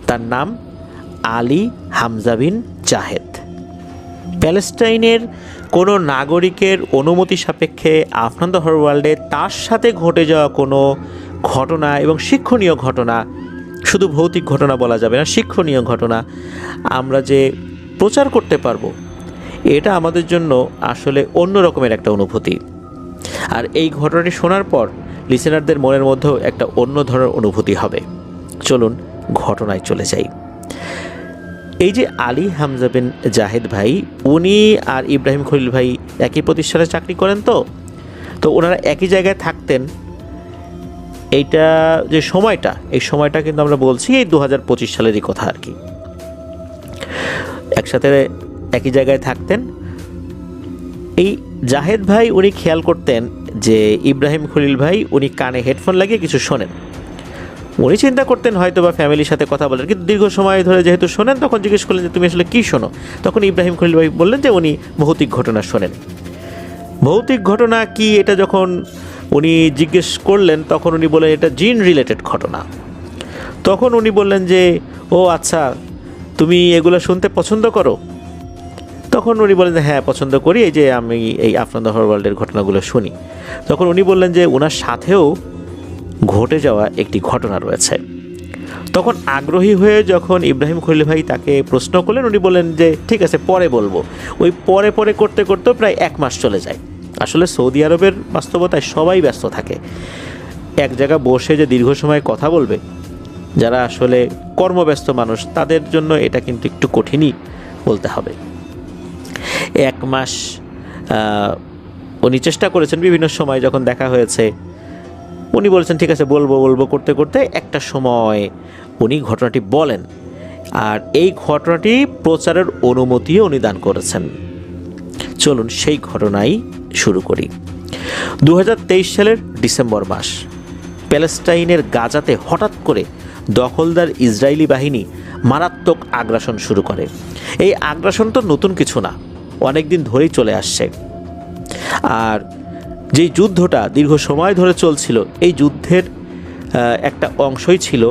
তার নাম আলী হামজা বিন জাহেদ। প্যালেস্টাইনের কোনো নাগরিকের অনুমতি সাপেক্ষে আফনান দ্য হোল ওয়ার্ল্ডে তার সাথে ঘটে যাওয়া কোনো ঘটনা এবং শিক্ষণীয় ঘটনা, শুধু ভৌতিক ঘটনা বলা যাবে না, শিক্ষণীয় ঘটনা আমরা যে প্রচার করতে পারবো, এটা আমাদের জন্য আসলে অন্য রকমের একটা অনুভূতি। আর এই ঘটনাটি শোনার পর লিসেনারদের মনের মধ্যেও একটা অন্য ধরনের অনুভূতি হবে। চলুন ঘটনায় চলে যাই। এই যে আলী হামজা বিন জাহেদ ভাই, উনি আর ইব্রাহিম খলিল ভাই একই প্রতিষ্ঠানে চাকরি করেন, তো ওনারা একই জায়গায় থাকতেন। এইটা যে সময়টা, এই সময়টা কিন্তু আমরা বলছি এই 2025 সালেরই কথা আর কি। একসাথে একই জায়গায় থাকতেন। এই জাহেদ ভাই উনি খেয়াল করতেন যে ইব্রাহিম খলিল ভাই উনি কানে হেডফোন লাগিয়ে কিছু শোনেন। উনি চিন্তা করতেন হয়তো বা ফ্যামিলির সাথে কথা বলেন, কিন্তু দীর্ঘ সময় ধরে যেহেতু শোনেন, তখন জিজ্ঞেস করলেন যে তুমি আসলে কী শোনো। তখন ইব্রাহিম খলিল ভাই বললেন যে উনি ভৌতিক ঘটনা শোনেন। ভৌতিক ঘটনা কি এটা যখন উনি জিজ্ঞেস করলেন, তখন উনি বললেন এটা জিন রিলেটেড ঘটনা। তখন উনি বললেন যে ও আচ্ছা, তুমি এগুলো শুনতে পছন্দ করো? তখন উনি বললেন যে হ্যাঁ, পছন্দ করি, এই যে আমি এই আফনান দ্য হোল ওয়ার্ল্ডের ঘটনাগুলো শুনি। তখন উনি বললেন যে ওনার সাথেও ঘটে যাওয়া একটি ঘটনা রয়েছে। তখন আগ্রহী হয়ে যখন ইব্রাহিম খলিল ভাই তাকে প্রশ্ন করলেন, উনি বললেন যে ঠিক আছে, পরে বলবো। ওই পরে পরে করতে করতে প্রায় 1 মাস চলে যায়। আসলে সৌদি আরবের বাস্তবতায় সবাই ব্যস্ত থাকে। এক জায়গায় বসে যে দীর্ঘ সময় কথা বলবে, যারা আসলে কর্মব্যস্ত মানুষ, তাদের জন্য এটা কিন্তু একটু কঠিনই বলতে হবে। 1 মাস উনি চেষ্টা করেছেন, বিভিন্ন সময় যখন দেখা হয়েছে উনি বলেছেন ঠিক আছে বলবো বলবো করতে করতে একটা সময় উনি ঘটনাটি বলেন। আর এই ঘটনাটি প্রচারের অনুমতিও উনি দান করেছেন। চলুন সেই ঘটনাই শুরু করি। 2023 সালের ডিসেম্বর মাস, প্যালেস্টাইনের গাজাতে হঠাৎ করে দখলদার ইসরায়েলি বাহিনী মারাত্মক আগ্রাসন শুরু করে। এই আগ্রাসন তো নতুন কিছু না, অনেক দিন ধরেই চলে আসছে। আর যেই যুদ্ধটা দীর্ঘ সময় ধরে চলছিল, এই যুদ্ধের একটা অংশই ছিল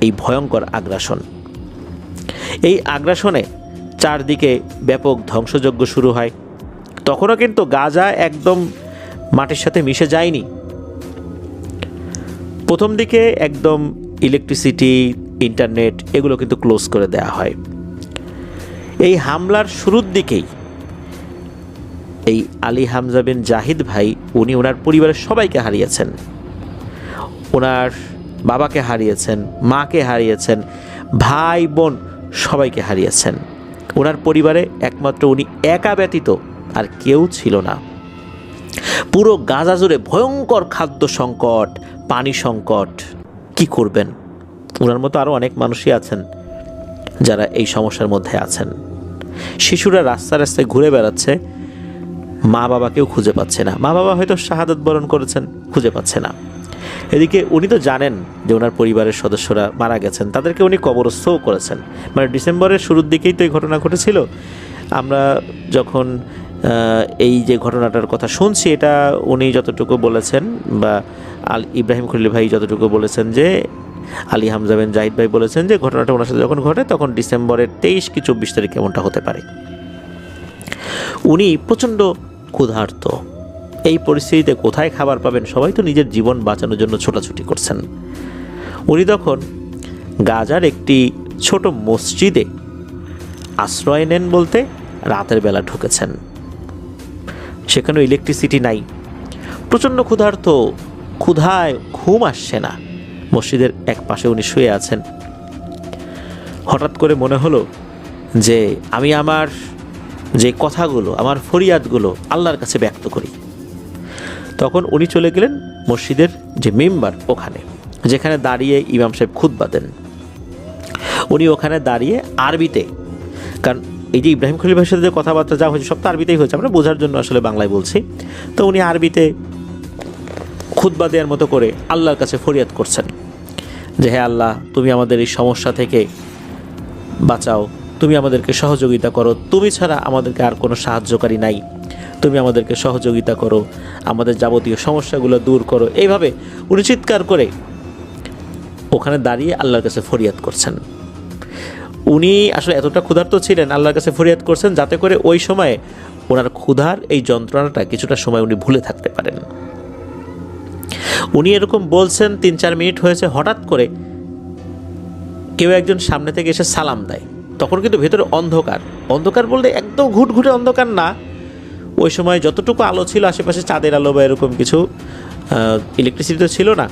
এই ভয়ঙ্কর আগ্রাসন। এই আগ্রাসনে চারদিকে ব্যাপক ধ্বংসযজ্ঞ শুরু হয়। তখনও কিন্তু গাজা একদম মাটির সাথে মিশে যায়নি। প্রথম দিকে একদম ইলেকট্রিসিটি, ইন্টারনেট এগুলো কিন্তু ক্লোজ করে দেওয়া হয়। এই হামলার শুরুর দিকেই এই আলী হামজা বিন জাহিদ ভাই উনি ওনার পরিবারের সবাইকে হারিয়েছেন। ওনার বাবাকে হারিয়েছেন, মাকে হারিয়েছেন, ভাই বোন সবাইকে হারিয়েছেন। ওনার পরিবারে একমাত্র উনি একা ব্যতীত আর কেউ ছিল না। পুরো গাজা জুড়ে ভয়ঙ্কর খাদ্য সংকট, পানি সংকট। কি করবেন? ওনার মতো আরও অনেক মানুষই আছেন যারা এই সমস্যার মধ্যে আছেন। শিশুরা রাস্তায় রাস্তায় ঘুরে বেড়াচ্ছে, মা বাবাকেও খুঁজে পাচ্ছে না। মা বাবা হয়তো শাহাদাত বরণ করেছেন, খুঁজে পাচ্ছে না। এদিকে উনি তো জানেন যে ওনার পরিবারের সদস্যরা মারা গেছেন, তাদেরকে উনি কবরস্থও করেছেন। মানে ডিসেম্বরের শুরুর দিকেই তো এই ঘটনা ঘটেছিল। আমরা যখন এই যে ঘটনাটার কথা শুনছি, এটা উনি যতটুকু বলেছেন বা ইব্রাহিম খলিল ভাই যতটুকু বলেছেন, যে আলী হামজা বিন জাহিদ ভাই বলেছেন যে ঘটনাটা ওনার সাথে যখন ঘটে তখন ডিসেম্বরের 23 কি 24 তারিখ এমনটা হতে পারে। উনি প্রচণ্ড ক্ষুধার্ত। এই পরিস্থিতিতে কোথায় খাবার পাবেন? সবাই তো নিজের জীবন বাঁচানোর জন্য ছোটাছুটি করছেন। উনি তখন গাজার একটি ছোট মসজিদে আশ্রয় নেন, বলতে রাতের বেলা ঢুকেছেন। সেখানে ইলেকট্রিসিটি নাই, প্রচণ্ড ক্ষুধার্ত, ক্ষুধায় ঘুম আসছে না। মসজিদের এক পাশে উনি শুয়ে আছেন। হঠাৎ করে মনে হলো যে আমি আমার যে কথাগুলো, আমার ফরিয়াদগুলো আল্লাহর কাছে ব্যক্ত করি। তখন উনি চলে গেলেন মসজিদের যে মেম্বার, ওখানে যেখানে দাঁড়িয়ে ইমাম সাহেব খুতবা দেন। উনি ওখানে দাঁড়িয়ে আরবিতে, কারণ এই যে ইব্রাহিম খলিল ভাইয়ের সাথে যে কথাবার্তা যা হয়েছে সব তো আরবিতেই হয়েছে, আমরা বোঝার জন্য আসলে বাংলায় বলছি। তো উনি আরবিতে খুতবা দেওয়ার মতো করে আল্লাহর কাছে ফরিয়াদ করছেন যে হে আল্লাহ, তুমি আমাদের এই সমস্যা থেকে বাঁচাও, তুমি আমাদেরকে সহযোগিতা করো, তুমি ছাড়া আমাদেরকে আর কোনো সাহায্যকারী নাই, তুমি আমাদেরকে সহযোগিতা করো, আমাদের যাবতীয় সমস্যাগুলো দূর করো। এইভাবে উনি চিৎকার করে ওখানে দাঁড়িয়ে আল্লাহর কাছে ফরিয়াদ করছেন। উনি আসলে এতটা ক্ষুধার্ত ছিলেন, আল্লাহর কাছে ফরিয়াদ করছেন যাতে করে ওই সময়ে ওনার ক্ষুধার এই যন্ত্রণাটা কিছুটা সময় উনি ভুলে থাকতে পারেন। উনি এরকম বলছেন, 3-4 মিনিট হয়েছে, হঠাৎ করে কেউ একজন সামনে থেকে এসে সালাম দেয়। তখন কিন্তু ভেতরে অন্ধকার, অন্ধকার বলতে একদম ঘুটঘুটে অন্ধকার না, ওই সময় যতটুকু আলো ছিল আশেপাশে চাঁদের আলো বা এরকম কিছু, ইলেকট্রিসিটি তো ছিল না,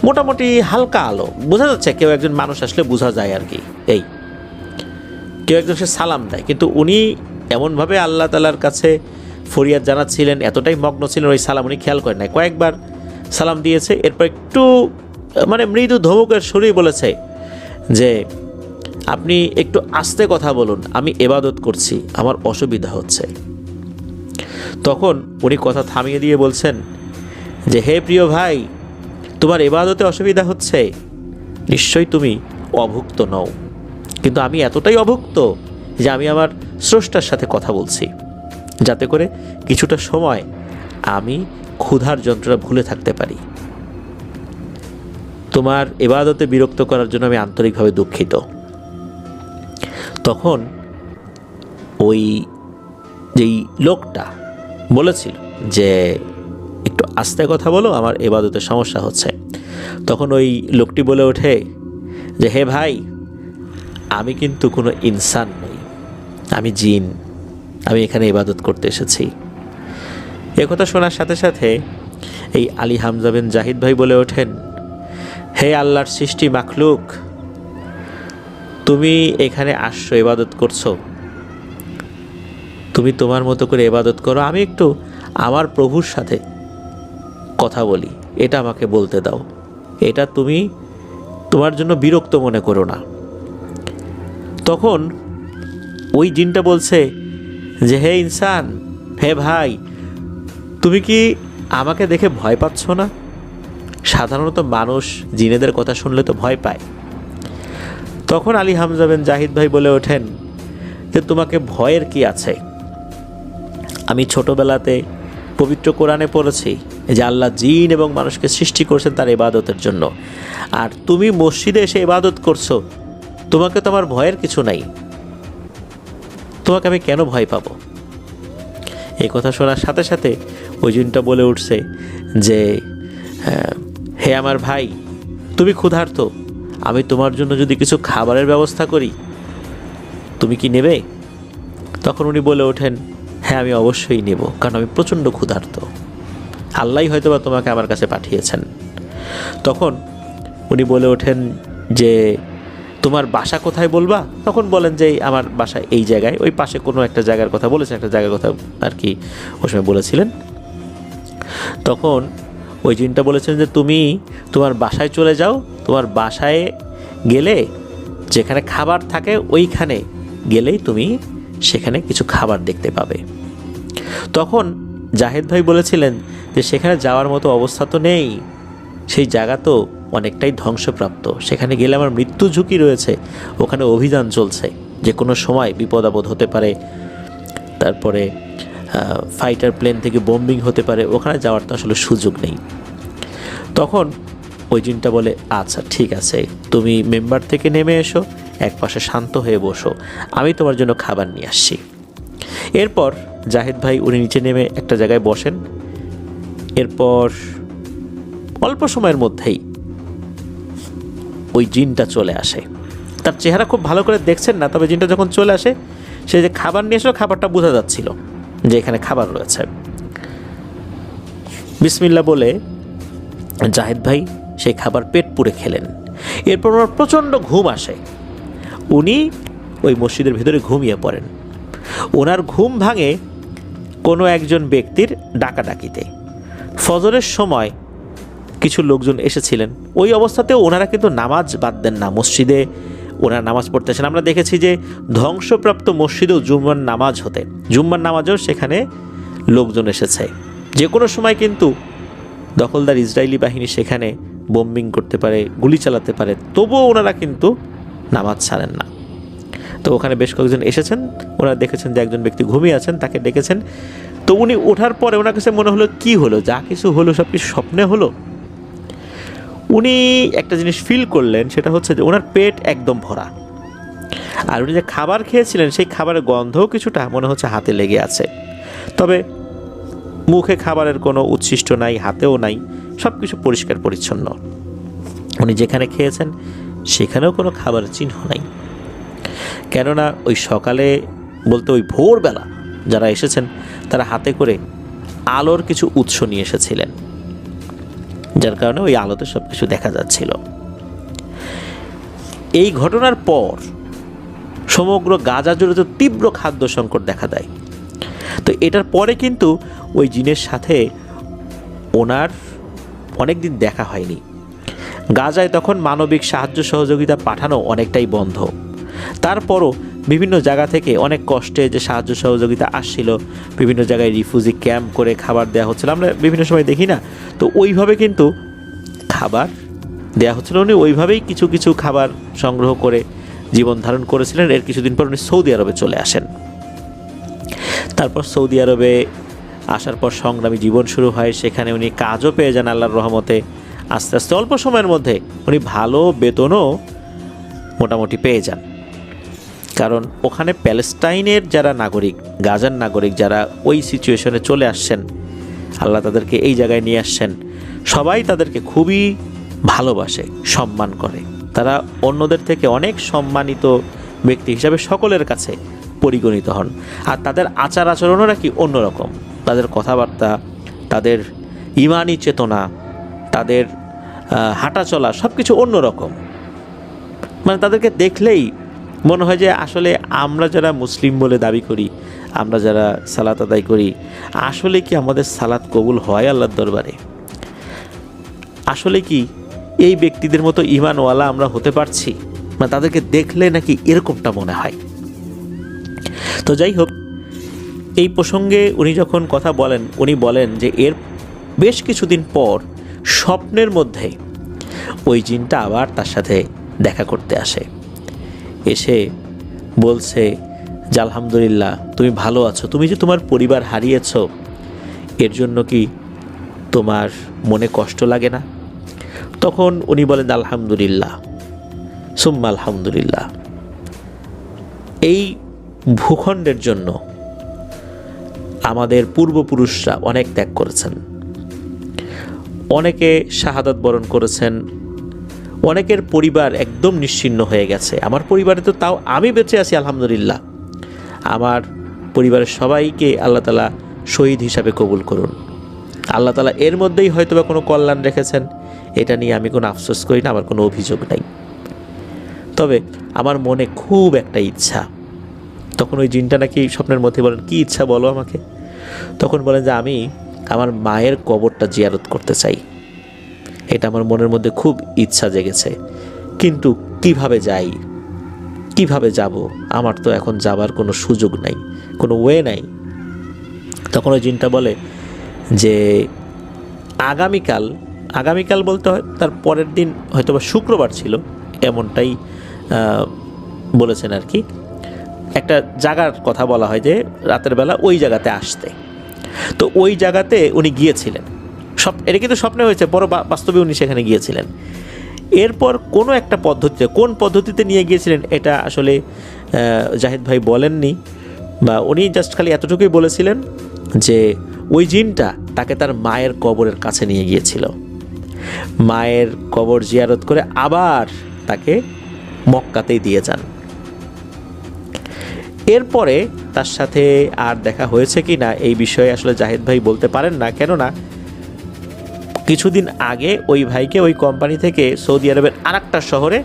মোটামুটি হালকা আলো, বোঝা যাচ্ছে কেউ একজন মানুষ আসলে বোঝা যায় আর কি। এই কেউ একজন সে সালাম দেয়, কিন্তু উনি এমনভাবে আল্লাহ তাআলার কাছে ফরিয়াদ জানাচ্ছিলেন, এতটাই মগ্ন ছিলেন ওই সালাম উনি খেয়াল করেন নাই। কয়েকবার সালাম দিয়েছে, এরপর একটু মানে মৃদু ধমকের সুরেই বলেছে যে আপনি একটু আস্তে কথা বলুন, আমি ইবাদত করছি, আমার অসুবিধা হচ্ছে। তখন উনি কথা থামিয়ে দিয়ে বলছেন যে হে প্রিয় ভাই, তোমার ইবাদতে অসুবিধা হচ্ছে, নিশ্চয়ই তুমি অভুক্ত নও, কিন্তু আমি এতটাই অভুক্ত যে আমি আমার স্রষ্টার সাথে কথা বলছি যাতে করে কিছুটা সময় আমি ক্ষুধার যন্ত্রণা ভুলে থাকতে পারি। তোমার ইবাদতে বিরক্ত করার জন্য আমি আন্তরিকভাবে দুঃখিত। তখন ওই যেই লোকটা বলেছিল যে একটু আস্তে কথা বলো, আমার ইবাদতে সমস্যা হচ্ছে, তখন ওই লোকটি বলে ওঠে যে হে ভাই, আমি কিন্তু কোনো ইনসান নই, আমি জিন, আমি এখানে ইবাদত করতে এসেছি। একথা শোনার সাথে সাথে এই আলী হামজা বিন জাহিদ ভাই বলে ওঠেন, হে আল্লাহর সৃষ্টি মাখলুক, তুমি এখানে আসছো, ইবাদত করছো, তুমি তোমার মতো করে ইবাদত করো, আমি একটু আমার প্রভুর সাথে কথা বলি, এটা আমাকে বলতে দাও, এটা তুমি তোমার জন্য বিরক্ত মনে করো না। তখন ওই জিনটা বলছে যে হে ইনসান, হে ভাই, তুমি কি আমাকে দেখে ভয় পাচ্ছ না? সাধারণত মানুষ জিনেদের কথা শুনলে তো ভয় পায়। তখন আলী হামজা বিন জাহিদ ভাই বলে ওঠেন যে তোমাকে ভয়ের কি আছে? আমি ছোটবেলাতে পবিত্র কোরআনে পড়েছি যে আল্লাহ জিন এবং মানুষকে সৃষ্টি করেছেন তার ইবাদতের জন্য, আর তুমি মসজিদে এসে ইবাদত করছো, তোমাকে তো আমার ভয়ের কিছু নাই, তোমাকে আমি কেন ভয় পাবো? এই কথা শোনার সাথে সাথে ওই জিনটা বলে উঠছে যে হে আমার ভাই, তুমি ক্ষুধার্ত, আমি তোমার জন্য যদি কিছু খাবারের ব্যবস্থা করি, তুমি কি নেবে? তখন উনি বলে ওঠেন, হ্যাঁ আমি অবশ্যই নেব, কারণ আমি প্রচণ্ড ক্ষুধার্ত, আল্লাহই হয়তোবা তোমাকে আমার কাছে পাঠিয়েছেন। তখন উনি বলে ওঠেন যে তোমার বাসা কোথায় বলবা? তখন বলেন যে আমার বাসা এই জায়গায়, ওই পাশে কোনো একটা জায়গার কথা বলেছেন, একটা জায়গার কথা আর কি ওই সময় বলেছিলেন। তখন ওই জিনটা বলেছেন যে তুমি তোমার বাসায় চলে যাও, তোমার বাসায় গেলে যেখানে খাবার থাকে ওইখানে গেলেই তুমি সেখানে কিছু খাবার দেখতে পাবে। তখন জাহেদ ভাই বলেছিলেন যে সেখানে যাওয়ার মতো অবস্থা তো নেই, সেই জায়গা তো অনেকটাই ধ্বংসপ্রাপ্ত, সেখানে গেলে আমার মৃত্যু ঝুঁকি রয়েছে, ওখানে অভিযান চলছে, যে কোনো সময় বিপদ আপদ হতে পারে, তারপরে ফাইটার প্লেন থেকে বোম্বিং হতে পারে, ওখানে যাওয়ার তো আসলে সুযোগ নেই। তখন ওই জিনটা বলে আচ্ছা ঠিক আছে, তুমি মেম্বার থেকে নেমে এসো, এক পাশে শান্ত হয়ে বসো, আমি তোমার জন্য খাবার নিয়ে আসছি। এরপর জাহেদ ভাই উনি নিচে নেমে একটা জায়গায় বসেন। এরপর অল্প সময়ের মধ্যেই ওই জিনটা চলে আসে। তার চেহারা খুব ভালো করে দেখছেন না, তবে জিনটা যখন চলে আসে, সে যে খাবার নিয়ে এসেছিল খাবারটা বোঝা যাচ্ছিল যে এখানে খাবার রয়েছে। বিসমিল্লাহ বলে জাহেদ ভাই সেই খাবার পেট পুরে খেলেন। এরপর ওনার প্রচণ্ড ঘুম আসে, উনি ওই মসজিদের ভিতরে ঘুমিয়ে পড়েন। ওনার ঘুম ভাঙে কোনো একজন ব্যক্তির ডাকাডাকিতে। ফজরের সময় কিছু লোকজন এসেছিলেন, ওই অবস্থাতেও ওনারা কিন্তু নামাজ বাদ দেন না, মসজিদে ওনারা নামাজ পড়তেছেন। আমরা দেখেছি যে ধ্বংসপ্রাপ্ত মসজিদেও জুম্মার নামাজ হতে, জুম্মার নামাজেও সেখানে লোকজন এসেছে। যে কোনো সময় কিন্তু দখলদার ইসরায়েলি বাহিনী সেখানে বোম্বিং করতে পারে, গুলি চালাতে পারে, তবুও ওনারা কিন্তু নামাজ ছাড়েন না। তো ওখানে বেশ কয়েকজন এসেছেন, ওনারা দেখেছেন যে একজন ব্যক্তি ঘুমিয়ে আছেন, তাকে ডেকেছেন। তো উনি ওঠার পরে ওনার কাছে মনে হলো কি হলো, যা কিছু হলো সব কি স্বপ্নে হলো? উনি একটা জিনিস ফিল করলেন, সেটা হচ্ছে যে ওনার পেট একদম ভরা, আর উনি যে খাবার খেয়েছিলেন সেই খাবারের গন্ধও কিছুটা মনে হচ্ছে হাতে লেগে আছে। তবে মুখে খাবারের কোনো উচ্ছিষ্ট নাই, হাতেও নাই, সব কিছু পরিষ্কার পরিচ্ছন্ন। উনি যেখানে খেয়েছেন সেখানেও কোনো খাবারের চিহ্ন নাই। কেননা ওই সকালে বলতে ওই ভোরবেলা যারা এসেছেন তারা হাতে করে আলোর কিছু উৎস নিয়ে এসেছিলেন, যার কারণে ওই আলোতে সব কিছু দেখা যাচ্ছিল। এই ঘটনার পর সমগ্র গাজা জুড়ে তো তীব্র খাদ্য সংকট দেখা দেয়। তো এটার পরে কিন্তু ওই জিনের সাথে ওনার অনেক দিন দেখা হয়নি। গাজায় তখন মানবিক সাহায্য সহযোগিতা পাঠানো অনেকটাই বন্ধ। তারপরও বিভিন্ন জায়গা থেকে অনেক কষ্টে যে সাহায্য সহযোগিতা আসছিল, বিভিন্ন জায়গায় রিফিউজি ক্যাম্প করে খাবার দেওয়া হচ্ছিল, আমরা বিভিন্ন সময় দেখি না, তো ওইভাবে কিন্তু খাবার দেওয়া হচ্ছিল। উনি ওইভাবেই কিছু কিছু খাবার সংগ্রহ করে জীবন ধারণ করেছিলেন। এর কিছুদিন পর উনি সৌদি আরবে চলে আসেন। তারপর সৌদি আরবে আসার পর সংগ্রামী জীবন শুরু হয়। সেখানে উনি কাজও পেয়ে যান আল্লাহর রহমতে। আস্তে আস্তে অল্প সময়ের মধ্যে উনি ভালো বেতনও মোটামুটি পেয়ে যান। কারণ ওখানে প্যালেস্টাইনের যারা নাগরিক, গাজার নাগরিক যারা ওই সিচুয়েশনে চলে আসছেন, আল্লাহ তাদেরকে এই জায়গায় নিয়ে আসছেন, সবাই তাদেরকে খুবই ভালোবাসে, সম্মান করে। তারা অন্যদের থেকে অনেক সম্মানিত ব্যক্তি হিসাবে সকলের কাছে পরিগণিত হন। আর তাদের আচার আচরণও নাকি অন্যরকম। তাদের কথাবার্তা, তাদের ইমানি চেতনা, তাদের হাঁটা চলা সব কিছু অন্যরকম। মানে তাদেরকে দেখলেই মনে হয় যে আসলে আমরা যারা মুসলিম বলে দাবি করি, আমরা যারা সালাত আদায় করি, আসলে কি আমাদের সালাত কবুল হয় আল্লাহর দরবারে? আসলে কি এই ব্যক্তিদের মতো ঈমানওয়ালা আমরা হতে পারছি? মানে তাদেরকে দেখলে নাকি এরকমটা মনে হয়। তো যাই হোক, এই প্রসঙ্গে উনি যখন কথা বলেন, উনি বলেন যে এর বেশ কিছুদিন পর স্বপ্নের মধ্যে ওই জিনটা আবার তার সাথে দেখা করতে আসে। এসে বলছে যে আলহামদুলিল্লাহ, তুমি ভালো আছো, তুমি যে তোমার পরিবার হারিয়েছ এর জন্য কি তোমার মনে কষ্ট লাগে না? তখন উনি বলেন আলহামদুলিল্লাহ, সুম্মা আলহামদুলিল্লাহ। এই ভূখণ্ডের জন্য আমাদের পূর্বপুরুষরা অনেক ত্যাগ করেছেন, অনেকে শাহাদাত বরণ করেছেন, অনেকের পরিবার একদম নিশ্চিহ্ন হয়ে গেছে। আমার পরিবারে তো তাও আমি বেঁচে আছি আলহামদুলিল্লাহ। আমার পরিবারের সবাইকে আল্লাহ তাআলা শহীদ হিসাবে কবুল করুন। আল্লাহ তাআলা এর মধ্যেই হয়তো বা কোনো কল্যাণ রেখেছেন, এটা নিয়ে আমি কোনো আফসোস করি না, আমার কোনো অভিযোগ নাই। তবে আমার মনে খুব একটা ইচ্ছা। তখন ওই জিনটা নাকি স্বপ্নের মধ্যে বলেন, কি ইচ্ছা বলো আমাকে? তখন বলেন যে আমি আমার মায়ের কবরটা জিয়ারত করতে চাই, এটা আমার মনের মধ্যে খুব ইচ্ছা জেগেছে, কিন্তু কিভাবে যাই, কিভাবে যাব? আমার তো এখন যাবার কোনো সুযোগ নাই, কোনো ওয়ে নাই। তখন ওই জিনটা বলে যে আগামীকাল বলতে হয় তার পরের দিন, হয়তো বা শুক্রবার ছিল, এমনটাই বলেছেন আর কি। একটা জায়গার কথা বলা হয় যে রাতের বেলা ওই জায়গাতে আসতে। তো ওই জায়গাতে উনি গিয়েছিলেন। এটা কিন্তু স্বপ্নে হয়েছে, বড় বাস্তবে উনি সেখানে গিয়েছিলেন। এরপর কোনো একটা পদ্ধতিতে, কোন পদ্ধতিতে নিয়ে গিয়েছিলেন এটা আসলে জাহিদ ভাই বলেননি, বা উনি জাস্ট খালি এতটুকুই বলেছিলেন যে ওই জিনটা তাকে তার মায়ের কবরের কাছে নিয়ে গিয়েছিল। মায়ের কবর জিয়ারত করে আবার তাকে মক্কাতেই দিয়ে যান। এরপরে তার সাথে আর দেখা হয়েছে কি না এই বিষয়ে আসলে জাহিদ ভাই বলতে পারেন না, কেননা কিছুদিন আগে ওই ভাইকে ওই কোম্পানি থেকে সৌদি আরবের আরেকটা শহরে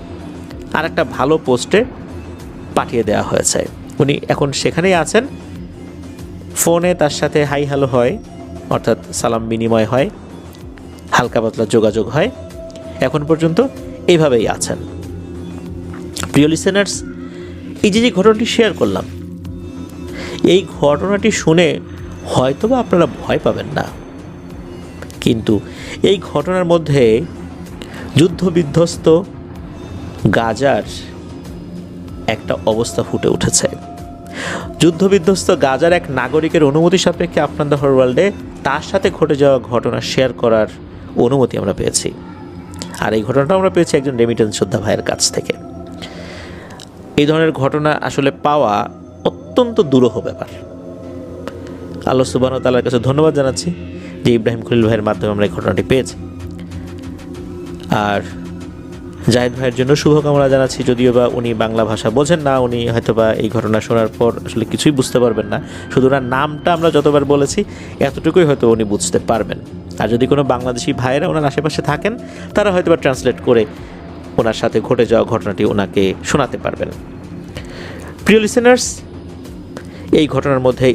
আরেকটা ভালো পোস্টে পাঠিয়ে দেওয়া হয়েছে। উনি এখন সেখানেই আছেন। ফোনে তার সাথে হাই হ্যালো হয়, অর্থাৎ সালাম বিনিময় হয়, হালকা পাতলা যোগাযোগ হয়। এখন পর্যন্ত এইভাবেই আছেন। প্রিয় লিসেনার্স, এই যে ঘটনাটি শেয়ার করলাম, এই ঘটনাটি শুনে হয়তোবা আপনারা ভয় পাবেন না, কিন্তু এই ঘটনার মধ্যে যুদ্ধবিধ্বস্ত গাজার একটা অবস্থা ফুটে উঠেছে। যুদ্ধবিধ্বস্ত গাজার এক নাগরিকের অনুমতি সাপেক্ষে আফনান দ্য হোল ওয়ার্ল্ডে তার সাথে ঘটে যাওয়া ঘটনা শেয়ার করার অনুমতি আমরা পেয়েছি। আর এই ঘটনাটা আমরা পেয়েছি একজন রেমিটেন্স যোদ্ধা ভাইয়ের কাছ থেকে। এই ধরনের ঘটনা আসলে পাওয়া অত্যন্ত দুরূহ ব্যাপার। আল্লাহ সুবহানাহু ওয়া তাআলার কাছে ধন্যবাদ জানাচ্ছি যে ইব্রাহিম খলিল ভাইয়ের মাধ্যমে আমরা এই ঘটনাটি পেয়েছি। আর জাহিদ ভাইয়ের জন্য শুভকামনা জানাচ্ছি, যদিও বা উনি বাংলা ভাষা বোঝেন না, উনি হয়তোবা এই ঘটনা শোনার পর আসলে কিছুই বুঝতে পারবেন না। শুধু ওনার নামটা আমরা যতবার বলেছি এতটুকুই হয়তো উনি বুঝতে পারবেন। আর যদি কোনো বাংলাদেশি ভাইয়েরা ওনার আশেপাশে থাকেন, তারা হয়তোবা ট্রান্সলেট করে ওনার সাথে ঘটে যাওয়া ঘটনাটি ওনাকে শোনাতে পারবেন। প্রিয় লিসেনার্স, এই ঘটনার মধ্যে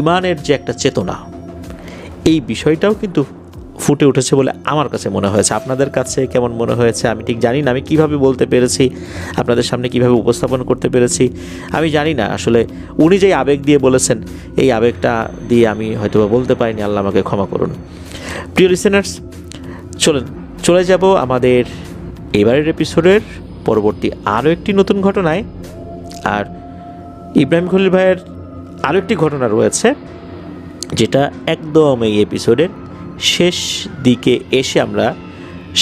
ইমানের যে একটা চেতনা, এই বিষয়টাও কিন্তু ফুটে উঠেছে বলে আমার কাছে মনে হয়েছে। আপনাদের কাছে কেমন মনে হয়েছে আমি ঠিক জানি না। আমি কিভাবে বলতে পেরেছি, আপনাদের সামনে কিভাবে উপস্থাপন করতে পেরেছি আমি জানি না। আসলে উনি যেই আবেগ দিয়ে বলেছেন, এই আবেগটা দিয়ে আমি হয়তো বলতে পারিনি, আল্লাহ আমাকে ক্ষমা করুন। প্রিয় লিসেনার্স, চলে যাব আমাদের এবারের এপিসোডের পরবর্তী আরও একটি নতুন ঘটনায়। আর ইব্রাহিম খলিল ভাইয়ের আরও একটি ঘটনা রয়েছে, যেটা একদম এই এপিসোডের শেষ দিকে এসে আমরা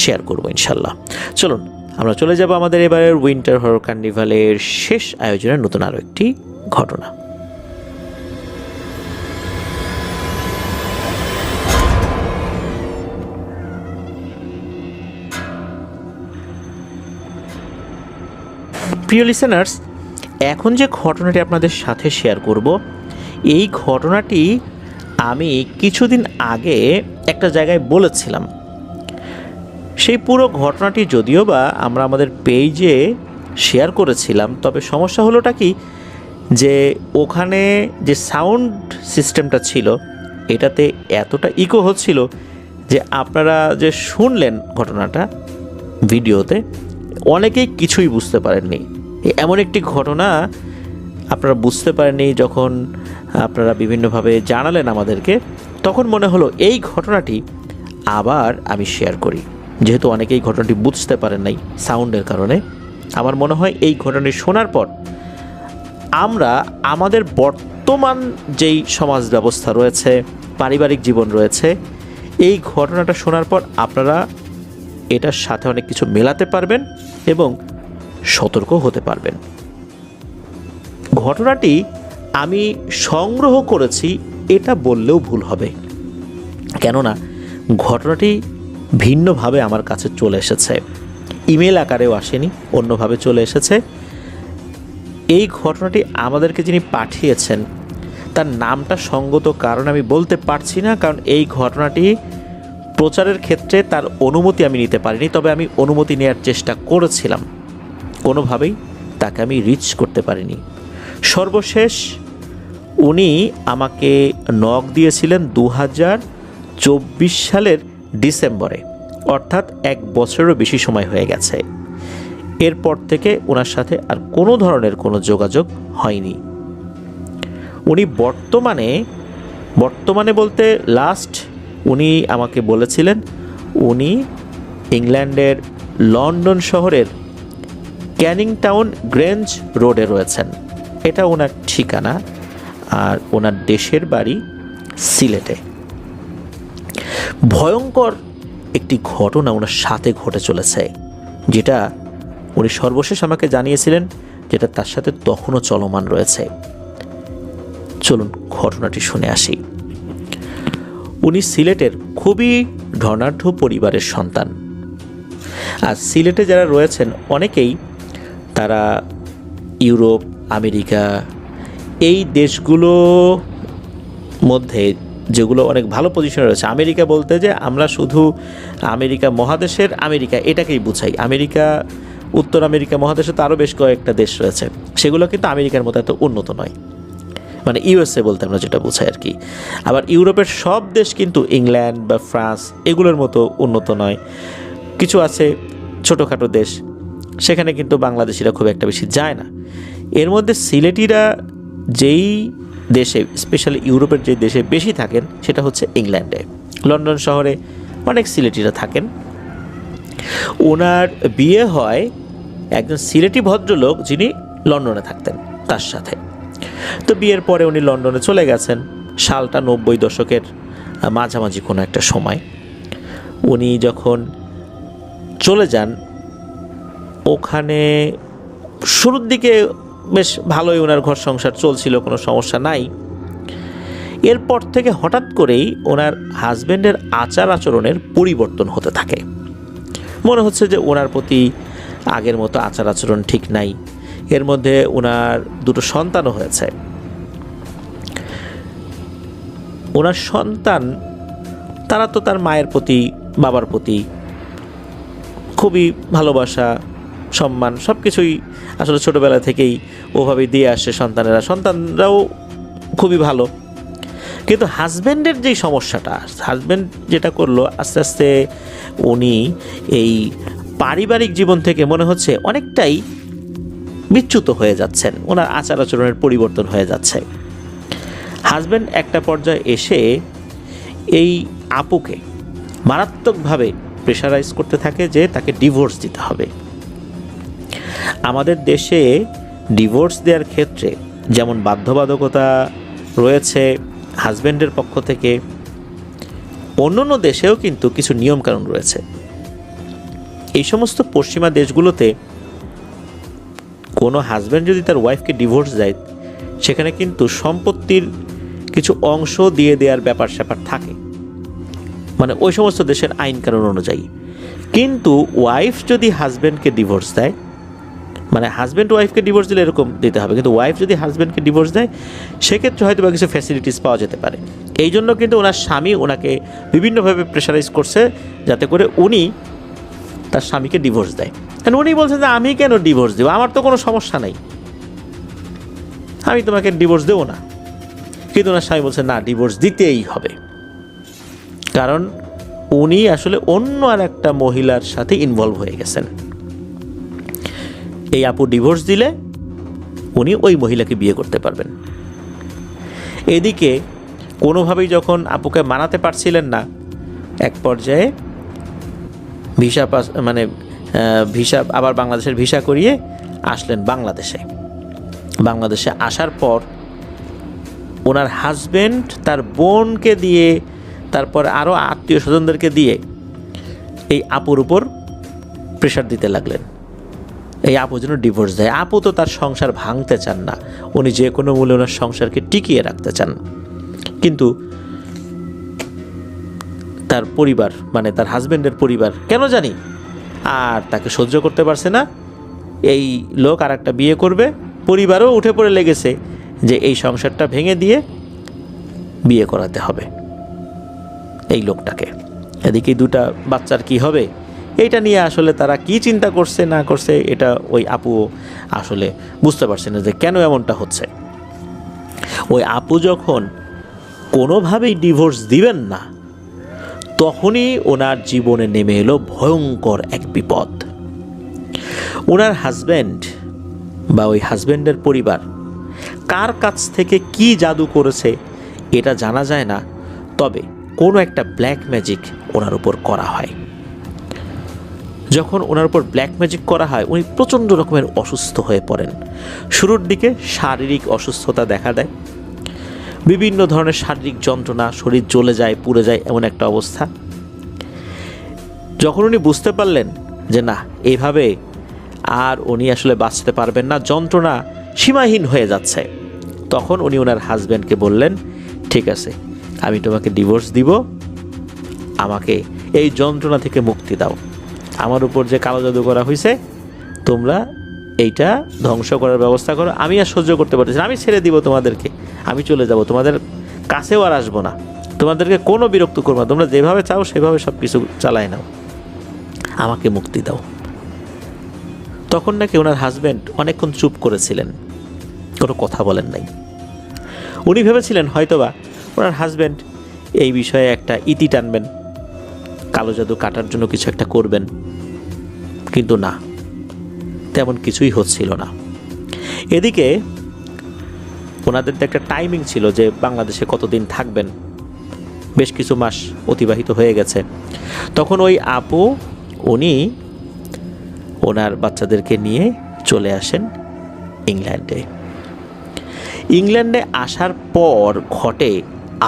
শেয়ার করব ইনশাল্লাহ। চলুন আমরা চলে যাব আমাদের এবারের উইন্টার হরর কার্নিভালের শেষ আয়োজনের নতুন আরও একটি ঘটনা। প্রিয় লিসেনার্স, এখন যে ঘটনাটি আপনাদের সাথে শেয়ার করব, এই ঘটনাটি আমি কিছুদিন আগে একটা জায়গায় বলেছিলাম। সেই পুরো ঘটনাটি যদিও বা আমরা আমাদের পেজে শেয়ার করেছিলাম, তবে সমস্যা হলোটা কি যে ওখানে যে সাউন্ড সিস্টেমটা ছিল এটাতে এতটা ইকো হচ্ছিল যে আপনারা যে শুনলেন ঘটনাটা ভিডিওতে, অনেকেই কিছুই বুঝতে পারেননি। এমন একটি ঘটনা আপনারা বুঝতে পারেননি। যখন আপনারা বিভিন্নভাবে জানালেন আমাদেরকে, তখন মনে হলো এই ঘটনাটি আবার আমি শেয়ার করি, যেহেতু অনেকেই ঘটনাটি বুঝতে পারেন নাই সাউন্ডের কারণে। আমার মনে হয় এই ঘটনাটি শোনার পর আমরা আমাদের বর্তমান যেই সমাজ ব্যবস্থা রয়েছে, পারিবারিক জীবন রয়েছে, এই ঘটনাটা শোনার পর আপনারা এটার সাথে অনেক কিছু মেলাতে পারবেন এবং সতর্ক হতে পারবেন। ঘটনাটি আমি সংগ্রহ করেছি এটা বললেও ভুল হবে, কেননা ঘটনাটি ভিন্নভাবে আমার কাছে চলে এসেছে, ইমেল আকারেও আসেনি, অন্যভাবে চলে এসেছে। এই ঘটনাটি আমাদেরকে যিনি পাঠিয়েছেন তার নামটা সঙ্গত কারণ আমি বলতে পারছি না, কারণ এই ঘটনাটি প্রচারের ক্ষেত্রে তার অনুমতি আমি নিতে পারিনি। তবে আমি অনুমতি নেওয়ার চেষ্টা করেছিলাম, কোনোভাবেই তাকে আমি রিচ করতে পারিনি। সর্বশেষ উনি আমাকে নক দিয়েছিলেন 2024 সালের ডিসেম্বরে, অর্থাৎ 1 বছরেরও বেশি সময় হয়ে গেছে। এরপর থেকে ওনার সাথে আর কোনো ধরনের কোনো যোগাযোগ হয়নি। উনি বর্তমানে বলতে লাস্ট উনি আমাকে বলেছিলেন উনি ইংল্যান্ডের লন্ডন শহরের ক্যানিং টাউন গ্রেঞ্জ রোডে রয়েছেন, এটা ওনার ঠিকানা। আর ওনার দেশের বাড়ি সিলেটে। ভয়ঙ্কর একটি ঘটনা ওনার সাথে ঘটে চলেছে, যেটা উনি সর্বশেষ আমাকে জানিয়েছিলেন, যেটা তার সাথে তখনও চলমান রয়েছে। চলুন ঘটনাটি শুনে আসি। উনি সিলেটের খুবই ধনাঢ্য পরিবারের সন্তান। আর সিলেটে যারা রয়েছেন অনেকেই তারা ইউরোপ, আমেরিকা, এই দেশগুলো মধ্যে যেগুলো অনেক ভালো পজিশনে রয়েছে। আমেরিকা বলতে যে আমরা শুধু আমেরিকা মহাদেশের আমেরিকা এটাকেই বুঝাই। আমেরিকা, উত্তর আমেরিকা মহাদেশে তো আরও বেশ কয়েকটা দেশ রয়েছে, সেগুলো কিন্তু আমেরিকার মতো এত উন্নত নয়, মানে ইউএসএ বলতে আমরা যেটা বুঝাই আর কি। আবার ইউরোপের সব দেশ কিন্তু ইংল্যান্ড বা ফ্রান্স এগুলোর মতো উন্নত নয়। কিছু আছে ছোটোখাটো দেশ, সেখানে কিন্তু বাংলাদেশিরা খুব একটা বেশি যায় না। এর মধ্যে সিলেটিরা যেই দেশে, স্পেশালি ইউরোপের যে দেশে বেশি থাকেন সেটা হচ্ছে ইংল্যান্ডে। লন্ডন শহরে অনেক সিলেটিরা থাকেন। ওনার বিয়ে হয় একজন সিলেটি ভদ্রলোক যিনি লন্ডনে থাকতেন তার সাথে। তো বিয়ের পরে উনি লন্ডনে চলে গেছেন, সালটা 90 দশকের মাঝামাঝি কোনো একটা সময়। উনি যখন চলে যান, ওখানে শুরুর দিকে বেশ ভালোই ওনার ঘর সংসার চলছিল, কোনো সমস্যা নাই। এরপর থেকে হঠাৎ করেই ওনার হাজব্যান্ডের আচার আচরণের পরিবর্তন হতে থাকে। মনে হচ্ছে যে ওনার প্রতি আগের মতো আচার আচরণ ঠিক নাই। এর মধ্যে ওনার দুটো সন্তানও হয়েছে। ওনার সন্তান তারা তো তার মায়ের প্রতি, বাবার প্রতি খুবই ভালোবাসা, সম্মান সব কিছুই আসলে ছোটোবেলা থেকেই ওভাবেই দিয়ে আসছে সন্তানেরা, সন্তানরাও খুবই ভালো। কিন্তু হাজব্যান্ডের যেই সমস্যাটা, হাজব্যান্ড যেটা করলো, আস্তে আস্তে উনি এই পারিবারিক জীবন থেকে মনে হচ্ছে অনেকটাই বিচ্যুত হয়ে যাচ্ছেন, ওনার আচার আচরণের পরিবর্তন হয়ে যাচ্ছে। হাজব্যান্ড একটা পর্যায়ে এসে এই আপুকে মারাত্মকভাবে প্রেশারাইজ করতে থাকে যে তাকে ডিভোর্স দিতে হবে। আমাদের দেশে ডিভোর্স দেওয়ার ক্ষেত্রে যেমন বাধ্যবাধকতা রয়েছে হাজব্যান্ডের পক্ষ থেকে, অন্যান্য দেশেও কিন্তু কিছু নিয়মকানুন রয়েছে। এই সমস্ত পশ্চিমা দেশগুলোতে কোনো হাজব্যান্ড যদি তার ওয়াইফকে ডিভোর্স দেয়, সেখানে কিন্তু সম্পত্তির কিছু অংশ দিয়ে দেওয়ার ব্যাপার স্যাপার থাকে, মানে ওই সমস্ত দেশের আইন কানুন অনুযায়ী। কিন্তু ওয়াইফ যদি হাজব্যান্ডকে ডিভোর্স দেয়, মানে হাজব্যান্ড ওয়াইফকে ডিভোর্স দিলে এরকম দিতে হবে, কিন্তু ওয়াইফ যদি হাজব্যান্ডকে ডিভোর্স দেয় সেক্ষেত্রে হয়তো বা কিছু ফ্যাসিলিটিস পাওয়া যেতে পারে। এই জন্য কিন্তু ওনার স্বামী ওনাকে বিভিন্নভাবে প্রেশারাইজ করছে যাতে করে উনি তার স্বামীকে ডিভোর্স দেয়। কারণ উনি বলছেন যে আমি কেন ডিভোর্স দেবো, আমার তো কোনো সমস্যা নাই, আমি তোমাকে ডিভোর্স দেবো না। কিন্তু ওনার স্বামী বলছে না, ডিভোর্স দিতেই হবে, কারণ উনি আসলে অন্য আর একটা মহিলার সাথে ইনভলভ হয়ে গেছেন। এই আপু ডিভোর্স দিলে উনি ওই মহিলাকে বিয়ে করতে পারবেন। এদিকে কোনোভাবেই যখন আপুকে মানাতে পারছিলেন না, এক পর্যায়ে ভিসা আবার বাংলাদেশের ভিসা করিয়ে আসলেন বাংলাদেশে। বাংলাদেশে আসার পর ওনার হাজব্যান্ড তার বোনকে দিয়ে, তারপর আরও আত্মীয় স্বজনদেরকে দিয়ে এই আপুর উপর প্রেশার দিতে লাগলেন, এই আপু যেন ডিভোর্স দেয়। আপু তো তার সংসার ভাঙতে চান না, উনি যে কোনো মূল্যে ওনার সংসারকে টিকিয়ে রাখতে চান। কিন্তু তার পরিবার, মানে তার হাজব্যান্ডের পরিবার কেন জানি আর তাকে সহ্য করতে পারছে না। এই লোক আর একটা বিয়ে করবে, পরিবারও উঠে পড়ে লেগেছে যে এই সংসারটা ভেঙে দিয়ে বিয়ে করাতে হবে এই লোকটাকে। এদিকে দুটা বাচ্চার কি হবে, এইটা নিয়ে আসলে তারা কি চিন্তা করছে না করছে, এটা ওই আপুও আসলে বুঝতে পারছে না যে কেন এমনটা হচ্ছে। ওই আপু যখন কোনোভাবেই ডিভোর্স দিবেন না, তখনই ওনার জীবনে নেমে এলো ভয়ঙ্কর এক বিপদ। ওনার হাজব্যান্ড বা ওই হাজব্যান্ডের পরিবার কার কাছ থেকে কি জাদু করেছে এটা জানা যায় না, তবে কোনো একটা ব্ল্যাক ম্যাজিক ওনার উপর করা হয়। যখন ওনার উপর ব্ল্যাক ম্যাজিক করা হয়, উনি প্রচণ্ড রকমের অসুস্থ হয়ে পড়েন। শুরুর দিকে শারীরিক অসুস্থতা দেখা দেয়, বিভিন্ন ধরনের শারীরিক যন্ত্রণা, শরীর জ্বলে যায়, পুড়ে যায়, এমন একটা অবস্থা। যখন উনি বুঝতে পারলেন যে না, এইভাবে আর উনি আসলে বাঁচতে পারবেন না, যন্ত্রণা সীমাহীন হয়ে যাচ্ছে, তখন উনি ওনার হাজব্যান্ডকে বললেন, ঠিক আছে, আমি তোমাকে ডিভোর্স দিব, আমাকে এই যন্ত্রণা থেকে মুক্তি দাও, আমার উপর যে কালো জাদু করা হয়েছে তোমরা এইটা ধ্বংস করার ব্যবস্থা করো, আমি আর সহ্য করতে পারতেছি না, আমি ছেড়ে দিব তোমাদেরকে, আমি চলে যাব, তোমাদের কাছেও আর আসবো না, তোমাদেরকে কোনো বিরক্ত করবো না, তোমরা যেভাবে চাও সেভাবে সব কিছু চালায় নাও, আমাকে মুক্তি দাও। তখন নাকি ওনার হাজব্যান্ড অনেকক্ষণ চুপ করেছিলেন, কোনো কথা বলেন নাই। উনি ভেবেছিলেন হয়তোবা ওনার হাজব্যান্ড এই বিষয়ে একটা ইতি টানবেন, কালো জাদু কাটার জন্য কিছু একটা করবেন, কিন্তু না, তেমন কিছুই হচ্ছিল না। এদিকে ওনাদের একটা টাইমিং ছিল যে বাংলাদেশে কতদিন থাকবেন, বেশ কিছু মাস অতিবাহিত হয়ে গেছে। তখন ওই আপু উনি ওনার বাচ্চাদেরকে নিয়ে চলে আসেন ইংল্যান্ডে। ইংল্যান্ডে আসার পর ঘটে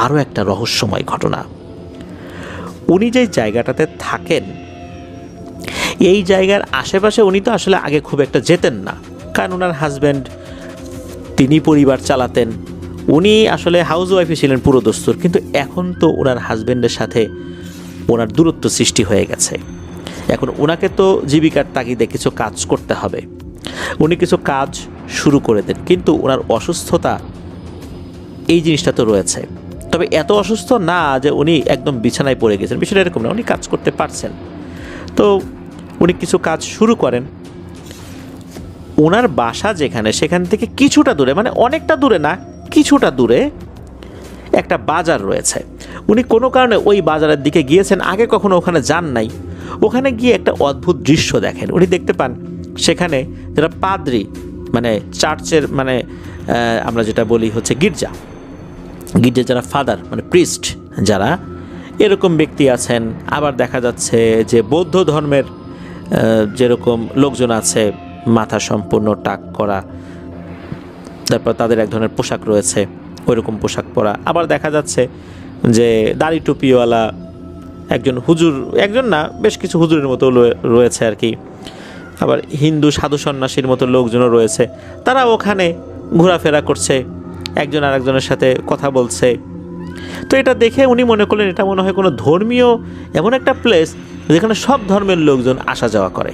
আরও একটা রহস্যময় ঘটনা। উনি যে জায়গাটাতে থাকেন, এই জায়গার আশেপাশে উনি তো আসলে আগে খুব একটা যেতেন না, কারণ ওনার হাজব্যান্ড তিনি পরিবার চালাতেন, উনি আসলে হাউস ওয়াইফই ছিলেন পুরো দস্তুর। কিন্তু এখন তো ওনার হাজব্যান্ডের সাথে ওনার দূরত্ব সৃষ্টি হয়ে গেছে। এখন ওনাকে তো জীবিকার তাগিদে কিছু কাজ করতে হবে। উনি কিছু কাজ শুরু করে দেন, কিন্তু ওনার অসুস্থতা এই জিনিসটা তো রয়েছে। তবে এত অসুস্থ না যে উনি একদম বিছানায় পড়ে গেছেন, বিষয়টা এরকম না, উনি কাজ করতে পারছেন। তো উনি কিছু কাজ শুরু করেন। ওনার বাসা যেখানে, সেখান থেকে কিছুটা দূরে, মানে অনেকটা দূরে না, কিছুটা দূরে একটা বাজার রয়েছে। উনি কোনো কারণে ওই বাজারের দিকে গিয়েছেন, আগে কখনো ওখানে যান নাই। ওখানে গিয়ে একটা অদ্ভুত দৃশ্য দেখেন। উনি দেখতে পান সেখানে যারা পাদ্রী, মানে চার্চের, মানে আমরা যেটা বলি হচ্ছে গির্জা যারা ফাদার, মানে প্রিস্ট যারা, এরকম ব্যক্তি আছেন। আবার দেখা যাচ্ছে যে বৌদ্ধ ধর্মের যেরকম লোকজন আছে, মাথা সম্পূর্ণ টাক করা, তারপর তাদের এক ধরনের পোশাক রয়েছে, ওইরকম পোশাক পরা। আবার দেখা যাচ্ছে যে দাড়ি টুপিওয়ালা একজন হুজুর, একজন না বেশ কিছু হুজুরের মতো রয়েছে আর কি। আবার হিন্দু সাধু সন্ন্যাসীর মতো লোকজনও রয়েছে, তারা ওখানে ঘোরাফেরা করছে, একজন আরেকজনের সাথে কথা বলছে। তো এটা দেখে উনি মনে করলেন এটা মনে হয় কোনো ধর্মীয় এমন একটা প্লেস যেখানে সব ধর্মের লোকজন আসা যাওয়া করে।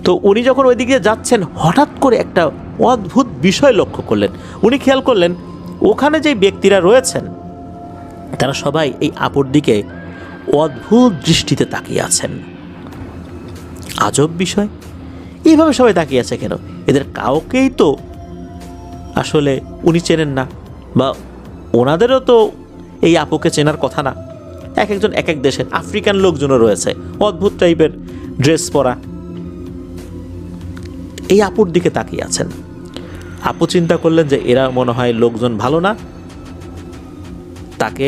তো উনি যখন ওই দিকে যাচ্ছেন, হঠাৎ করে একটা অদ্ভুত বিষয় লক্ষ্য করলেন। উনি খেয়াল করলেন ওখানে যে ব্যক্তিরা রয়েছেন তারা সবাই এই আপুর দিকে অদ্ভুত দৃষ্টিতে তাকিয়ে আছেন। আজব বিষয়, এইভাবে সবাই তাকিয়ে আছে কেন? এদের কাউকেই তো আসলে উনি চেনেন না, বা ওনাদেরও তো এই আপুকে চেনার কথা না। এক একজন এক এক দেশের, আফ্রিকান লোকজনও রয়েছে, অদ্ভুত টাইপের ড্রেস পরা, এই আপুর দিকে তাকিয়ে আছেন। আপু চিন্তা করলেন যে এরা মনে হয় লোকজন ভালো না, তাকে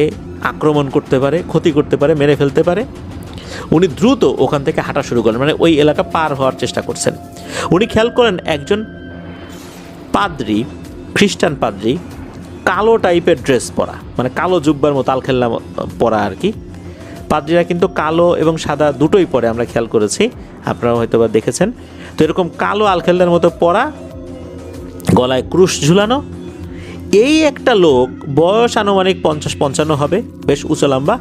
আক্রমণ করতে পারে, ক্ষতি করতে পারে, মেরে ফেলতে পারে। উনি দ্রুত ওখান থেকে হাঁটা শুরু করলেন, মানে ওই এলাকা পার হওয়ার চেষ্টা করছেন। উনি খেয়াল করেন একজন পাদ্রী, খ্রিস্টান পাদ্রী, কালো টাইপের ড্রেস পরা, মানে কালো জুব্বার মতো আলখেল্লা পরা আর কি। পাদ্রীরা কিন্তু কালো এবং সাদা দুটোই পরে, আমরা খেয়াল করেছি, আপনারা হয়তো বা দেখেছেন। তো এরকম কালো আলখেল্লার মতো পরা, গলায় ক্রুশ ঝুলানো এই একটা লোক, বয়স আনুমানিক 50-55 হবে, বেশ উঁচু লম্বা,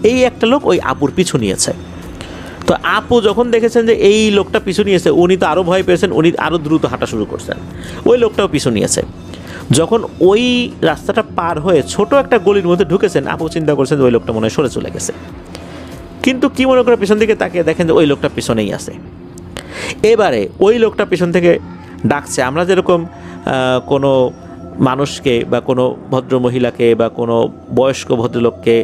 এই একটা লোক ওই আপুর পিছু নিয়েছে। তো আপু যখন দেখেছেন যে এই লোকটা পিছু নিয়েছে, উনি তো আরও ভয় পেয়েছেন, উনি আরও দ্রুত হাঁটা শুরু করছেন। ওই লোকটাও পিছু নিয়েছে। যখন ওই রাস্তাটা পার হয়ে ছোট একটা গলির মধ্যে ঢুকেছেন, আপু চিন্তা করছেন যে ওই লোকটা মনে হয় সরে চলে গেছে। কিন্তু কি মনে করে পিছন দিকে তাকিয়ে দেখেন যে ওই লোকটা পিছনেই আছে। এবারে ওই লোকটা পিছন থেকে ডাকছে। আমরা যেরকম কোনো মানুষকে বা কোনো ভদ্র মহিলাকে বা কোনো বয়স্ক ভদ্রলোককে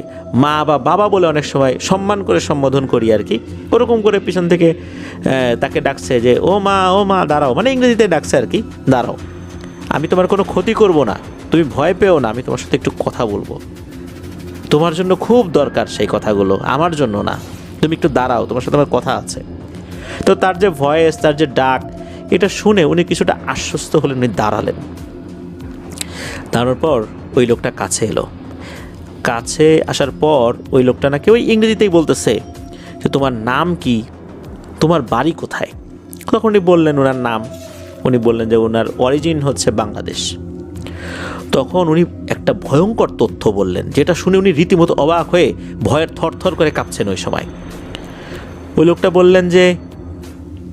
মা বা বাবা বলে অনেক সময় সম্মান করে সম্বোধন করি আর কি, ওরকম করে পিছন থেকে তাকে ডাকছে যে ও মা দাঁড়াও, মানে ইংরেজিতে ডাকছে আর কি, দাঁড়াও, আমি তোমার কোনো ক্ষতি করব না, তুমি ভয় পেও না, আমি তোমার সাথে একটু কথা বলবো, তোমার জন্য খুব দরকার সেই কথাগুলো, আমার জন্য না, তুমি একটু দাঁড়াও, তোমার সাথে আমার কথা আছে। তো তার যে ভয়েস, তার যে ডাক, এটা শুনে উনি কিছুটা আশ্বস্ত হলেন, উনি দাঁড়ালেন। দাঁড়ানোর পর ওই লোকটা কাছে এলো। কাছে আসার পর ওই লোকটা নাকি ওই ইংরেজিতেই বলতেছে যে তোমার নাম কি, তোমার বাড়ি কোথায়। তখন উনি বললেন ওনার নাম। উনি বললেন যে ওনার অরিজিন হচ্ছে বাংলাদেশ। তখন উনি একটা ভয়ঙ্কর তথ্য বললেন, যেটা শুনে উনি রীতিমতো অবাক হয়ে ভয়ের থরথর করে কাঁপছেন ওই সময়। ওই লোকটা বললেন যে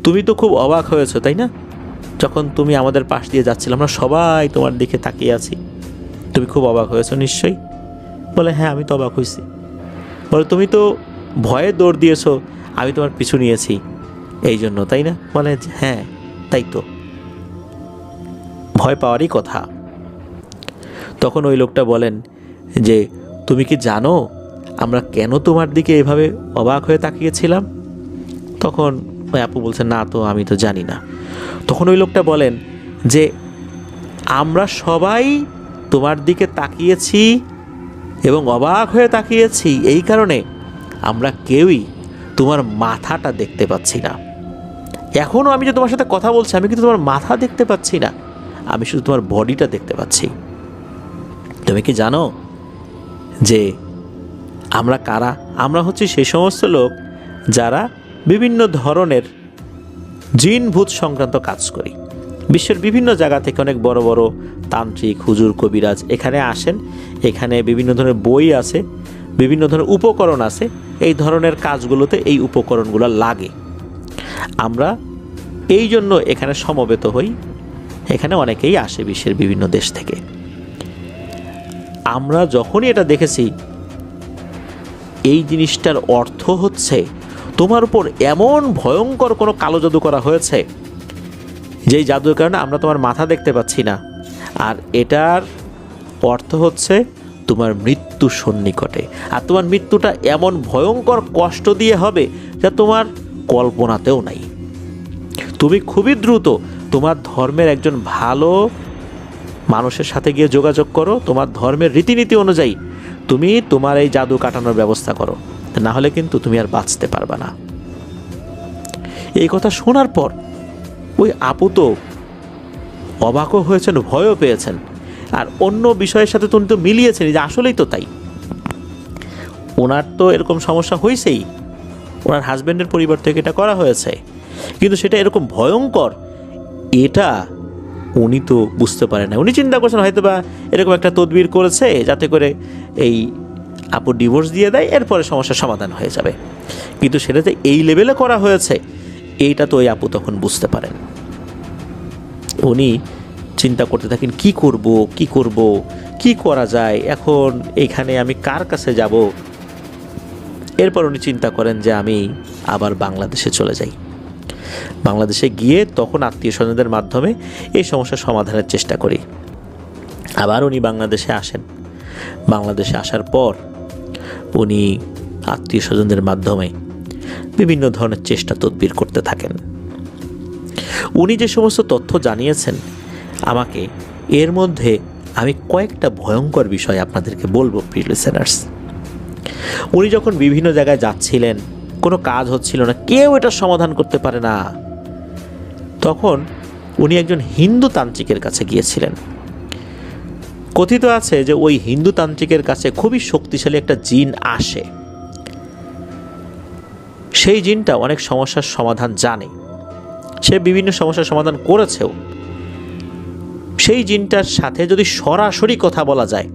তুমি তো খুব অবাক হয়েছো তাই না, যখন তুমি আমাদের পাশ দিয়ে যাচ্ছিলে, আমরা সবাই তোমার দিকে তাকিয়ে আছি, তুমি খুব অবাক হয়েছো নিশ্চয়ই। বলে হ্যাঁ, আমি তো অবাক হয়েছি। বলে তুমি তো ভয়ে দৌড় দিয়েছো, আমি তোমার পিছু নিয়েছি এই জন্য, তাই না? বলে হ্যাঁ তাই তো, ভয় পাওয়ারই কথা। তখন ওই লোকটা বলেন যে তুমি কি জানো আমরা কেন তোমার দিকে এভাবে অবাক হয়ে তাকিয়েছিলাম? তখন ওই আপু বলছেন না তো, আমি তো জানি না। তখন ওই লোকটা বলেন যে আমরা সবাই তোমার দিকে তাকিয়েছি এবং অবাক হয়ে তাকিয়েছি এই কারণে আমরা কেউই তোমার মাথাটা দেখতে পাচ্ছি না। এখনও আমি যে তোমার সাথে কথা বলছি, আমি কিন্তু তোমার মাথা দেখতে পাচ্ছি না, আমি শুধু তোমার বডিটা দেখতে পাচ্ছি। তুমি কি জানো যে আমরা কারা? আমরা হচ্ছে সেই সমস্ত লোক যারা বিভিন্ন ধরনের জিন ভূত সংক্রান্ত কাজ করি। বিশ্বের বিভিন্ন জায়গা থেকে অনেক বড় বড় তান্ত্রিক, হুজুর, কবিরাজ এখানে আসেন। এখানে বিভিন্ন ধরনের বই আছে, বিভিন্ন ধরনের উপকরণ আছে। এই ধরনের কাজগুলোতে এই উপকরণগুলো লাগে। আমরা এই জন্য এখানে সমবেত হই। এখানে অনেকেই আসে বিশ্বের বিভিন্ন দেশ থেকে। আমরা যখনই এটা দেখেছি, এই জিনিসটার অর্থ হচ্ছে তোমার উপর এমন ভয়ঙ্কর কোনো কালো জাদু করা হয়েছে, যেই জাদুর কারণে আমরা তোমার মাথা দেখতে পাচ্ছি না, আর এটার অর্থ হচ্ছে তোমার মৃত্যু সন্নিকটে, আর তোমার মৃত্যুটা এমন ভয়ঙ্কর কষ্ট দিয়ে হবে যা তোমার কল্পনাতেও নাই। তুমি খুবই দ্রুত তোমার ধর্মের একজন ভালো মানুষের সাথে গিয়ে যোগাযোগ করো, তোমার ধর্মের রীতিনীতি অনুযায়ী তুমি তোমার এই জাদু কাটানোর ব্যবস্থা করো, না হলে কিন্তু তুমি আর বাঁচতে পারবে না। এই কথা শোনার পর ওই আপু তো অবাকও হয়েছেন, ভয়ও পেয়েছেন, আর অন্য বিষয়ের সাথে তুমি তো মিলিয়েছেন যে আসলেই তো তাই। ওনার তো এরকম সমস্যা হয়েছেই, ওনার হাজব্যান্ডের পরিবার থেকে এটা করা হয়েছে, কিন্তু সেটা এরকম ভয়ঙ্কর এটা উনি তো বুঝতে পারেন না। উনি চিন্তা করছেন হয়তো বা এরকম একটা তদবির করেছে যাতে করে এই আপু ডিভোর্স দিয়ে দেয়, এরপরে সমস্যার সমাধান হয়ে যাবে, কিন্তু সেটা যে এই লেভেলে করা হয়েছে এইটা তো ওই আপু তখন বুঝতে পারেন। উনি চিন্তা করতে থাকেন কি করব, কি করা যায়, এখন এইখানে আমি কার কাছে যাব। এরপর উনি চিন্তা করেন যে আমি আবার বাংলাদেশে চলে যাই। বাংলাদেশে গিয়ে তখন আত্মীয় স্বজনদের মাধ্যমে এই সমস্যার সমাধানের চেষ্টা করি। আবার উনি বাংলাদেশে আসেন। বাংলাদেশে আসার পর উনি আত্মীয় স্বজনদের মাধ্যমে বিভিন্ন ধরনের চেষ্টা তদবির করতে থাকেন। উনি যে সমস্ত তথ্য জানিয়েছেন আমাকে, এর মধ্যে আমি কয়েকটা ভয়ঙ্কর বিষয় আপনাদেরকে বলবো প্রিয় লিসেনার্স। উনি যখন বিভিন্ন জায়গায় যাচ্ছিলেন, কোনো কাজ হচ্ছিল না, কেউ এটার সমাধান করতে পারে না, তখন উনি একজন হিন্দু তান্ত্রিকের কাছে গিয়েছিলেন। কথিত আছে যে ওই হিন্দু তান্ত্রিকের কাছে খুবই শক্তিশালী একটা জিন আসে। সেই জিনটা অনেক সমস্যার সমাধান জানে, সে বিভিন্ন সমস্যার সমাধান করেছেও। সেই জিনটার সাথে যদি সরাসরি কথা বলা যায়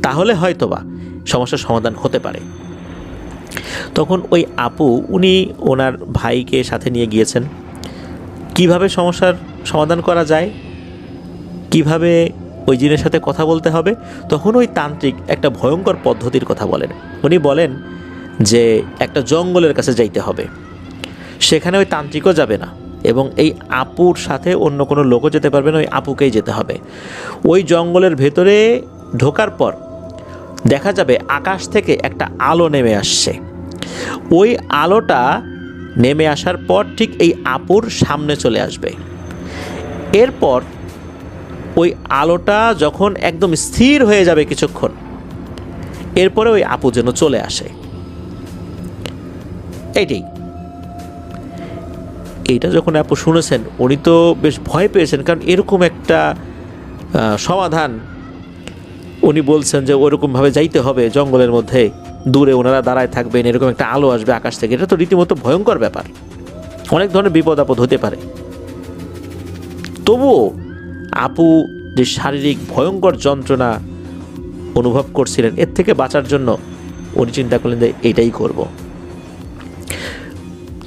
তাহলে হয়তোবা সমস্যার সমাধান হতে পারে। তখন ওই আপু উনি ওনার ভাইকে সাথে নিয়ে গিয়েছেন। কিভাবে সমস্যার সমাধান করা যায়, কিভাবে ওই জিনের সাথে কথা বলতে হবে, তখন ওই তান্ত্রিক একটা ভয়ঙ্কর পদ্ধতির কথা বলেন। উনি বলেন যে একটা জঙ্গলের কাছে যাইতে হবে, সেখানে ওই তান্ত্রিকও যাবে না এবং এই আপুর সাথে অন্য কোনো লোকও যেতে পারবে না, ওই আপুকেই যেতে হবে। ওই জঙ্গলের ভেতরে ঢোকার পর দেখা যাবে আকাশ থেকে একটা আলো নেমে আসছে। ওই আলোটা নেমে আসার পর ঠিক এই আপুর সামনে চলে আসবে। এরপর ওই আলোটা যখন একদম স্থির হয়ে যাবে কিছুক্ষণ, এরপরে ওই আপু যেন চলে আসে। এইটা যখন আপু শুনেছেন উনি তো বেশ ভয় পেয়েছেন, কারণ এরকম একটা সমাধান উনি বলছেন যে ওরকমভাবে যাইতে হবে জঙ্গলের মধ্যে, দূরে ওনারা দাঁড়ায় থাকবেন, এরকম একটা আলো আসবে আকাশ থেকে। এটা তো রীতিমতো ভয়ঙ্কর ব্যাপার, অনেক ধরনের বিপদ আপদ হতে পারে। তবুও আপু যে শারীরিক ভয়ঙ্কর যন্ত্রণা অনুভব করছিলেন, এর থেকে বাঁচার জন্য উনি চিন্তা করলেন যে এইটাই করব।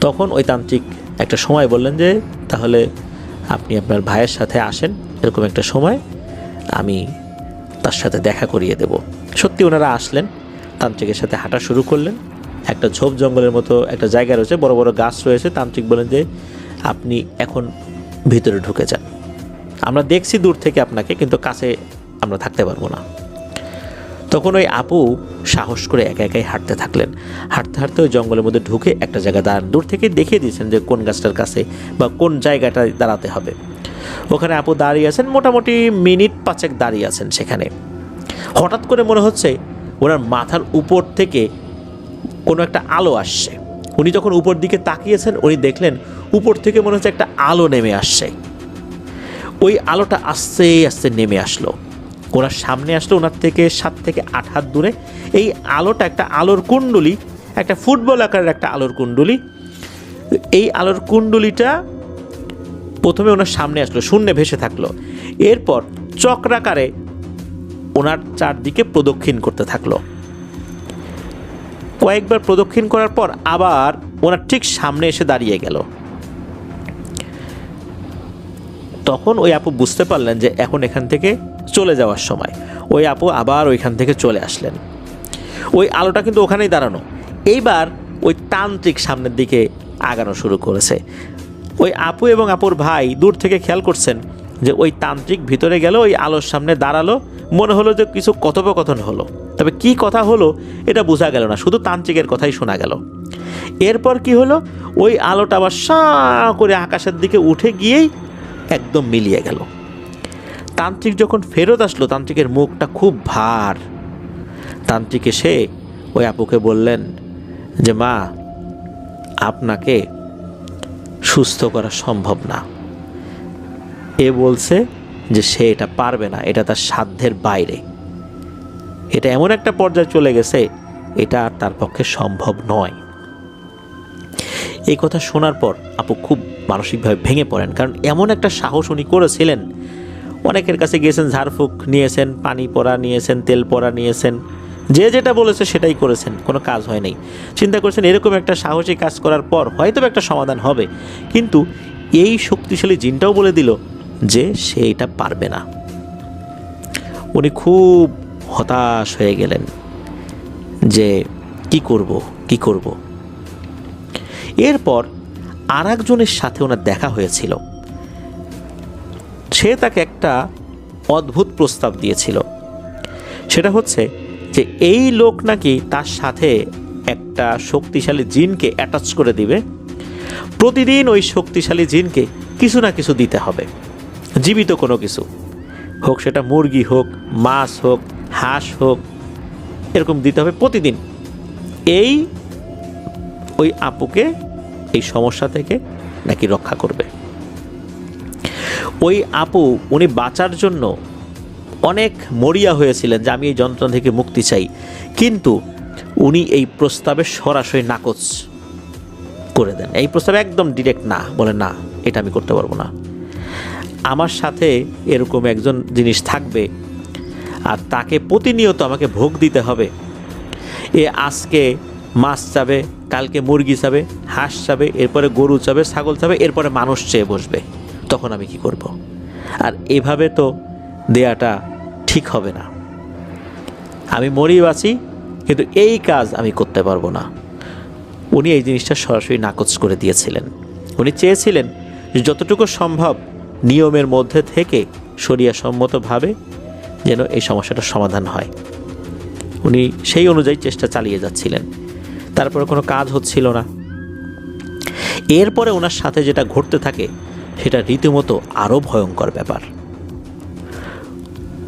তখন ওই তান্ত্রিক একটা সময় বললেন যে তাহলে আপনি আপনার ভাইয়ের সাথে আসেন, এরকম একটা সময় আমি তার সাথে দেখা করিয়ে দেব। সত্যি ওনারা আসলেন, তান্ত্রিকের সাথে হাঁটা শুরু করলেন। একটা ঝোপ জঙ্গলের মতো একটা জায়গা রয়েছে, বড় বড় গাছ রয়েছে। তান্ত্রিক বলেন যে আপনি এখন ভিতরে ঢুকে যান, আমরা দেখছি দূর থেকে আপনাকে, কিন্তু কাছে আমরা থাকতে পারবো না। তখন ওই আপু সাহস করে একা একাই হাঁটতে থাকলেন। হাঁটতে হাঁটতে ওই জঙ্গলের মধ্যে ঢুকে একটা জায়গা দাঁড়ান, দূর থেকে দেখিয়ে দিয়েছেন যে কোন গাছটার কাছে বা কোন জায়গাটায় দাঁড়াতে হবে। ওখানে আপু দাঁড়িয়ে আছেন, মোটামুটি মিনিট 5 দাঁড়িয়ে আছেন সেখানে। হঠাৎ করে মনে হচ্ছে ওনার মাথার উপর থেকে কোনো একটা আলো আসছে। উনি যখন উপর দিকে তাকিয়েছেন, উনি দেখলেন উপর থেকে মনে হচ্ছে একটা আলো নেমে আসছে। ওই আলোটা আস্তে আস্তে নেমে আসলো, ওনার সামনে আসলো, ওনার থেকে 7 থেকে 8 হাত দূরে। এই আলোটা একটা আলোর কুণ্ডলী, একটা ফুটবল আকারের একটা আলোর কুণ্ডলী, এই আলোর কুণ্ডলিটা প্রথমে ওনার সামনে আসলো, শূন্যে ভেসে থাকলো, এরপর চক্রাকারে ওনার চারদিকে প্রদক্ষিণ করতে থাকলো। কয়েকবার প্রদক্ষিণ করার পর আবার ওনার ঠিক সামনে এসে দাঁড়িয়ে গেল। তখন ওই আপু বুঝতে পারলেন যে এখন এখান থেকে চলে যাওয়ার সময়। ওই আপু আবার ওইখান থেকে চলে আসলেন। ওই আলোটা কিন্তু ওখানেই দাঁড়ানো, এইবার ওই তান্ত্রিক সামনের দিকে আগানো শুরু করেছে। ওই আপু এবং আপুর ভাই দূর থেকে খেয়াল করছেন যে ওই তান্ত্রিক ভিতরে গেল, ওই আলোর সামনে দাঁড়ালো, মনে হলো যে কিছু কথোপকথন হলো, তবে কি কথা হলো এটা বোঝা গেল না, শুধু তান্ত্রিকের কথাই শোনা গেল। এরপর কি হলো, ওই আলোটা আবার সাঁ করে আকাশের দিকে উঠে গিয়েই একদম মিলিয়ে গেল। তান্ত্রিক যখন ফেরত আসলো, তান্ত্রিকের মুখটা খুব ভার। তান্ত্রিক এসে ওই আপুকে বললেন যে মা, আপনাকে সুস্থ করা সম্ভব না। এ বলছে যে সে এটা পারবে না, এটা তার সাধ্যের বাইরে, এটা এমন একটা পর্যায়ে চলে গেছে, এটা আর তার পক্ষে সম্ভব নয়। এই কথা শোনার পর আপু খুব মানসিকভাবে ভেঙে পড়েন, কারণ এমন একটা সাহস উনি করেছিলেন। অনেকের কাছে গিয়েছেন, ঝাড়ফুঁক নিয়েছেন, পানি পড়া নিয়েছেন, তেল পড়া নিয়েছেন, যে যেটা বলেছে সেটাই করেছেন, কোনো কাজ হয় নাই। চিন্তা করেছেন এরকম একটা সাহসী কাজ করার পর হয়তো একটা সমাধান হবে, কিন্তু এই শক্তিশালী জিনটাও বলে দিল যে সে এটা পারবে না। উনি খুব হতাশ হয়ে গেলেন যে কি করব। এরপর আর একজনের সাথে ওনার দেখা হয়েছিল। সে তাকে একটা অদ্ভুত প্রস্তাব দিয়েছিল। সেটা হচ্ছে যে এই লোক নাকি তার সাথে একটা শক্তিশালী জিনকে অ্যাটাচ করে দিবে, প্রতিদিন ওই শক্তিশালী জিনকে কিছু না কিছু দিতে হবে, জীবিত কোনো কিছু হোক, সেটা মুরগি হোক, মাছ হোক, হাঁস হোক, এরকম দিতে হবে প্রতিদিন। ওই আপুকে এই সমস্যা থেকে নাকি রক্ষা করবে। ওই আপু উনি বাঁচার জন্য অনেক মরিয়া হয়েছিলেন যে আমি এই যন্ত্রণা থেকে মুক্তি চাই, কিন্তু উনি এই প্রস্তাবে সরাসরি নাকচ করে দেন। এই প্রস্তাবে একদম ডিরেক্ট না, বলে না, এটা আমি করতে পারবো না। আমার সাথে এরকম একজন জিনিস থাকবে আর তাকে প্রতিনিয়ত আমাকে ভোগ দিতে হবে। আজকে মাছ চাবে, কালকে মুরগি চাবে, হাঁস চাবে, এরপরে গরু চাবে, ছাগল চাবে, এরপরে মানুষ চেয়ে বসবে, তখন আমি কি করব? আর এভাবে তো দেয়াটা ঠিক হবে না। আমি মরি বাঁচি, কিন্তু এই কাজ আমি করতে পারবো না। উনি এই জিনিসটা সরাসরি নাকচ করে দিয়েছিলেন। উনি চেয়েছিলেন যতটুকু সম্ভব নিয়মের মধ্যে থেকে শরিয়াসম্মতভাবে যেন এই সমস্যাটার সমাধান হয়। উনি সেই অনুযায়ী চেষ্টা চালিয়ে যাচ্ছিলেন, তারপরে কোনো কাজ হচ্ছিল না। এরপরে ওনার সাথে যেটা ঘটতে থাকে সেটা রীতিমতো আরও ভয়ঙ্কর ব্যাপার।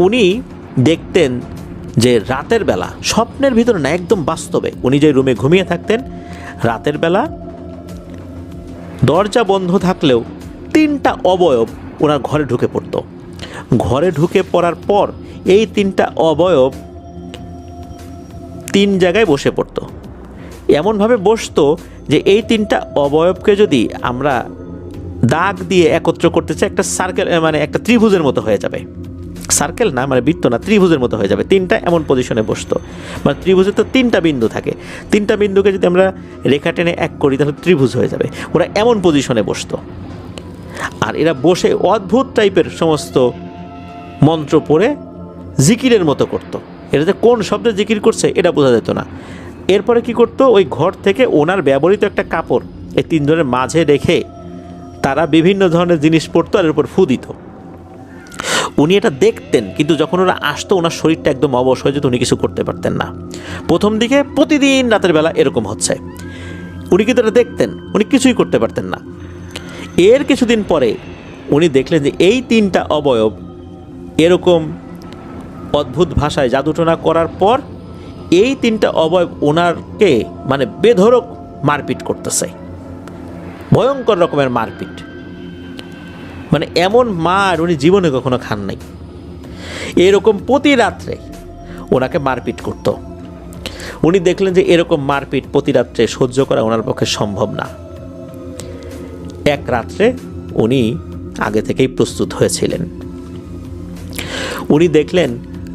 উনি দেখতেন যে রাতের বেলা, স্বপ্নের ভিতরে না, একদম বাস্তবে, উনি যে রুমে ঘুমিয়ে থাকতেন, রাতের বেলা দরজা বন্ধ থাকলেও 3টা অবয়ব ওনার ঘরে ঢুকে পড়তো। ঘরে ঢুকে পড়ার পর এই 3টা অবয়ব 3 জায়গায় বসে পড়তো। এমনভাবে বসতো যে এই 3টা অবয়বকে যদি আমরা দাগ দিয়ে একত্র করতে চাই, একটা সার্কেল, মানে একটা ত্রিভুজের মতো হয়ে যাবে। সার্কেল না, মানে বৃত্ত না, ত্রিভুজের মতো হয়ে যাবে। 3টা এমন পজিশনে বসতো, মানে ত্রিভুজে তো 3টা বিন্দু থাকে, 3টা বিন্দুকে যদি আমরা রেখা টেনে এক করি তাহলে ত্রিভুজ হয়ে যাবে। ওরা এমন পজিশনে বসতো, আর এরা বসে অদ্ভুত টাইপের সমস্ত মন্ত্র পড়ে জিকিরের মতো করতো। এটা যে কোন শব্দে জিকির করছে এটা বোঝা যেত না। এরপরে কি করতো, ওই ঘর থেকে ওনার ব্যবহৃত একটা কাপড় এই 3 জনের মাঝে রেখে তারা বিভিন্ন ধরনের জিনিস পড়তো আর এর উপর ফু দিত। উনি এটা দেখতেন, কিন্তু যখন ওরা আসতো ওনার শরীরটা একদম অবশ হয়ে যেত, উনি কিছু করতে পারতেন না। প্রথম দিকে প্রতিদিন রাতের বেলা এরকম হচ্ছে, উনি কিন্তু এটা দেখতেন, উনি কিছুই করতে পারতেন না। এর কিছুদিন পরে উনি দেখলেন যে এই 3টা অবয়ব এরকম অদ্ভুত ভাষায় জাদুটনা করার পর এই 3টা অবয়ব ওনারকে মানে বেধড়ক মারপিট করতেছে, ভয়ঙ্কর রকমের মারপিট। মানে এমন মার উনি জীবনে কখনো খান নাই। এরকম প্রতি রাত্রে ওনাকে মারপিট করত। উনি দেখলেন যে এরকম মারপিট প্রতি রাত্রে সহ্য করা ওনার পক্ষে সম্ভব না। এক রাত্রে উনি আগে থেকেই প্রস্তুত হয়েছিলেন। উনি দেখলেন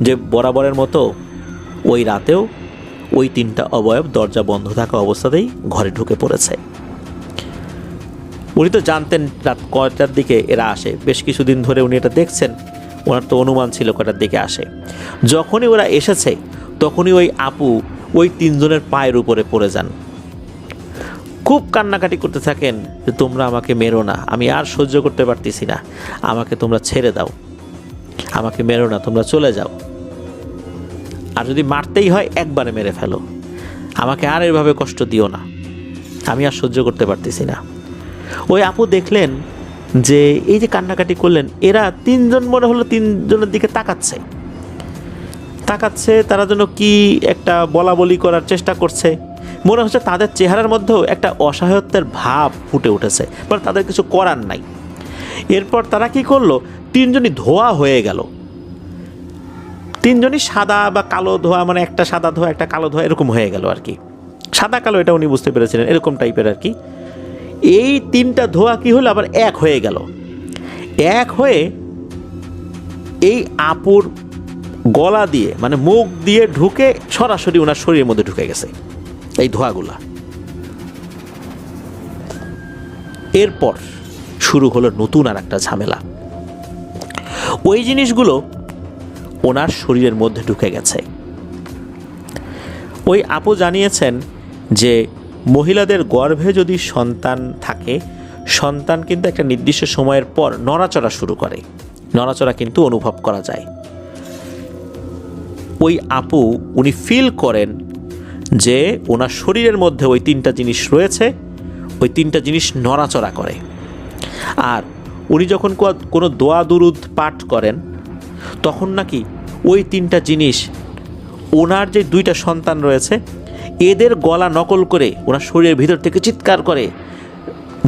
যে বরাবরের মতো ওই রাতেও ওই 3টা অবয়ব দরজা বন্ধ থাকা অবস্থাতেই ঘরে ঢুকে পড়েছে। উনি তো জানতেন রাত কয়টার দিকে এরা আসে, বেশ কিছুদিন ধরে উনি এটা দেখছেন, ওনার তো অনুমান ছিল কয়টার দিকে আসে। যখনই ওরা এসেছে তখনই ওই আপু ওই 3 জনের পায়ের উপরে পড়ে যান, খুব কান্নাকাটি করতে থাকেন যে তোমরা আমাকে মেরো না, আমি আর সহ্য করতে পারতেছি না, আমাকে তোমরা ছেড়ে দাও, আমাকে মেরো না, তোমরা চলে যাও, আর যদি মারতেই হয় একবারে মেরে ফেলো, আমাকে আর এভাবে কষ্ট দিও না, আমি আর সহ্য করতে পারতেছি না। ওই আপু দেখলেন যে এই যে কান্নাকাটি করলেন, এরা 3 জন মনে হলো 3 জনের দিকে তাকাচ্ছে, তারা যেন কি একটা বলা বলি করার চেষ্টা করছে। মনে হচ্ছে তাদের চেহারার মধ্যেও একটা অসহায়ত্বের ভাব ফুটে উঠেছে, বাট তাদের কিছু করার নাই। এরপর তারা কি করলো, 3 জনই ধোয়া হয়ে গেল। 3 জনই সাদা বা কালো ধোয়া, মানে একটা সাদা ধোয়া একটা কালো ধোয়া এরকম হয়ে গেল আর কি, সাদা কালো এটা উনি বুঝতে পেরেছিলেন, এরকম টাইপের আর কি। এই 3টা ধোয়া কি হলো, আবার এক হয়ে গেল। এক হয়ে এই আপুর গলা দিয়ে মানে মুখ দিয়ে ঢুকে সরাসরি ওনার শরীরের মধ্যে ঢুকে গেছে এই ধোঁয়াগুলা। এরপর শুরু হলো নতুন আর একটা ঝামেলা। ওই জিনিসগুলো ওনার শরীরের মধ্যে ঢুকে গেছে। ওই আপু জানিয়েছেন যে মহিলাদের গর্ভে যদি সন্তান থাকে, সন্তান কিন্তু একটা নির্দিষ্ট সময়ের পর নড়াচড়া শুরু করে, নড়াচড়া কিন্তু অনুভব করা যায়। ওই আপু উনি ফিল করেন যে ওনার শরীরের মধ্যে ওই 3টা জিনিস রয়েছে, ওই 3টা জিনিস নড়াচড়া করে। আর উনি যখন কোনো দোয়া দুরুদ পাঠ করেন তখন নাকি ওই 3টা জিনিস ওনার যে 2টা সন্তান রয়েছে এদের গলা নকল করে ওনার শরীরের ভিতর থেকে চিৎকার করে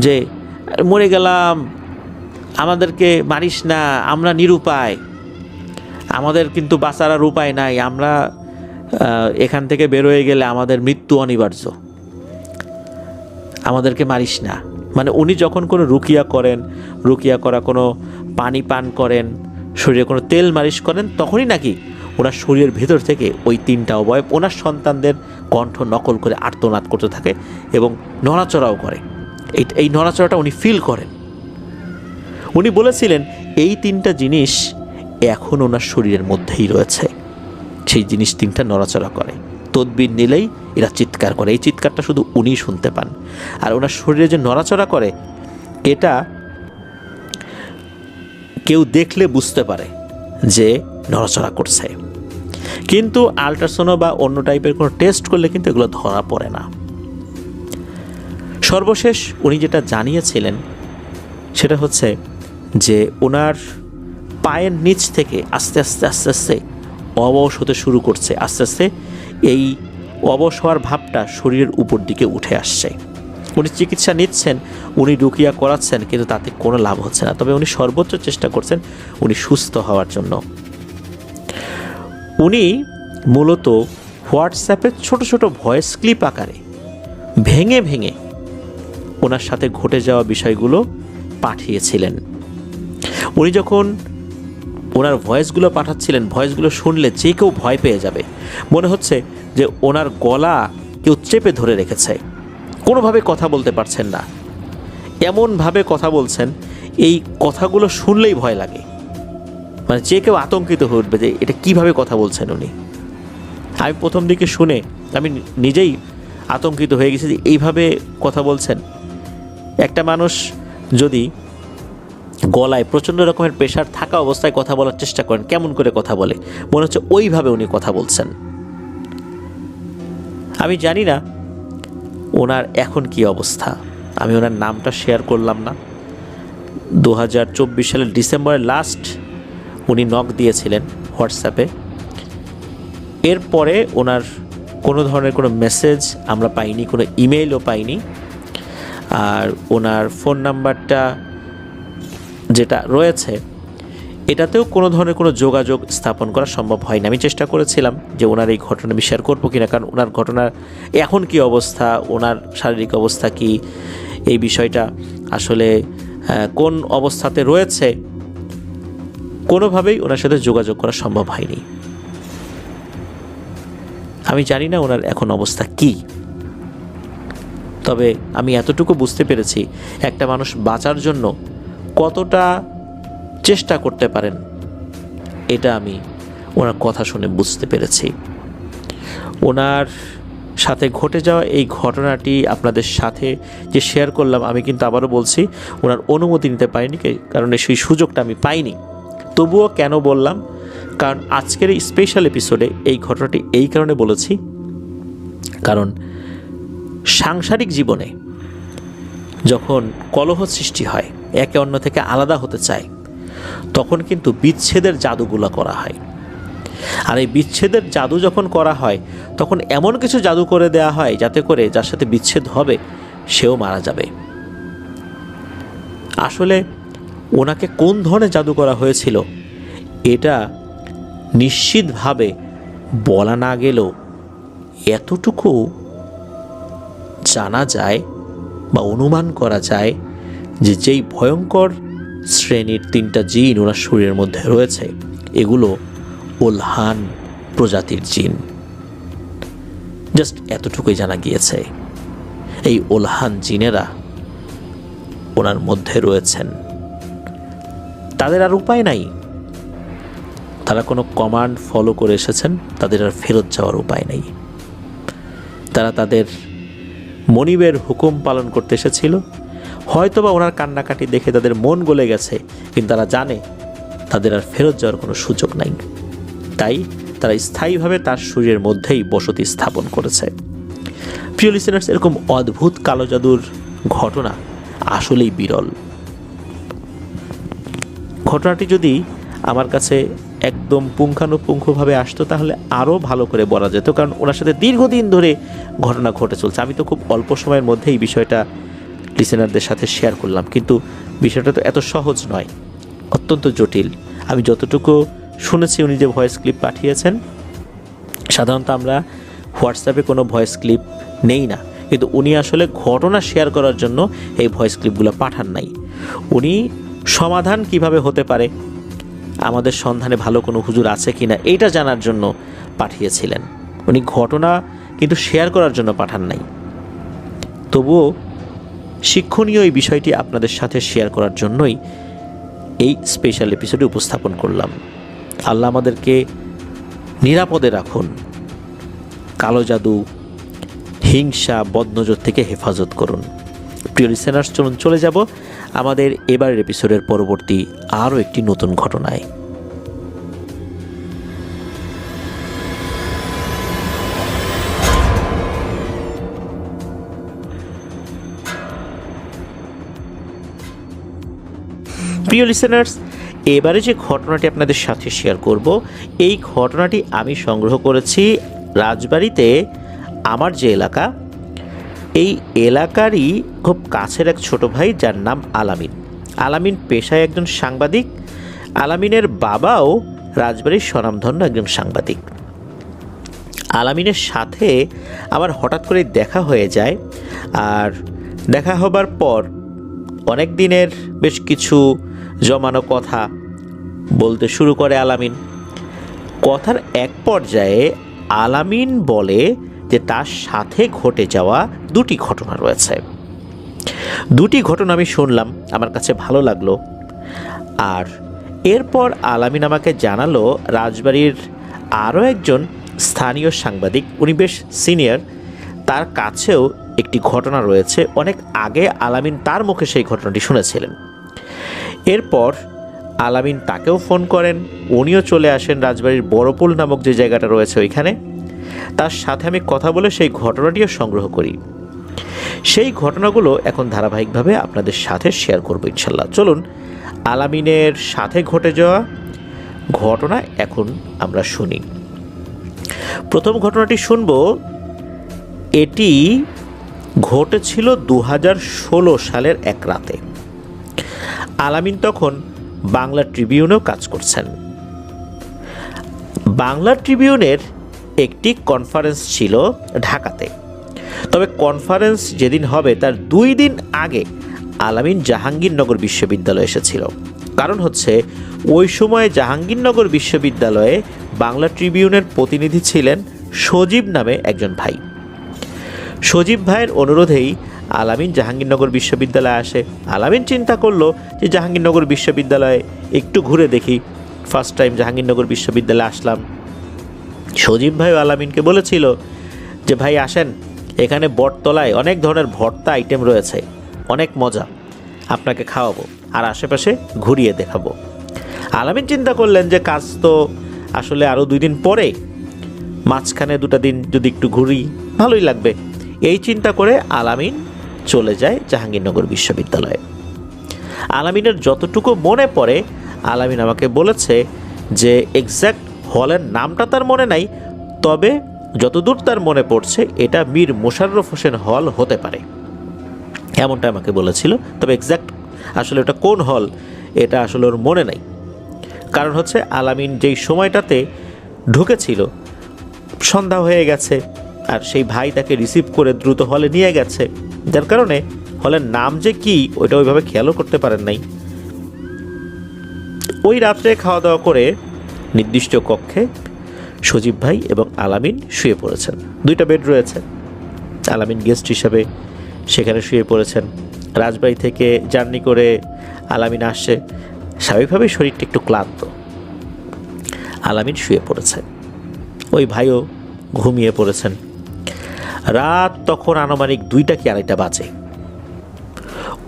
যে মরে গেলাম, আমাদেরকে মারিস না, আমরা নিরুপায়, আমাদের কিন্তু বাঁচার আর উপায় নাই, আমরা এখান থেকে বের হয়ে গেলে আমাদের মৃত্যু অনিবার্য, আমাদেরকে মারিস না। মানে উনি যখন কোনো রুকিয়া করেন, রুকিয়া করা কোনো পানি পান করেন, শরীরে কোনো তেল মালিশ করেন, তখনই নাকি ওনার শরীরের ভেতর থেকে ওই 3টা অবয়ব ওনার সন্তানদের কণ্ঠ নকল করে আর্তনাদ করতে থাকে এবং নড়াচড়াও করে। এই নড়াচড়াটা উনি ফিল করেন। উনি বলেছিলেন এই 3টা জিনিস এখন ওনার শরীরের মধ্যেই রয়েছে, সেই জিনিস 3টা নড়াচড়া করে, তদবির নিলেই এরা চিৎকার করে। এই চিৎকারটা শুধু উনিই শুনতে পান। আর ওনার শরীরে যে নড়াচড়া করে এটা কেউ দেখলে বুঝতে পারে যে নড়াচড়া করছে, কিন্তু আল্ট্রাসাউন্ড বা অন্য টাইপের কোনো টেস্ট করলে কিন্তু এগুলো ধরা পড়ে না। সর্বশেষ উনি যেটা জানিয়েছিলেন সেটা হচ্ছে যে ওনার পায়ের নিচ থেকে আস্তে আস্তে আস্তে আস্তে অবশ হতে শুরু করছে, আস্তে আস্তে এই অবশ হওয়ার ভাবটা শরীরের উপর দিকে উঠে আসছে। উনি চিকিৎসা নিচ্ছেন, উনি রুকিয়া করাচ্ছেন, কিন্তু তাতে কোনো লাভ হচ্ছে না। তবে উনি সর্বোচ্চ চেষ্টা করছেন উনি সুস্থ হওয়ার জন্য। উনি মূলত হোয়াটসঅ্যাপে ছোট ছোট ভয়েস ক্লিপ আকারে ভেঙে ভেঙে ওনার সাথে ঘটে যাওয়া বিষয়গুলো পাঠিয়েছিলেন। উনি যখন ওনার ভয়েসগুলো পাঠাচ্ছিলেন, ভয়েসগুলো শুনলে যে কেউ ভয় পেয়ে যাবে, মনে হচ্ছে যে ওনার গলা কেউ চেপে ধরে রেখেছে, কোনোভাবে কথা বলতে পারছেন না, এমনভাবে কথা বলছেন এই কথাগুলো শুনলেই ভয় লাগে, মানে যে কেউ আতঙ্কিত হয়ে উঠবে যে এটা কীভাবে কথা বলছেন উনি। আমি প্রথম দিকে শুনে আমি নিজেই আতঙ্কিত হয়ে গেছি যে এইভাবে কথা বলছেন। একটা মানুষ যদি গলায় প্রচণ্ড রকমের প্রেশার থাকা অবস্থায় কথা বলার চেষ্টা করেন, কেমন করে কথা বলে, মনে হচ্ছে ওইভাবে উনি কথা বলছেন। আমি জানি না ওনার এখন কি অবস্থা, আমি ওনার নামটা শেয়ার করলাম না। 2024 সালের ডিসেম্বরের লাস্ট উনি নক দিয়েছিলেন হোয়াটসঅ্যাপে। এরপরে ওনার কোনো ধরনের কোনো মেসেজ আমরা পাইনি, কোনো ইমেইলও পাইনি। আর ওনার ফোন নাম্বারটা যেটা রয়েছে এটাতেও কোনো ধরনের কোনো যোগাযোগ স্থাপন করা সম্ভব হয়নি। আমি চেষ্টা করেছিলাম যে ওনার এই ঘটনা আমি শেয়ার করবো কিনা, কারণ ওনার ঘটনার এখন কি অবস্থা, ওনার শারীরিক অবস্থা কি, এই বিষয়টা আসলে কোন অবস্থাতে রয়েছে, কোনোভাবেই ওনার সাথে যোগাযোগ করা সম্ভব হয়নি। আমি জানি না ওনার এখন অবস্থা কি, তবে আমি এতটুকু বুঝতে পেরেছি একটা মানুষ বাঁচার জন্য কতটা চেষ্টা করতে পারেন, এটা আমি ওনার কথা শুনে বুঝতে পেরেছি। ওনার সাথে ঘটে যাওয়া এই ঘটনাটি আপনাদের সাথে যে শেয়ার করলাম, আমি কিন্তু আবারও বলছি ওনার অনুমতি নিতে পারিনি, কারণ সেই সুযোগটা আমি পাইনি। তবুও কেন বললাম, কারণ আজকের এই স্পেশাল এপিসোডে এই ঘটনাটি এই কারণে বলেছি, কারণ সাংসারিক জীবনে যখন কলহ সৃষ্টি হয়, একে অন্য থেকে আলাদা হতে চায়, তখন কিন্তু বিচ্ছেদের জাদুগুলো করা হয়। আর এই বিচ্ছেদের জাদু যখন করা হয়, তখন এমন কিছু জাদু করে দেয়া হয় যাতে করে যার সাথে বিচ্ছেদ হবে সেও মারা যাবে। আসলে ওনাকে কোন ধরনের জাদু করা হয়েছিল এটা নিশ্চিতভাবে বলা না গেলেও এতটুকু জানা যায় বা অনুমান করা যায় যে যেই ভয়ঙ্কর শ্রেণীর 3টা জিন ওনার শরীরের মধ্যে রয়েছে, এগুলো ওলহান প্রজাতির জিন। জাস্ট এতটুকুই জানা গিয়েছে, এই ওলহান জিনেরা ওনার মধ্যে রয়েছেন। তাদের আর উপায় নাই, তারা কোনো কমান্ড ফলো করে এসেছেন, তাদের আর ফেরত যাওয়ার উপায় নেই। তারা তাদের মনিবের হুকুম পালন করতে এসেছিল, হয়তোবা ওনার কান্নাকাটি দেখে তাদের মন গলে গেছে, কিন্তু তারা জানে তাদের আর ফেরত যাওয়ার কোনো সুযোগ নাই। তাই তারা স্থায়ীভাবে তার শরীরের মধ্যেই বসতি স্থাপন করেছে। প্রিয় লিসেনার্স, এরকম অদ্ভুত কালো জাদুর ঘটনা আসলেই বিরল। ঘটনাটি যদি আমার কাছে একদম পুঙ্খানুপুঙ্খভাবে আসতো তাহলে আরও ভালো করে বলা যেত, কারণ ওনার সাথে দীর্ঘদিন ধরে ঘটনা ঘটে চলছে। আমি তো খুব অল্প সময়ের মধ্যে এই বিষয়টা লিসেনারদের সাথে শেয়ার করলাম, কিন্তু বিষয়টা তো এত সহজ নয়, অত্যন্ত জটিল। আমি যতটুকু শুনেছি, উনি যে ভয়েস ক্লিপ পাঠিয়েছেন, সাধারণত আমরা হোয়াটসঅ্যাপে কোনো ভয়েস ক্লিপ নেই না, কিন্তু উনি আসলে ঘটনা শেয়ার করার জন্য এই ভয়েস ক্লিপগুলো পাঠান নাই। উনি সমাধান কিভাবে হতে পারে, আমাদের সন্ধানে ভালো কোনো হুজুর আছে কিনা এইটা জানার জন্য পাঠিয়েছিলেন। উনি ঘটনা কিন্তু শেয়ার করার জন্য পাঠান নাই। তবুও শিক্ষণীয় এই বিষয়টি আপনাদের সাথে শেয়ার করার জন্যই এই স্পেশাল এপিসোডে উপস্থাপন করলাম। আল্লাহ আমাদেরকে নিরাপদে রাখুন, কালো জাদু, হিংসা, বদনজর থেকে হেফাজত করুন। প্রিয় লিসেনার্স, চলুন চলে যাব আমাদের এবারের এপিসোডের পরবর্তী আরও একটি নতুন ঘটনায়। প্রিয় লিসেনার্স, এবারে যে ঘটনাটি আপনাদের সাথে শেয়ার করব, এই ঘটনাটি আমি সংগ্রহ করেছি রাজবাড়িতে। আমার যে এলাকা, এই এলাকারই খুব কাছের এক ছোট ভাই যার নাম আলামিন। আলামিন পেশায় একজন সাংবাদিক। আলামিনের বাবাও রাজবাড়ির স্বনামধন্য একজন সাংবাদিক। আলামিনের সাথে আমার হঠাৎ করে দেখা হয়ে যায়, আর দেখা হবার পর অনেক দিনের বেশ কিছু জমানো কথা বলতে শুরু করে আলামিন। কথার এক পর্যায়ে আলামিন বলে যে তার সাথে ঘটে যাওয়া 2টি ঘটনা রয়েছে। 2টি ঘটনা আমি শুনলাম, আমার কাছে ভালো লাগলো। আর এরপর আলামিন আমাকে জানালো রাজবাড়ির আরও একজন স্থানীয় সাংবাদিক, উনি বেশ সিনিয়র, তার কাছেও একটি ঘটনা রয়েছে। অনেক আগে আলামিন তার মুখে সেই ঘটনাটি শুনেছিলেন। এরপর আলামিন তাকেও ফোন করেন, উনিও চলে আসেন রাজবাড়ির বড়পুল নামক যে জায়গাটা রয়েছে ওইখানে। তার সাথে আমি কথা বলে সেই ঘটনাটিও সংগ্রহ করি। সেই ঘটনাগুলো এখন ধারাবাহিকভাবে আপনাদের সাথে শেয়ার করব ইনশাল্লাহ। চলুন আলামিনের সাথে ঘটে যাওয়া ঘটনা এখন আমরা শুনি। প্রথম ঘটনাটি শুনব, এটি ঘটেছিল 2016 সালের এক রাতে। আলামিন তখন বাংলা ট্রিবিউনেও কাজ করছেন। বাংলা ট্রিবিউনের একটি কনফারেন্স ছিল ঢাকাতে। তবে কনফারেন্স যেদিন হবে তার 2 দিন আগে আলামিন জাহাঙ্গীরনগর বিশ্ববিদ্যালয়ে এসেছিল। কারণ হচ্ছে ওই সময় জাহাঙ্গীরনগর বিশ্ববিদ্যালয়ে বাংলা ট্রিবিউনের প্রতিনিধি ছিলেন সজীব নামে একজন ভাই। সজীব ভাইয়ের অনুরোধেই আলামিন জাহাঙ্গীরনগর বিশ্ববিদ্যালয়ে আসে। আলামিন চিন্তা করলো যে জাহাঙ্গীরনগর বিশ্ববিদ্যালয়ে একটু ঘুরে দেখি, ফার্স্ট টাইম জাহাঙ্গীরনগর বিশ্ববিদ্যালয়ে আসলাম। সজীব ভাই আলামিনকে বলেছিল যে ভাই আসেন, এখানে বটতলায় অনেক ধরনের ভর্তা আইটেম রয়েছে, অনেক মজা, আপনাকে খাওয়াবো আর আশেপাশে ঘুরিয়ে দেখাবো। আলামিন চিন্তা করলেন যে কাজ তো আসলে আরও 2 দিন পরে, মাঝখানে 2টা দিন যদি একটু ঘুরি ভালোই লাগবে। এই চিন্তা করে আলামিন চলে যায় জাহাঙ্গীরনগর বিশ্ববিদ্যালয়ে। আলামিনের যতটুকু মনে পড়ে, আলামিন আমাকে বলেছে যে এক্স্যাক্ট হলের নামটা তার মনে নাই, তবে যতদূর তার মনে পড়ছে এটা মীর মোশাররফ হোসেন হল হতে পারে, এমনটা আমাকে বলেছিল। তবে এক্স্যাক্ট আসলে ওটা কোন হল এটা আসলে ওর মনে নাই। কারণ হচ্ছে আলামিন যেই সময়টাতে ঢুকেছিল সন্ধ্যা হয়ে গেছে, আর সেই ভাই তাকে রিসিভ করে দ্রুত হলে নিয়ে গেছে, যার কারণে হলের নাম যে কি ওইটা ওইভাবে খেয়ালও করতে পারেন নাই। ওই রাত্রে খাওয়া দাওয়া করে নির্দিষ্ট কক্ষে সজীব ভাই এবং আলামিন শুয়ে পড়েছেন। 2টা বেড রয়েছে। আলামিন গেস্ট হিসাবে সেখানে শুয়ে পড়েছেন। রাজবাড়ি থেকে জার্নি করে আলামিন আসছে, স্বাভাবিকভাবেই শরীরটা একটু ক্লান্ত। আলামিন শুয়ে পড়েছে, ওই ভাইও ঘুমিয়ে পড়েছেন। রাত তখন আনুমানিক 2টা কি 2:30 বাজে।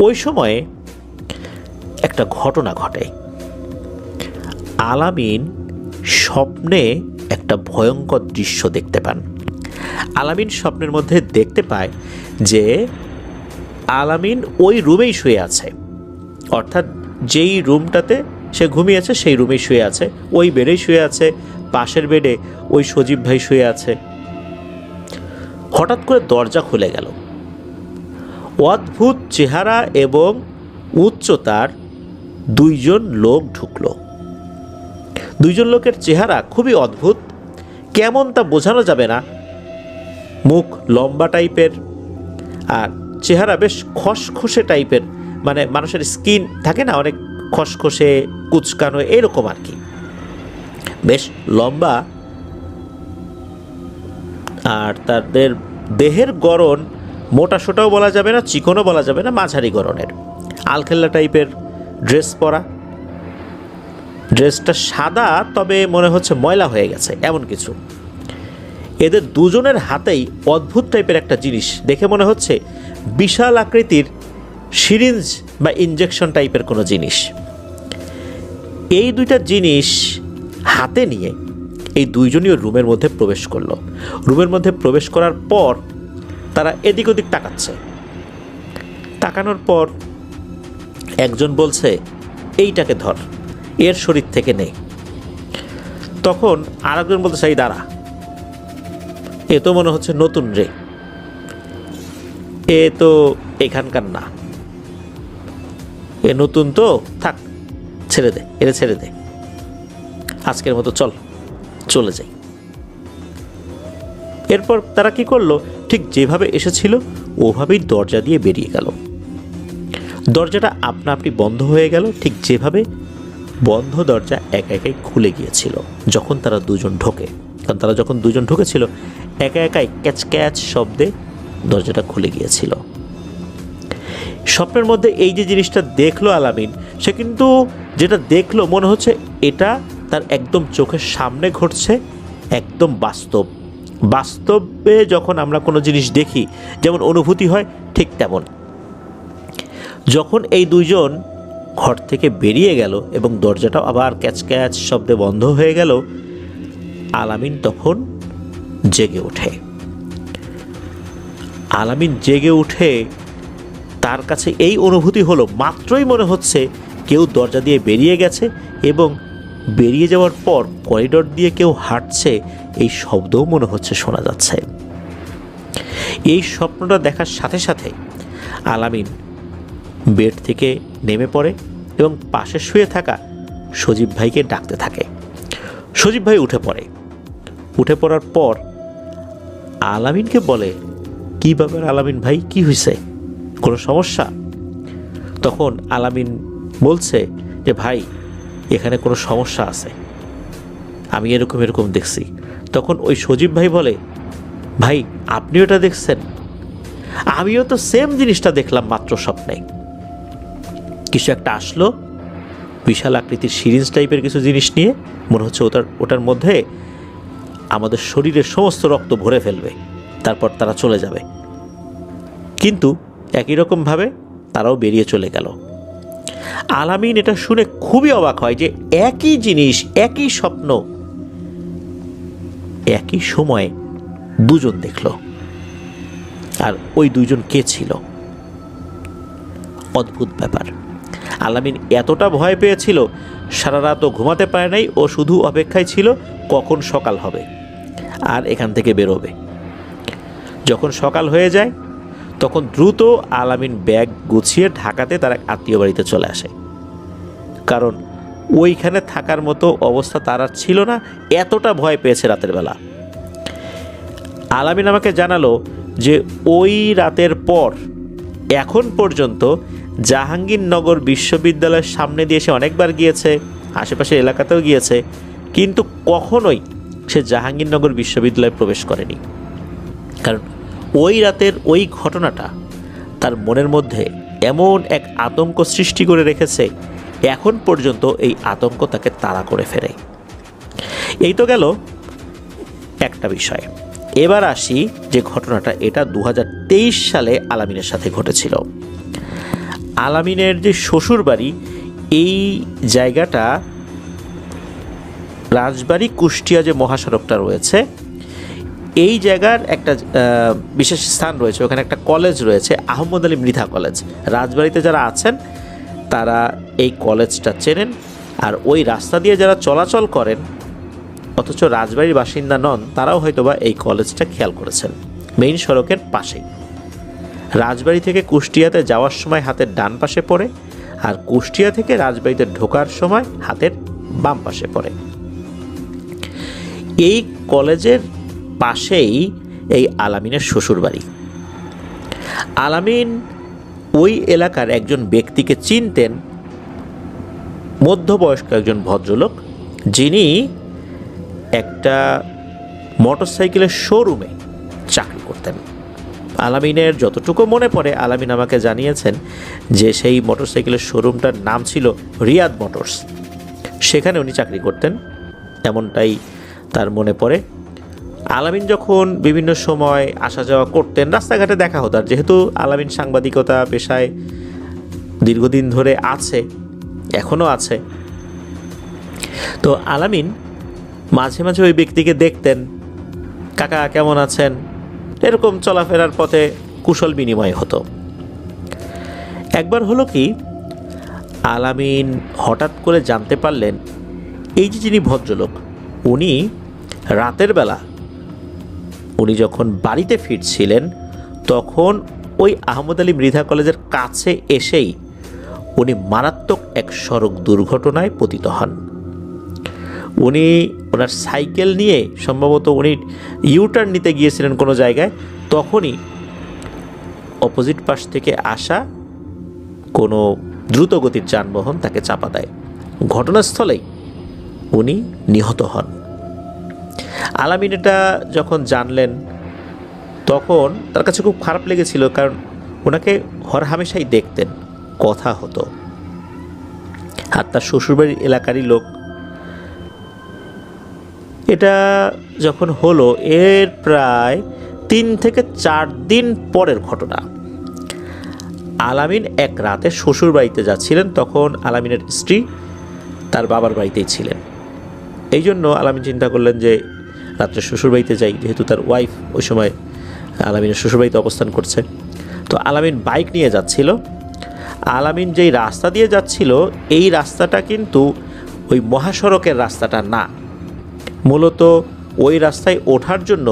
ওই সময়ে একটা ঘটনা ঘটে। আলামিন স্বপ্নে একটা ভয়ঙ্কর দৃশ্য দেখতে পান। আলামিন স্বপ্নের মধ্যে দেখতে পায় যে আলামিন ওই রুমেই শুয়ে আছে, অর্থাৎ যেই রুমটাতে সে ঘুমিয়েছে সেই রুমেই শুয়ে আছে, ওই বেডেই শুয়ে আছে, পাশের বেডে ওই সজীব ভাই শুয়ে আছে। হঠাৎ করে দরজা খুলে গেল। অদ্ভুত চেহারা এবং উচ্চতার 2জন লোক ঢুকলো। 2জন লোকের চেহারা খুবই অদ্ভুত, কেমন তা বোঝানো যাবে না। মুখ লম্বা টাইপের আর চেহারা বেশ খসখসে টাইপের, মানে মানুষের স্কিন থাকে না অনেক খসখসে কুচকানো, এরকম আর কি, বেশ লম্বা। আর তাদের দেহের গড়ন মোটা সোটাও বলা যাবে না, চিকনও বলা যাবে না, মাঝারি গড়নের। আলখেল্লা টাইপের ড্রেস পরা, ড্রেসটা সাদা তবে মনে হচ্ছে ময়লা হয়ে গেছে এমন কিছু। এদের 2জনের হাতেই অদ্ভুত টাইপের একটা জিনিস, দেখে মনে হচ্ছে বিশাল আকৃতির সিরিঞ্জ বা ইনজেকশন টাইপের কোনো জিনিস। এই 2টা জিনিস হাতে নিয়ে এই 2জনই রুমের মধ্যে প্রবেশ করলো। রুমের মধ্যে প্রবেশ করার পর তারা এদিক ওদিক তাকাচ্ছে। তাকানোর পর একজন বলছে এইটাকে ধর, এর শরীর থেকে নেই। তখন আরেকজন বলতে চাই দাঁড়া, এ তো মনে হচ্ছে নতুন রে, এ তো এখানকার না, এ নতুন তো, থাক ছেড়ে দে, এরে ছেড়ে দে, আজকের মতো চলে যাই। এরপর তারা কি করলো, ঠিক যেভাবে এসেছিল ওভাবেই দরজা দিয়ে বেরিয়ে গেল। দরজাটা আপনা আপনি বন্ধ হয়ে গেল, ঠিক যেভাবে বন্ধ দরজা একা একাই খুলে গিয়েছিল যখন তারা 2জন ঢোকে। কারণ তারা যখন 2জন ঢুকেছিল একা একাই ক্যাচ ক্যাচ শব্দে দরজাটা খুলে গিয়েছিল। স্বপ্নের মধ্যে এই যে জিনিসটা দেখলো আলামিন, সে কিন্তু যেটা দেখলো মনে হচ্ছে এটা তার একদম চোখের সামনে ঘটছে, একদম বাস্তব। বাস্তবে যখন আমরা কোনো জিনিস দেখি যেমন অনুভূতি হয়, ঠিক তেমন। যখন এই 2জন ঘর থেকে বেরিয়ে গেল এবং দরজাটাও আবার ক্যাচ ক্যাচ শব্দে বন্ধ হয়ে গেল, আলামিন তখন জেগে ওঠে। আলামিন জেগে উঠে তার কাছে এই অনুভূতি হলো, মাত্রই মনে হচ্ছে কেউ দরজা দিয়ে বেরিয়ে গেছে এবং বেরিয়ে যাওয়ার পর করিডোর দিয়ে কেউ হাঁটছে, এই শব্দও মনে হচ্ছে শোনা যাচ্ছে। এই স্বপ্নটা দেখার সাথে সাথে আলামিন বেড থেকে নেমে পড়ে এবং পাশে শুয়ে থাকা সজীব ভাইকে ডাকতে থাকে। সজীব ভাই উঠে পড়ে। উঠে পড়ার পর আলামিনকে বলে, কী ব্যাপার আলামিন ভাই, কি হয়েছে, কোনো সমস্যা? তখন আলামিন বলছে যে ভাই এখানে কোনো সমস্যা আছে, আমি এরকম এরকম দেখছি। তখন ওই সজীব ভাই বলে, ভাই আপনি ওটা দেখছেন? আমিও তো সেম জিনিসটা দেখলাম মাত্র স্বপ্নে। কিছু একটা আসলো, বিশাল আকৃতির সিরিঞ্জ টাইপের কিছু জিনিস নিয়ে, মনে হচ্ছে ওটার মধ্যে আমাদের শরীরের সমস্ত রক্ত ভরে ফেলবে, তারপর তারা চলে যাবে। কিন্তু একই রকমভাবে তারাও বেরিয়ে চলে গেল। আলামিন এটা শুনে খুবই অবাক হয় যে একই জিনিস, একই স্বপ্ন, একই সময়ে দুজন দেখল। আর ওই দুইজন কে ছিল? অদ্ভুত ব্যাপার। আলামিন এতটা ভয় পেয়েছিল, সারা রাতও ঘুমাতে পারে নাই। ও শুধু অপেক্ষায় ছিল কখন সকাল হবে আর এখান থেকে বেরোবে। যখন সকাল হয়ে যায় তখন দ্রুত আলামিন ব্যাগ গুছিয়ে ঢাকাতে তার এক আত্মীয় বাড়িতে চলে আসে, কারণ ওইখানে থাকার মতো অবস্থা তার আর ছিল না, এতটা ভয় পেয়েছে রাতের বেলা। আলামিন আমাকে জানালো যে ওই রাতের পর এখন পর্যন্ত জাহাঙ্গীরনগর বিশ্ববিদ্যালয়ের সামনে দিয়ে সে অনেকবার গিয়েছে, আশেপাশের এলাকাতেও গিয়েছে, কিন্তু কখনোই সে জাহাঙ্গীরনগর বিশ্ববিদ্যালয়ে প্রবেশ করেনি। কারণ ওই রাতের ওই ঘটনাটা তার মনের মধ্যে এমন এক আতঙ্ক সৃষ্টি করে রেখেছে, এখন পর্যন্ত এই আতঙ্ক তাকে তাড়া করে ফেরে। এই তো গেল একটা বিষয়। এবার আসি যে ঘটনাটা, এটা 2023 সালে আলামিনের সাথে ঘটেছিল। আলামিনের যে শ্বশুর বাড়ি, এই জায়গাটা রাজবাড়ী কুষ্টিয়া যে মহাসড়কটা রয়েছে, এই জায়গার একটা বিশেষ স্থান রয়েছে, ওখানে একটা কলেজ রয়েছে, আহমদ আলী মৃধা কলেজ। রাজবাড়িতে যারা আছেন তারা এই কলেজটা চেনেন। আর ওই রাস্তা দিয়ে যারা চলাচল করেন অথচ রাজবাড়ির বাসিন্দা নন, তারাও হয়তোবা এই কলেজটা খেয়াল করেছেন। মেইন সড়কের পাশেই। রাজবাড়ি থেকে কুষ্টিয়াতে যাওয়ার সময় হাতের ডান পাশে পড়ে, আর কুষ্টিয়া থেকে রাজবাড়িতে ঢোকার সময় হাতের বাম পাশে পড়ে। এই কলেজের পাশেই এই আলামিনের শ্বশুরবাড়ি। আলামিন ওই এলাকার একজন ব্যক্তিকে চিনতেন, মধ্যবয়স্ক একজন ভদ্রলোক, যিনি একটা মোটরসাইকেলের শোরুমে চাকরি করতেন। আলামিনের যতটুকু মনে পড়ে, আলামিন আমাকে জানিয়েছেন যে সেই মোটরসাইকেলের শোরুমটার নাম ছিল রিয়াদ মোটরস। সেখানে উনি চাকরি করতেন, এমনটাই তার মনে পড়ে। আলামিন যখন বিভিন্ন সময় আসা যাওয়া করতেন, রাস্তাঘাটে দেখা হতো। আর যেহেতু আলামিন সাংবাদিকতা পেশায় দীর্ঘদিন ধরে আছে, এখনও আছে, তো আলামিন মাঝে মাঝে ওই ব্যক্তিকে দেখতেন, কাকা কেমন আছেন, এরকম চলাফেরার পথে কুশল বিনিময় হতো। একবার হলো কি, আলামিন হঠাৎ করে জানতে পারলেন এই যে যিনি ভদ্রলোক, উনি রাতের বেলা উনি যখন বাড়িতে ফিরছিলেন তখন ওই আহমদ আলী মৃধা কলেজের কাছে এসেই উনি মারাত্মক এক সড়ক দুর্ঘটনায় পতিত হন। উনি ওনার সাইকেল নিয়ে সম্ভবত উনি ইউটার্ন নিতে গিয়েছিলেন কোনো জায়গায়, তখনই অপোজিট পাশ থেকে আসা কোনো দ্রুতগতির যানবাহন তাকে চাপা দেয়। ঘটনাস্থলেই উনি নিহত হন। আলামিন এটা যখন জানলেন তখন তার কাছে খুব খারাপ লেগেছিল, কারণ ওনাকে হরহামেশাই দেখতেন, কথা হতো। আর তার শ্বশুরবাড়ির এলাকারই লোক। এটা যখন হলো এর প্রায় 3 থেকে 4 দিন পরের ঘটনা। আলামিন এক রাতে শ্বশুর বাড়িতে যাচ্ছিলেন, তখন আলামিনের স্ত্রী তার বাবার বাড়িতেই ছিলেন। এই জন্য আলামিন চিন্তা করলেন যে রাত্রে শ্বশুরবাড়িতে যাই, যেহেতু তার ওয়াইফ ওই সময় আলামিনের শ্বশুরবাড়িতে অবস্থান করছে। তো আলামিন বাইক নিয়ে যাচ্ছিল। আলামিন যেই রাস্তা দিয়ে যাচ্ছিল, এই রাস্তাটা কিন্তু ওই মহাসড়কের রাস্তাটা না, মূলত ওই রাস্তায় ওঠার জন্য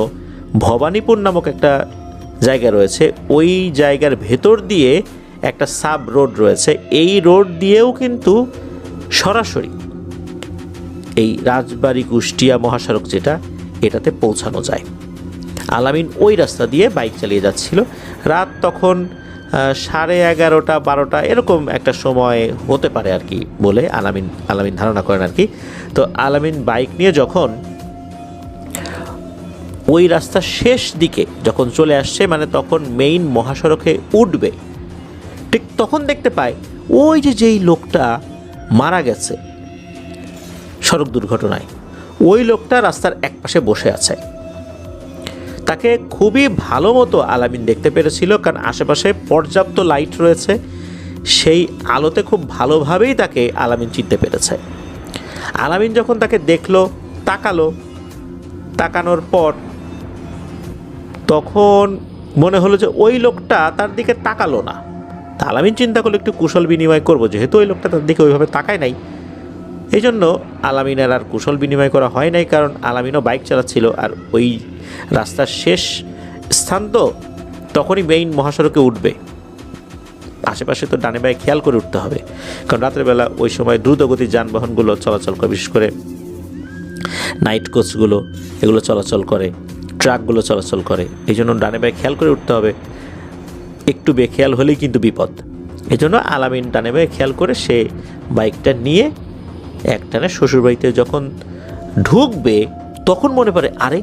ভবানীপুর নামক একটা জায়গা রয়েছে, ওই জায়গার ভেতর দিয়ে একটা সাব রোড রয়েছে। এই রোড দিয়েও কিন্তু সরাসরি এই রাজবাড়ী কুষ্টিয়া মহাসড়ক যেটা, এটাতে পৌঁছানো যায়। আলামিন ওই রাস্তা দিয়ে বাইক চালিয়ে যাচ্ছিল। রাত তখন 11:30 12টা এরকম একটা সময় হতে পারে আর কি বলে আলামিন ধারণা করেন আর কি। তো আলামিন বাইক নিয়ে যখন ওই রাস্তার শেষ দিকে যখন চলে আসছে, মানে তখন মেইন মহাসড়কে উঠবে, ঠিক তখন দেখতে পায় ওই যেই লোকটা মারা গেছে সড়ক দুর্ঘটনায়, ওই লোকটা রাস্তার একপাশে বসে আছে। তাকে খুবই ভালো মতো আলামিন দেখতে পেরেছিল, কারণ আশেপাশে পর্যাপ্ত লাইট রয়েছে, সেই আলোতে খুব ভালোভাবেই তাকে আলামিন চিনতে পেরেছে। আলামিন যখন তাকে দেখলো, তাকানোর পর তখন মনে হলো যে ওই লোকটা তার দিকে তাকালো না। তা আলামিন চিন্তা করলো একটু কুশল বিনিময় করবো, যেহেতু ওই লোকটা তার দিকে ওইভাবে তাকায় নাই, এই জন্য আলামিনের আর কুশল বিনিময় করা হয় নাই, কারণ আলামিনও বাইক চালাচ্ছিল আর ওই রাস্তার শেষ স্থান তো, তখনই মেইন মহাসড়কে উঠবে, আশেপাশে তো ডানে বায়ে খেয়াল করে উঠতে হবে, কারণ রাত্রেবেলা ওই সময় দ্রুতগতির যানবাহনগুলো চলাচল করে, বিশেষ করে নাইট কোচগুলো এগুলো চলাচল করে, ট্রাকগুলো চলাচল করে, এই জন্য ডানে বায়ে খেয়াল করে উঠতে হবে, একটু বেখেয়াল হলেই কিন্তু বিপদ। এই জন্য আলামিন ডানে বায়ে খেয়াল করে সে বাইকটা নিয়ে একটানে শ্বশুরবাড়িতে যখন ঢুকবে, তখন মনে পড়ে, আরে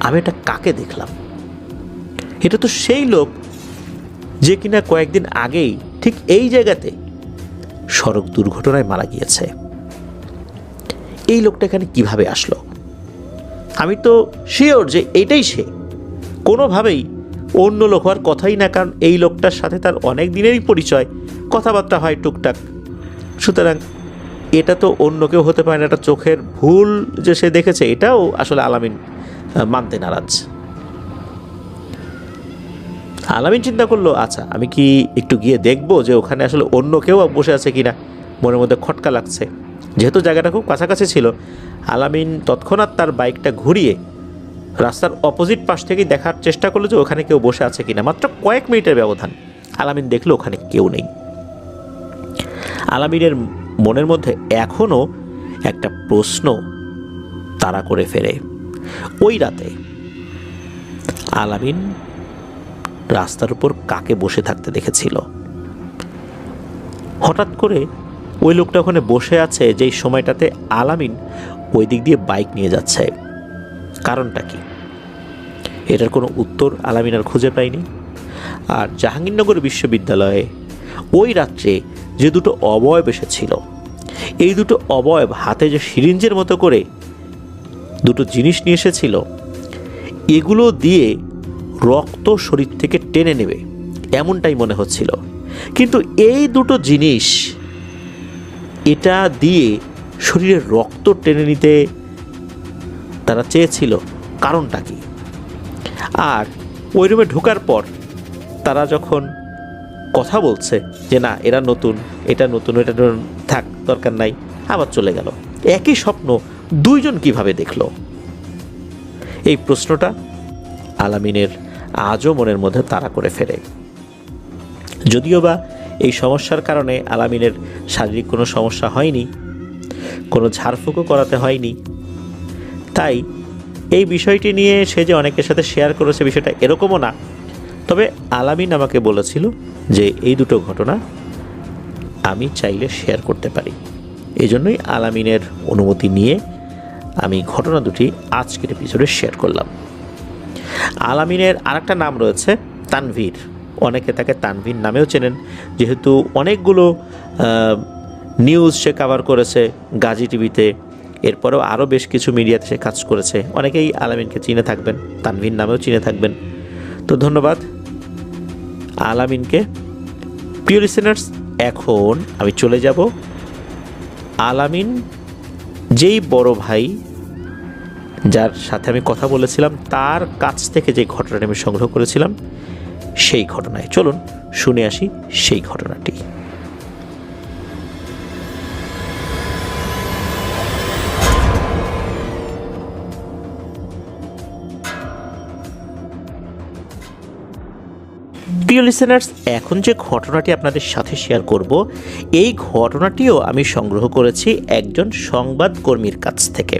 আমি এটা কাকে দেখলাম, এটা তো সেই লোক যে কিনা কয়েকদিন আগেই ঠিক এই জায়গাতে সড়ক দুর্ঘটনায় মারা গিয়েছে। এই লোকটা এখানে কিভাবে আসলো? আমি তো শিওর যে এইটাই সে, কোনোভাবেই অন্য লোক হওয়ার কথাই না, কারণ এই লোকটার সাথে তার অনেক দিনেরই পরিচয়, কথাবার্তা হয় টুকটাক, সুতরাং এটা তো অন্য কেউ হতে পারে না। এটা চোখের ভুল যে সে দেখেছে, এটাও আসলে আলামিন মানতে নারাজ। আলামিন চিন্তা করলো, আচ্ছা আমি কি একটু গিয়ে দেখবো যে ওখানে আসলে অন্য কেউ বসে আছে কিনা, মনের মধ্যে খটকা লাগছে। যেহেতু জায়গাটা খুব কাছাকাছি ছিল, আলামিন তৎক্ষণাৎ তার বাইকটা ঘুরিয়ে রাস্তার অপোজিট পাশ থেকেই দেখার চেষ্টা করলো যে ওখানে কেউ বসে আছে কিনা। মাত্র কয়েক মিনিটের ব্যবধান, আলামিন দেখলো ওখানে কেউ নেই। আলামিনের মনের মধ্যে এখনও একটা প্রশ্ন তাড়া করে ফেরে, ওই রাতে আলামিন রাস্তার উপর কাকে বসে থাকতে দেখেছিল। হঠাৎ করে ওই লোকটা ওখানে বসে আছে যেই সময়টাতে আলামিন ওই দিক দিয়ে বাইক নিয়ে যাচ্ছে, কারণটা কি? এটার কোনো উত্তর আলামিন আর খুঁজে পায়নি। আর জাহাঙ্গীরনগর বিশ্ববিদ্যালয়ে ওই রাত্রে যে দুটো অবয়ব এসেছিল, এই দুটো অবয়ব হাতে যে সিরিঞ্জের মতো করে দুটো জিনিস নিয়ে এসেছিল, এগুলো দিয়ে রক্ত শরীর থেকে টেনে নেবে এমনটাই মনে হচ্ছিল। কিন্তু এই দুটো জিনিস, এটা দিয়ে শরীরের রক্ত টেনে নিতে তারা চেয়েছিল, কারণটা কি? আর ওই রুমে ঢোকার পর তারা যখন কথা বলছে যে না এরা নতুন, এটা নতুন, এটা থাক দরকার নাই, আবার চলে গেল, একই স্বপ্ন দুইজন কিভাবে দেখলো? এই প্রশ্নটা আলামিনের আজও মনের মধ্যে তাড়া করে ফেরে। যদিও বা এই সমস্যার কারণে আলামিনের শারীরিক কোনো সমস্যা হয়নি, কোনো ঝাড়ফুঁকও করাতে হয়নি, তাই এই বিষয়টি নিয়ে সে যে অনেকের সাথে শেয়ার করেছে বিষয়টা এরকমও না। তবে আলামিন আমাকে বলেছিল যে এই দুটো ঘটনা আমি চাইলে শেয়ার করতে পারি, এই জন্যই আলামিনের অনুমতি নিয়ে আমি ঘটনা দুটি আজকের এপিসোডে শেয়ার করলাম। আলামিনের আরেকটা নাম রয়েছে তানভীর, অনেকে তাকে তানভীর নামেও চেনেন, যেহেতু অনেকগুলো নিউজ সে কভার করেছে গাজী টিভিতে, এরপরেও আরও বেশ কিছু মিডিয়াতে সে কাজ করেছে, অনেকেই আলামিনকে চিনে থাকবেন, তানভীর নামেও চিনে থাকবেন। তো ধন্যবাদ আলামিনকে। প্রিয় লিসেনার্স, এখন আমি চলে যাব আলামিন যেই বড় ভাই যার সাথে আমি কথা বলেছিলাম তার কাছ থেকে যে ঘটনাটি আমি সংগ্রহ করেছিলাম সেই ঘটনায়। চলুন শুনে আসি সেই ঘটনাটি। প্রিয় লিসেনার্স, এখন যে ঘটনাটি আপনাদের সাথে শেয়ার করব, এই ঘটনাটিও আমি সংগ্রহ করেছি একজন সংবাদকর্মীর কাছ থেকে।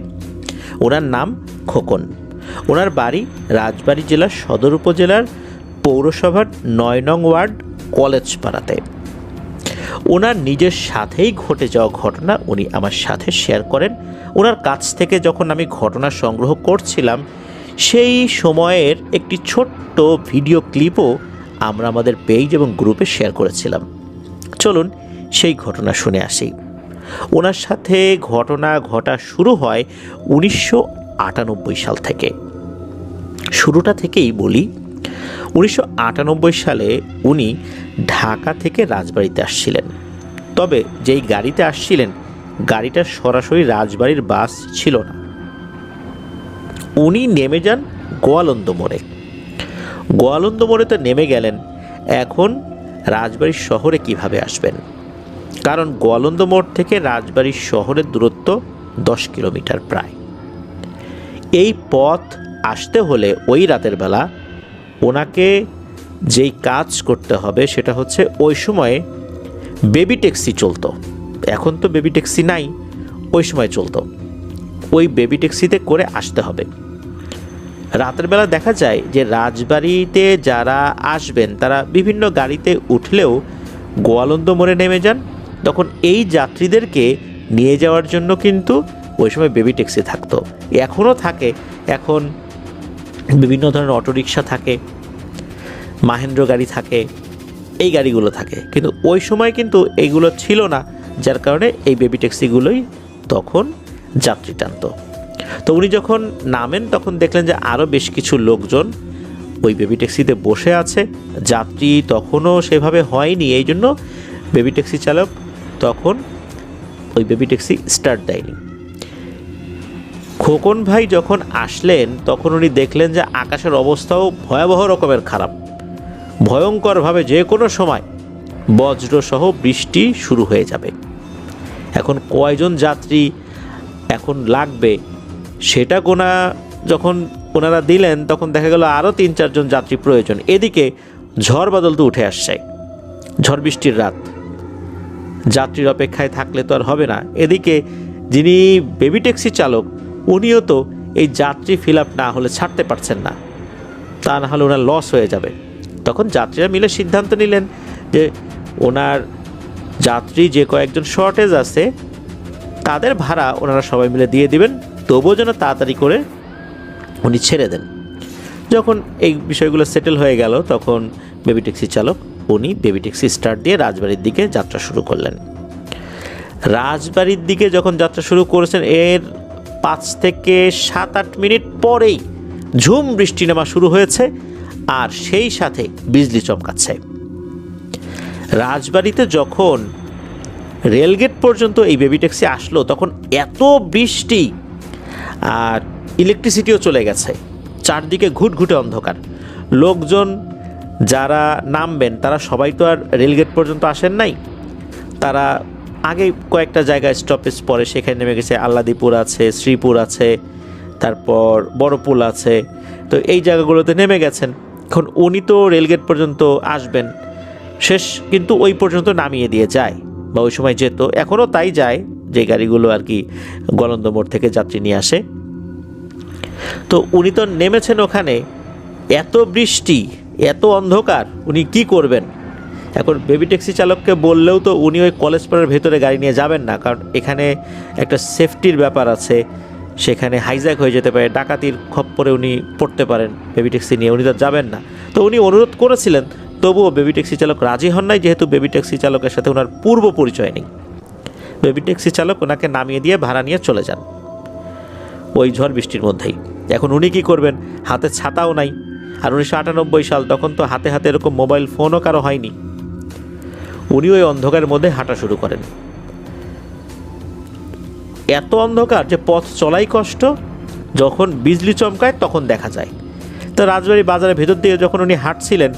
ওনার নাম খোকন, ওনার বাড়ি রাজবাড়ী জেলার সদর উপজেলার পৌরসভার ৯ নং ওয়ার্ড কলেজ পাড়াতে। ওনার নিজের সাথেই ঘটে যাওয়া ঘটনা উনি আমার সাথে শেয়ার করেন। ওনার কাছ থেকে যখন আমি ঘটনা সংগ্রহ করছিলাম, সেই সময়ের একটি ছোট্ট ভিডিও ক্লিপও আমরা আমাদের পেজ এবং গ্রুপে শেয়ার করেছিলাম। চলুন সেই ঘটনা শুনে আসি। ওনার সাথে ঘটনা ঘটা শুরু হয় ১৯৯৮ সাল থেকে। শুরুটা থেকেই বলি, ১৯৯৮ সালে উনি ঢাকা থেকে রাজবাড়িতে আসছিলেন। তবে যেই গাড়িতে আসছিলেন, গাড়িটা সরাসরি রাজবাড়ির বাস ছিল না। উনি নেমে যান গোয়ালন্দ মোড়ে। গোয়ালন্দ মোড়েতে নেমে গেলেন। এখন রাজবাড়ির শহরে কিভাবে আসবেন? কারণ গোয়ালন্দ মোড় থেকে রাজবাড়ির শহরের দূরত্ব 10 কিলোমিটার প্রায়। এই পথ আসতে হলে ওই রাতের বেলা ওনাকে যেই কাজ করতে হবে সেটা হচ্ছে, ওই সময়ে বেবি ট্যাক্সি চলতো। এখন তো বেবি ট্যাক্সি নাই, ওই সময় চলতো। ওই বেবি ট্যাক্সিতে করে আসতে হবে। রাতের বেলা দেখা যায় যে রাজবাড়িতে যারা আসবেন তারা বিভিন্ন গাড়িতে উঠলেও গোয়ালন্দ মোড়ে নেমে যান। তখন এই যাত্রীদেরকে নিয়ে যাওয়ার জন্য কিন্তু ওই সময় বেবি ট্যাক্সি থাকতো, এখনও থাকে। এখন বিভিন্ন ধরনের অটোরিকশা থাকে, মাহেন্দ্র গাড়ি থাকে, এই গাড়িগুলো থাকে। কিন্তু ওই সময় কিন্তু এইগুলো ছিল না, যার কারণে এই বেবি ট্যাক্সিগুলোই তখন যাত্রী টানত। তো উনি যখন নামেন তখন দেখলেন যে আরও বেশ কিছু লোকজন ওই বেবি ট্যাক্সিতে বসে আছে। যাত্রী তখনও সেভাবে হয়নি, এই জন্য বেবি ট্যাক্সি চালক তখন ওই বেবি ট্যাক্সি স্টার্ট দেয়নি। খোকন ভাই যখন আসলেন তখন উনি দেখলেন যে আকাশের অবস্থাও ভয়াবহ রকমের খারাপ। ভয়ঙ্করভাবে যে কোনো সময় বজ্রসহ বৃষ্টি শুরু হয়ে যাবে। এখন কয়জন যাত্রী এখন লাগবে সেটা গোনা যখন ওনারা দিলেন, তখন দেখা গেল আরও ৩-৪ জন যাত্রী প্রয়োজন। এদিকে ঝড় বাদল তো উঠে আসছে, ঝড় বৃষ্টির রাত, যাত্রীর অপেক্ষায় থাকলে তো আর হবে না। এদিকে যিনি বেবি ট্যাক্সি চালক উনিও তো এই যাত্রী ফিল আপ না হলে ছাড়তে পারছেন না, তা না হলে ওনার লস হয়ে যাবে। তখন যাত্রীরা মিলে সিদ্ধান্ত নিলেন যে ওনার যাত্রী যে কয়েকজন শর্টেজ আছে তাদের ভাড়া ওনারা সবাই মিলে দিয়ে দিবেন, তবুও যেন তাড়াতাড়ি করে উনি ছেড়ে দেন। যখন এই বিষয়গুলো সেটেল হয়ে গেল তখন বেবি ট্যাক্সি চালক উনি বেবি ট্যাক্সি স্টার্ট দিয়ে রাজবাড়ির দিকে যাত্রা শুরু করলেন। রাজবাড়ির দিকে যখন যাত্রা শুরু করেছেন, এর 5 থেকে 7-8 মিনিট পরেই ঝুম বৃষ্টি নামা শুরু হয়েছে, আর সেই সাথে বিজলি চমকাচ্ছে। রাজবাড়িতে যখন রেলগেট পর্যন্ত এই বেবি ট্যাক্সি আসলো তখন এত বৃষ্টি, আর ইলেকট্রিসিটিও চলে গেছে, চারদিকে ঘুটঘুটে অন্ধকার। লোকজন যারা নামবেন তারা সবাই তো আর রেলগেট পর্যন্ত আসেন নাই, তারা আগে কয়েকটা জায়গায় স্টপেজ পরে সেখানে নেমে গেছে। আল্লাদিপুর আছে, শ্রীপুর আছে, তারপর বড়পুল আছে, তো এই জায়গাগুলোতে নেমে গেছেন। এখন উনি তো রেলগেট পর্যন্ত আসবেন, শেষ কিন্তু ওই পর্যন্ত নামিয়ে দিয়ে যায়, বা ওই সময় যেত, এখনও তাই যায়, যে গাড়িগুলো আর কি গোয়ালন্দ মোড় থেকে যাত্রী নিয়ে আসে। তো উনি তো নেমেছেন ওখানে, এত বৃষ্টি, এত অন্ধকার, উনি কি করবেন? এখন বেবি ট্যাক্সি চালককে বললেও তো উনি ওই কলেজ পাড়ার ভেতরে গাড়ি নিয়ে যাবেন না, কারণ এখানে একটা সেফটির ব্যাপার আছে, সেখানে হাইজ্যাক হয়ে যেতে পারে, ডাকাতির খপ্পরে উনি পড়তে পারেন। বেবি ট্যাক্সি নিয়ে উনি তো যাবেন না। তো উনি অনুরোধ করেছিলেন, তবুও বেবি ট্যাক্সি চালক রাজি হন নাই, যেহেতু বেবি ট্যাক্সি চালকের সাথে ওনার পূর্ব পরিচয় নেই। বেবি ট্যাক্সি চালক ওনাকে নামিয়ে দিয়ে ভাড়া নিয়ে চলে যান ওই ঝড় বৃষ্টির মধ্যেই। এখন উনি কী করবেন? হাতে ছাতাও নাই, আর 1998 সাল, তখন তো হাতে হাতে এরকম মোবাইল ফোনও কারো হয়নি। উনি ওই অন্ধকারের মধ্যে হাঁটা শুরু করেন। এত অন্ধকার যে পথ চলাই কষ্ট, যখন বিজলি চমকায় তখন দেখা যায়। তো রাজবাড়ি বাজারের ভেতর দিয়ে যখন উনি হাঁটছিলেন,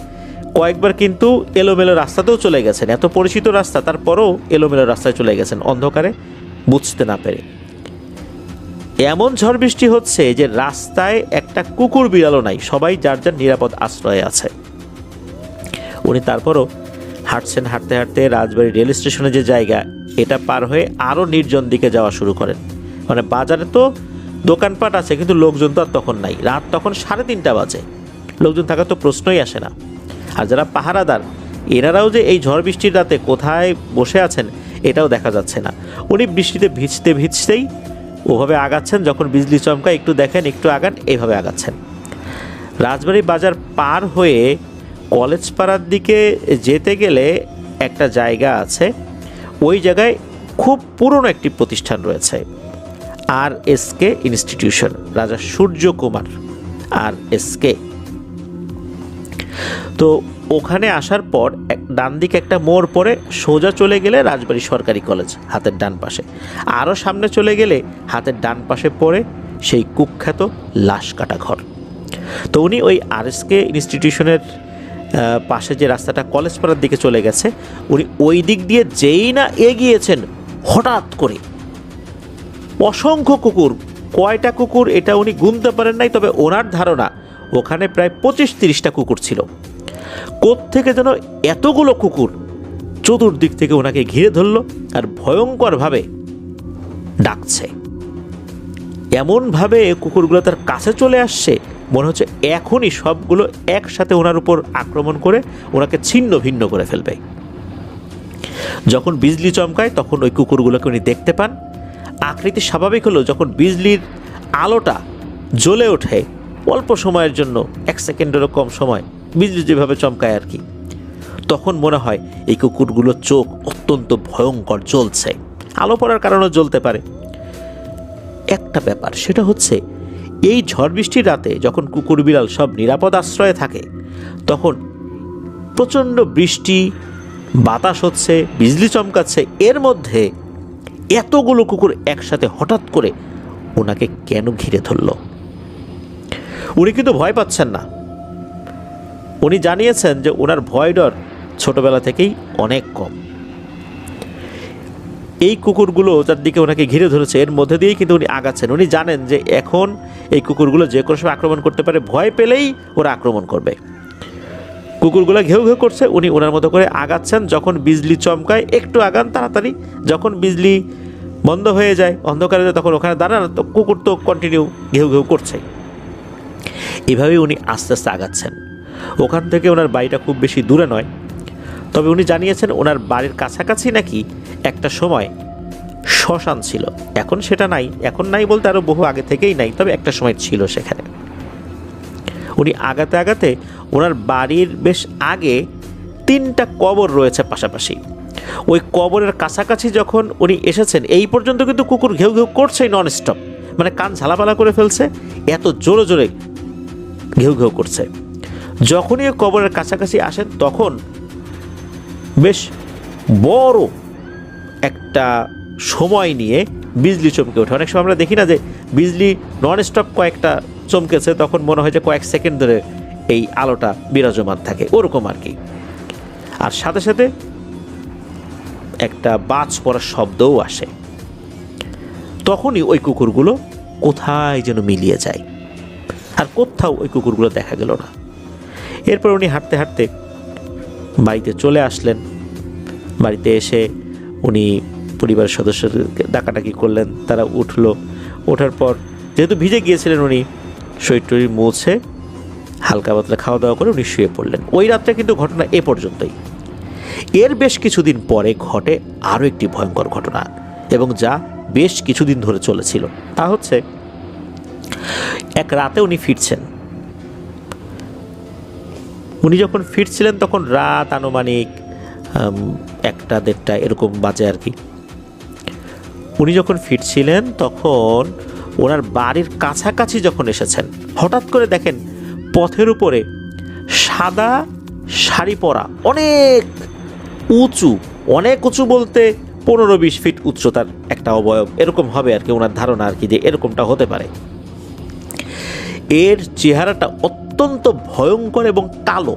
কয়েকবার কিন্তু এলোমেলো রাস্তাতেও চলে গেছেন। এত পরিচিত রাস্তা, তারপরেও এলোমেলো রাস্তায় চলে গেছেন অন্ধকারে বুঝতে না পেরে। এমন ঝড় বৃষ্টি হচ্ছে যে রাস্তায় একটা কুকুর বিড়ালও নাই, সবাই যার যার নিরাপদ আশ্রয়ে আছে। উনি তারপরও হাঁটছেন, হাঁটতে হাঁটতে রাজবাড়ি রেল স্টেশনে যে জায়গা, এটা পার হয়ে আরও নির্জন দিকে যাওয়া শুরু করেন। মানে বাজারে তো দোকানপাট আছে, কিন্তু লোকজন তো আর তখন নাই। রাত তখন 3:30 বাজে, লোকজন থাকার তো প্রশ্নই আসে না। আর যারা পাহারাদার এনারাও যে এই ঝড় বৃষ্টির রাতে কোথায় বসে আছেন এটাও দেখা যাচ্ছে না। উনি বৃষ্টিতে ভিজতে ভিজতেই ওভাবে আগাচ্ছেন, যখন বিজলি চমকায় একটু দেখেন একটু আগান, এইভাবে আগাচ্ছেন। রাজবাড়ী বাজার পার হয়ে কলেজ পাড়ার দিকে যেতে গেলে একটা জায়গা আছে, ওই জায়গায় খুব পুরনো একটি প্রতিষ্ঠান রয়েছে, RSK ইনস্টিটিউশন, রাজা সূর্য কুমার RSK। তো ওখানে আসার পর ডান দিকে একটা মোড় পরে সোজা চলে গেলে রাজবাড়ী সরকারি কলেজ হাতের ডান পাশে, আরও সামনে চলে গেলে হাতের ডান পাশে পড়ে সেই কুখ্যাত লাশ কাটা ঘর। তো উনি ওই RSK ইনস্টিটিউশনের পাশে যে রাস্তাটা কলেজ পাড়ার দিকে চলে গেছে, উনি ওই দিক দিয়ে যেই না এগিয়েছেন, হঠাৎ করে অসংখ্য কুকুর, কয়টা কুকুর এটা উনি গুনতে পারেন নাই, তবে ওনার ধারণা ওখানে প্রায় 25-30টা কুকুর ছিল। কোত্থেকে যেন এতগুলো কুকুর চতুর্দিক থেকে ওনাকে ঘিরে ধরল আর ভয়ঙ্করভাবে ডাকছে। এমনভাবে কুকুরগুলো তার কাছে চলে আসছে, মনে হচ্ছে এখনই সবগুলো একসাথে ওনার উপর আক্রমণ করে ওনাকে ছিন্ন ভিন্ন করে ফেলবে। যখন বিজলি চমকায় তখন ওই কুকুরগুলোকে উনি দেখতে পান। আকৃতি স্বাভাবিক হলো, যখন বিজলির আলোটা জ্বলে ওঠে অল্প সময়ের জন্য, 1 সেকেন্ডেরও কম সময় বিজলি যেভাবে চমকায় আর কি, তখন মনে হয় এই কুকুরগুলোর চোখ অত্যন্ত ভয়ঙ্কর জ্বলছে। আলো পড়ার কারণেও জ্বলতে পারে। একটা ব্যাপার, সেটা হচ্ছে এই ঝড় বৃষ্টির রাতে যখন কুকুর বিড়াল সব নিরাপদ আশ্রয়ে থাকে, তখন প্রচণ্ড বৃষ্টি, বাতাস হচ্ছে, বিজলি চমকাচ্ছে, এর মধ্যে এতগুলো কুকুর একসাথে হঠাৎ করে ওনাকে কেন ঘিরে ধরল? উনি কিন্তু ভয় পাচ্ছেন না। উনি জানিয়েছেন যে ওনার ভয় ডর ছোটবেলা থেকেই অনেক কম। এই কুকুরগুলো যার দিকে ওনাকে ঘিরে ধরেছে এর মধ্যে দিয়েই কিন্তু উনি আগাচ্ছেন। উনি জানেন যে এখন এই কুকুরগুলো যে কোনো সময় আক্রমণ করতে পারে, ভয় পেলেই ওরা আক্রমণ করবে। কুকুরগুলো ঘেউ ঘেউ করছে, উনি ওনার মতো করে আগাচ্ছেন। যখন বিজলি চমকায় একটু আগান তাড়াতাড়ি, যখন বিজলি বন্ধ হয়ে যায়, অন্ধকারে যায়, তখন ওখানে দাঁড়ান, তো কুকুর তো কন্টিনিউ ঘেউ ঘেউ করছে। এভাবেই উনি আস্তে আস্তে আগাচ্ছেন। ওখান থেকে ওনার বাড়িটা খুব বেশি দূরে নয়, তবে উনি জানিয়েছেন ওনার বাড়ির কাছাকাছি নাকি একটা সময় শ্মশান ছিল। এখন সেটা নাই, এখন নাই বলতে আরও বহু আগে থেকেই নাই, তবে একটা সময় ছিল সেখানে। উনি আগাতে আগাতে ওনার বাড়ির বেশ আগে 3টা কবর রয়েছে পাশাপাশি। ওই কবরের কাছাকাছি যখন উনি এসেছেন, এই পর্যন্ত কিন্তু কুকুর ঘেউ ঘেউ করছেই নন স্টপ, মানে কান ঝালাপালা করে ফেলছে, এত জোরে জোরে ঘেউ ঘেউ করছে। যখনই ওই কবরের কাছাকাছি আসেন তখন বেশ বড় একটা সময় নিয়ে বিজলি চমকে ওঠে। অনেক সময় আমরা দেখি না যে বিজলি নন স্টপ কয়েকটা চমকেছে, তখন মনে হয় যে কয়েক সেকেন্ড ধরে এই আলোটা বিরাজমান থাকে, ওরকম আর কি। আর সাথে সাথে একটা বাজ পড়ার শব্দও আসে। তখনই ওই কুকুরগুলো কোথায় যেন মিলিয়ে যায়, আর কোথাও ওই কুকুরগুলো দেখা গেল না। এরপর উনি হাঁটতে হাঁটতে বাড়িতে চলে আসলেন। বাড়িতে এসে উনি পরিবারের সদস্যদেরকে ডাকাডাকি করলেন, তারা উঠলো। ওঠার পর যেহেতু ভিজে গিয়েছিলেন, উনি শরীর টরীর মুছে হালকা পাতলা খাওয়া দাওয়া করে উনি শুয়ে পড়লেন। ওই রাতটা কিন্তু ঘটনা এ পর্যন্তই। এর বেশ কিছুদিন পরে ঘটে আরও একটি ভয়ঙ্কর ঘটনা, এবং যা বেশ কিছুদিন ধরে চলেছিল। তা হচ্ছে, এক রাতে উনি ফিরছেন। উনি যখন ফিরছিলেন তখন রাত আনুমানিক 1টা-1:30 এরকম বাজে আর কি। উনি যখন ফিরছিলেন তখন ওনার বাড়ির কাছাকাছি যখন এসেছেন, হঠাৎ করে দেখেন পথের উপরে সাদা শাড়ি পরা, অনেক উঁচু বলতে 15-20 ফিট উচ্চতার একটা অবয়ব, এরকম হবে আর কি ওনার ধারণা আর কি, যে এরকমটা হতে পারে। এর চেহারাটা অত্যন্ত ভয়ঙ্কর এবং কালো।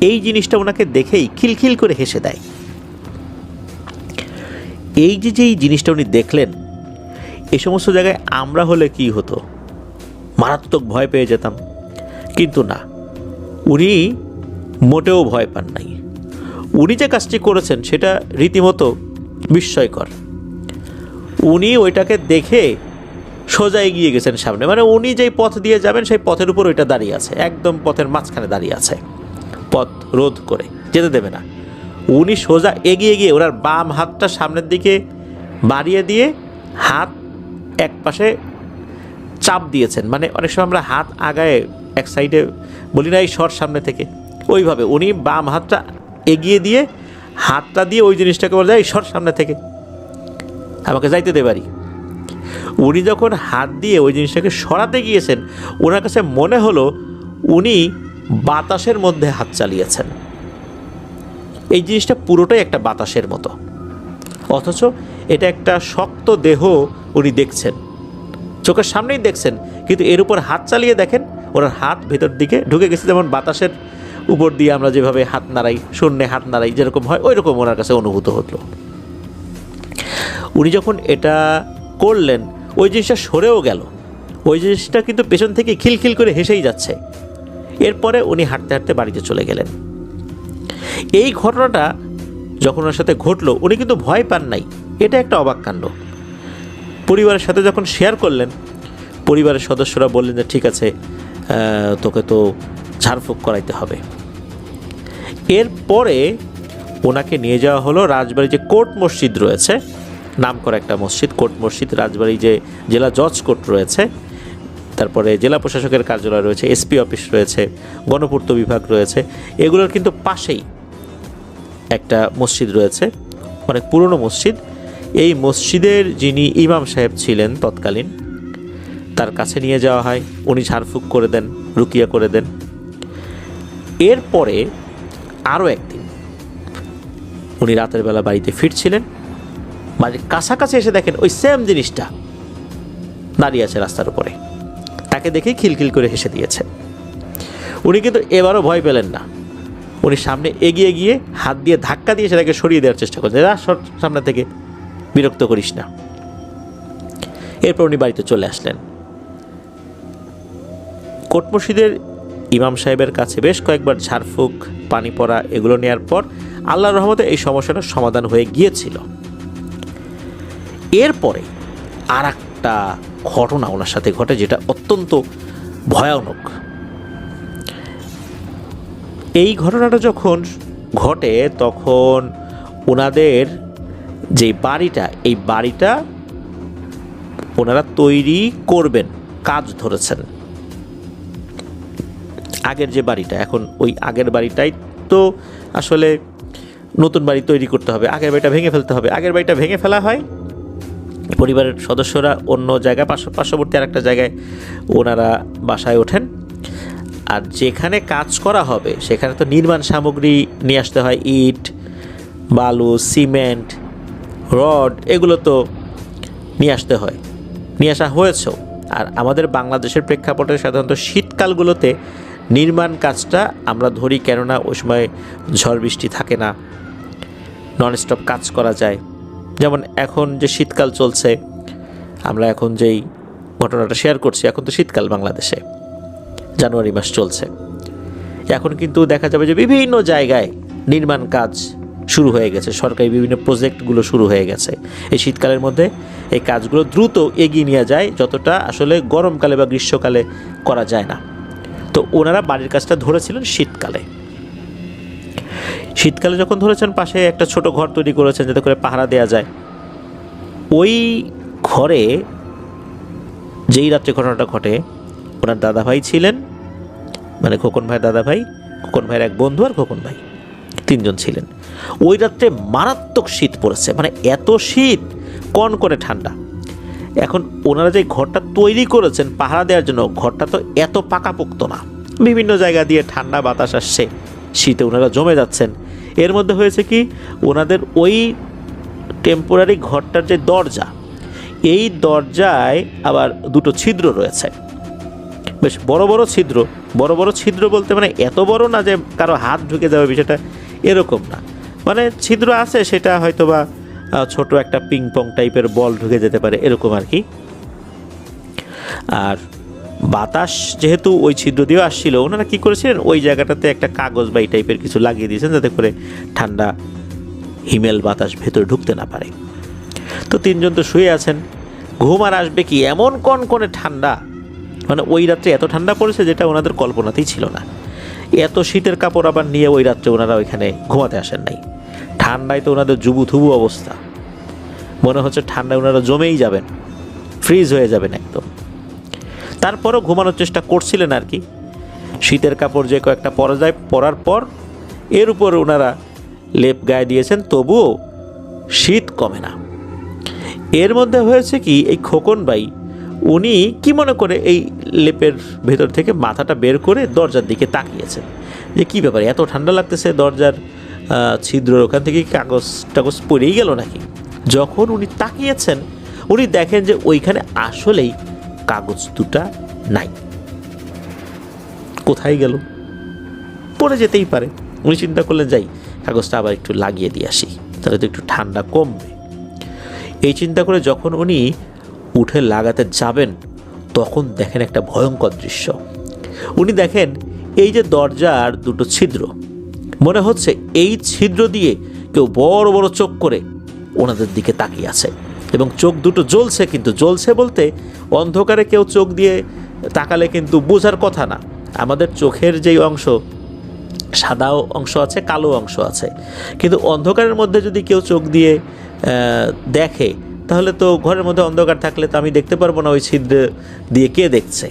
এই জিনিসটা ওনাকে দেখেই খিলখিল করে হেসে দেয়। এই যেই জিনিসটা উনি দেখলেন, এই সমস্ত জায়গায় আমরা হলে কি হতো, মারাত্মক ভয় পেয়ে যেতাম। কিন্তু না, উনি মোটেও ভয় পান নাই। উনি যে কাজটি করেছেন সেটা রীতিমতো বিস্ময়কর। উনি ওইটাকে দেখে সোজা এগিয়ে গেছেন সামনে, মানে উনি যেই পথ দিয়ে যাবেন সেই পথের উপর ওইটা দাঁড়িয়ে আছে, একদম পথের মাঝখানে দাঁড়িয়ে আছে, পথ রোধ করে যেতে দেবে না। উনি সোজা এগিয়ে গিয়ে ওনার বাম হাতটা সামনের দিকে বাড়িয়ে দিয়ে হাত এক পাশে চাপ দিয়েছেন, মানে অনেক সময় আমরা হাত আগায় এক সাইডে বলি না এই সর সামনে থেকে, ওইভাবে উনি বাম হাতটা এগিয়ে দিয়ে হাতটা দিয়ে ওই জিনিসটাকে বলে এই সর সামনে থেকে, আমাকে যাইতে দে বাড়ি। উনি যখন হাত দিয়ে ওই জিনিসটাকে সরাতে গিয়েছেন, ওনার কাছে মনে হলো উনি বাতাসের মধ্যে হাত চালিয়েছেন। এই জিনিসটা পুরোটাই একটা বাতাসের মতো, অথচ এটা একটা শক্ত দেহ উনি দেখছেন, চোখের সামনেই দেখছেন, কিন্তু এর উপর হাত চালিয়ে দেখেন ওনার হাত ভেতর দিকে ঢুকে গেছে, যেমন বাতাসের উপর দিয়ে আমরা যেভাবে হাত নাড়াই, শূন্যে হাত নাড়াই যেরকম হয়, ওই রকম ওনার কাছে অনুভূত হলো। উনি যখন এটা করলেন ওই জিনিসটা সরেও গেল, ওই জিনিসটা কিন্তু পেছন থেকে খিলখিল করে হেসেই যাচ্ছে। এরপরে উনি হাঁটতে হাঁটতে বাড়িতে চলে গেলেন। এই ঘটনাটা যখন ওনার সাথে ঘটলো উনি কিন্তু ভয় পান নাই, এটা একটা অবাক কাণ্ড। পরিবারের সাথে যখন শেয়ার করলেন, পরিবারের সদস্যরা বললেন যে ঠিক আছে, তোকে তো ঝাড়ফুঁক করাইতে হবে। এরপরে ওনাকে নিয়ে যাওয়া হলো রাজবাড়ি যে কোর্ট মসজিদ রয়েছে, নাম করা একটা মসজিদ, কোর্ট মসজিদ, রাজবাড়ি যে জেলা জজ কোর্ট রয়েছে, তারপরে জেলা প্রশাসকের কার্যালয় রয়েছে, এসপি অফিস রয়েছে, গণপূর্ত বিভাগ রয়েছে, এগুলোর কিন্তু পাশেই একটা মসজিদ রয়েছে, অনেক পুরনো মসজিদ। এই মসজিদের যিনি ইমাম সাহেব ছিলেন তৎকালীন, তার কাছে নিয়ে যাওয়া হয়, উনি ঝাড়ফুঁক করে দেন, রুকিয়া করে দেন। এরপরে আরও একদিন উনি রাতের বেলা বাড়িতে ফিরছিলেন, বাড়ির কাছাকাছি এসে দেখেন ওই সেম জিনিসটা দাঁড়িয়ে আছে রাস্তার উপরে, তাকে দেখেই খিলখিল করে হেসে দিয়েছে। উনি কিন্তু এবারও ভয় পেলেন না, উনি সামনে এগিয়ে গিয়ে হাত দিয়ে ধাক্কা দিয়ে সেটাকে সরিয়ে দেওয়ার চেষ্টা করছেন, সামনে থেকে বিরক্ত করিস না। এরপর উনি বাড়িতে চলে আসলেন। কোর্ট মসজিদের ইমাম সাহেবের কাছে বেশ কয়েকবার ঝাড়ফুঁক, পানি পড়া এগুলো নেওয়ার পর আল্লাহর রহমতে এই সমস্যাটার সমাধান হয়ে গিয়েছিল। এরপরে আর একটা ঘটনা ওনার সাথে ঘটে যেটা অত্যন্ত ভয়ানক। এই ঘটনাটা যখন ঘটে তখন ওনাদের যে বাড়িটা, এই বাড়িটা ওনারা তৈরি করবেন, কাজ ধরেছেন। আগের যে বাড়িটা, এখন ওই আগের বাড়িটাই তো আসলে নতুন বাড়ি তৈরি করতে হবে, আগের বাড়িটা ভেঙে ফেলতে হবে। আগের বাড়িটা ভেঙে ফেলা হয়, পরিবারের সদস্যরা অন্য জায়গায় পার্শ্ববর্তী আর একটা জায়গায় ওনারা বাসায় ওঠেন। আর যেখানে কাজ করা হবে সেখানে তো নির্মাণ সামগ্রী নিয়ে আসতে হয়, ইট, বালু, সিমেন্ট, রড, এগুলো তো নিয়ে আসতে হয়, নিয়ে আসা হয়েছেও। আর আমাদের বাংলাদেশের প্রেক্ষাপটে সাধারণত শীতকালগুলোতে নির্মাণ কাজটা আমরা ধরি, কেননা ওই সময় ঝড় বৃষ্টি থাকে না, ননস্টপ কাজ করা যায়। যেমন এখন যে শীতকাল চলছে, আমরা এখন যেই ঘটনাটা শেয়ার করছি, এখন তো শীতকাল বাংলাদেশে, জানুয়ারি মাস চলছে। এখন কিন্তু দেখা যাবে যে বিভিন্ন জায়গায় নির্মাণ কাজ শুরু হয়ে গেছে, সরকারি বিভিন্ন প্রজেক্টগুলো শুরু হয়ে গেছে। এই শীতকালের মধ্যে এই কাজগুলো দ্রুত এগিয়ে নিয়ে যায়, যতটা আসলে গরমকালে বা গ্রীষ্মকালে করা যায় না। তো ওনারা বাড়ির কাজটা ধরেছিলেন শীতকালে। শীতকালে যখন ধরেছেন, পাশে একটা ছোট ঘর তৈরি করেছেন যাতে করে পাহারা দেওয়া যায়। ওই ঘরে যেই রাত্রে ঘটনাটা ঘটে, ওনার দাদাভাই ছিলেন, মানে খোকন ভাইয়ের দাদাভাই, খোকন ভাইয়ের এক বন্ধু আর খোকন ভাই, তিনজন ছিলেন। ওই রাত্রে মারাত্মক শীত পড়েছে, মানে এত শীত, কনকনে ঠান্ডা। এখন ওনারা যে ঘরটা তৈরি করেছেন পাহারা দেওয়ার জন্য, ঘরটা তো এত পাকাপোক্ত না, বিভিন্ন জায়গা দিয়ে ঠান্ডা বাতাস আসছে, শীতে ওনারা জমে যাচ্ছেন। এর মধ্যে হয়েছে কি, ওনাদের ওই টেম্পোরারি ঘরটার যে দরজা, এই দরজায় আবার দুটো ছিদ্র রয়েছে, বেশ বড় বড় ছিদ্র। বড় বড় ছিদ্র বলতে মানে এত বড় না যে কারো হাত ঢুকে যাবে, বিষয়টা এরকম না, মানে ছিদ্র আছে, সেটা হয়তো বা ছোট একটা পিং পং টাইপের বল ঢুকে যেতে পারে, এরকম আর কি। আর বাতাস যেহেতু ওই ছিদ্র দিয়েও আসছিল, ওনারা কী করেছিলেন, ওই জায়গাটাতে একটা কাগজ বা এই টাইপের কিছু লাগিয়ে দিয়েছেন যাতে করে ঠান্ডা হিমেল বাতাস ভেতরে ঢুকতে না পারে। তো তিনজন তো শুয়ে আছেন, ঘুম আর আসবে কি, এমন কনকনে ঠান্ডা, মানে ওই রাত্রে এত ঠান্ডা পড়েছে যেটা ওনাদের কল্পনাতেই ছিল না। এত শীতের কাপড় আবার নিয়ে ওই রাত্রে ওনারা ওইখানে ঘুমাতে আসেন নাই। ঠান্ডায় তো ওনাদের জুবুথুবু অবস্থা, মনে হচ্ছে ঠান্ডায় ওনারা জমেই যাবেন, ফ্রিজ হয়ে যাবেন একদম। তারপরও ঘুমানোর চেষ্টা করছিলেন আর কি। শীতের কাপড় যে কয়েকটা পরা যায়, পরার পর এর উপর ওনারা লেপ গায়ে দিয়েছেন, তবুও শীত কমে না। এর মধ্যে হয়েছে কি, এই খোকন ভাই উনি কি মনে করে এই লেপের ভেতর থেকে মাথাটা বের করে দরজার দিকে তাকিয়েছেন যে কী ব্যাপার, এত ঠান্ডা লাগতেছে, দরজার ছিদ্র ওখান থেকে কাগজ টাগজ পড়েই গেল নাকি। যখন উনি তাকিয়েছেন, উনি দেখেন যে ওইখানে আসলেই কাগজ দুটা নাই। কোথায় গেল, পড়ে যেতেই পারে। উনি চিন্তা করলেন যাই কাগজটা আবার একটু লাগিয়ে দিয়ে আসি, তাহলে তো একটু ঠান্ডা কমবে। এই চিন্তা করে যখন উনি উঠে লাগাতে যাবেন, তখন দেখেন একটা ভয়ঙ্কর দৃশ্য। উনি দেখেন এই যে দরজার দুটো ছিদ্র, মনে হচ্ছে এই ছিদ্র দিয়ে কেউ বড় বড় চোখ করে ওনাদের দিকে তাকিয়ে আছে, এবং চোখ দুটো জ্বলছে। কিন্তু জ্বলছে বলতে অন্ধকারে কেউ চোখ দিয়ে তাকালে কিন্তু বোঝার কথা না। আমাদের চোখের যেই অংশ, সাদা অংশ আছে, কালো অংশ আছে, কিন্তু অন্ধকারের মধ্যে যদি কেউ চোখ দিয়ে দেখে, তাহলে তো ঘরের মধ্যে অন্ধকার থাকলে তো আমি দেখতে পারবো না ওই ছিদ্র দিয়ে কে দেখছে,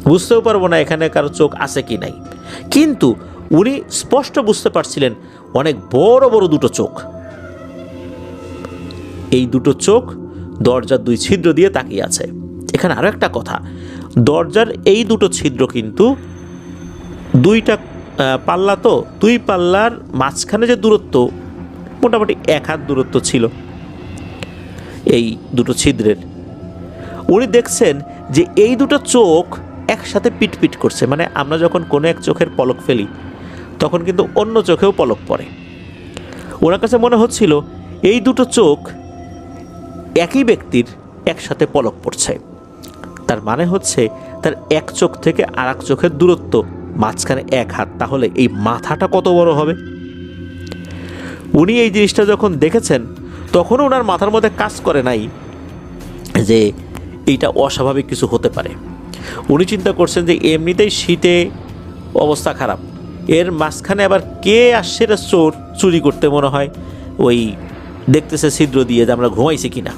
বুঝতেও পারবো না এখানে কারো চোখ আছে কি নাই। কিন্তু উনি স্পষ্ট বুঝতে পারছিলেন অনেক বড় বড় দুটো চোখ। এই দুটো চোখ দরজার দুই ছিদ্র দিয়ে তাকিয়ে আছে। এখানে আরও একটা কথা, দরজার এই দুটো ছিদ্র কিন্তু দুইটা পাল্লা, তো দুই পাল্লার মাঝখানে যে দূরত্ব, মোটামুটি 1 হাত দূরত্ব ছিল এই দুটো ছিদ্রের। উনি দেখছেন যে এই দুটো চোখ একসাথে পিটপিট করছে। মানে আমরা যখন কোনো এক চোখের পলক ফেলি, তখন কিন্তু অন্য চোখেও পলক পড়ে। ওনার কাছে মনে হচ্ছিল এই দুটো চোখ একই ব্যক্তির একসাথে পলক পড়ছে। তার মানে হচ্ছে তার এক চোখ থেকে আর এক চোখের দূরত্ব মাঝখানে 1 হাত, তাহলে এই মাথাটা কত বড় হবে। উনি এই জিনিসটা যখন দেখেছেন, তখনও ওনার মাথার মধ্যে কাজ করে নাই যে এইটা অস্বাভাবিক কিছু হতে পারে। উনি চিন্তা করছেন যে এমনিতেই শীতে অবস্থা খারাপ, এর মাঝখানে আবার কে আসছে এটা চোর চুরি করতে, মনে হয় ওই দেখতেছে ছিদ্র দিয়ে যে আমরা ঘুমাইছি কিনা।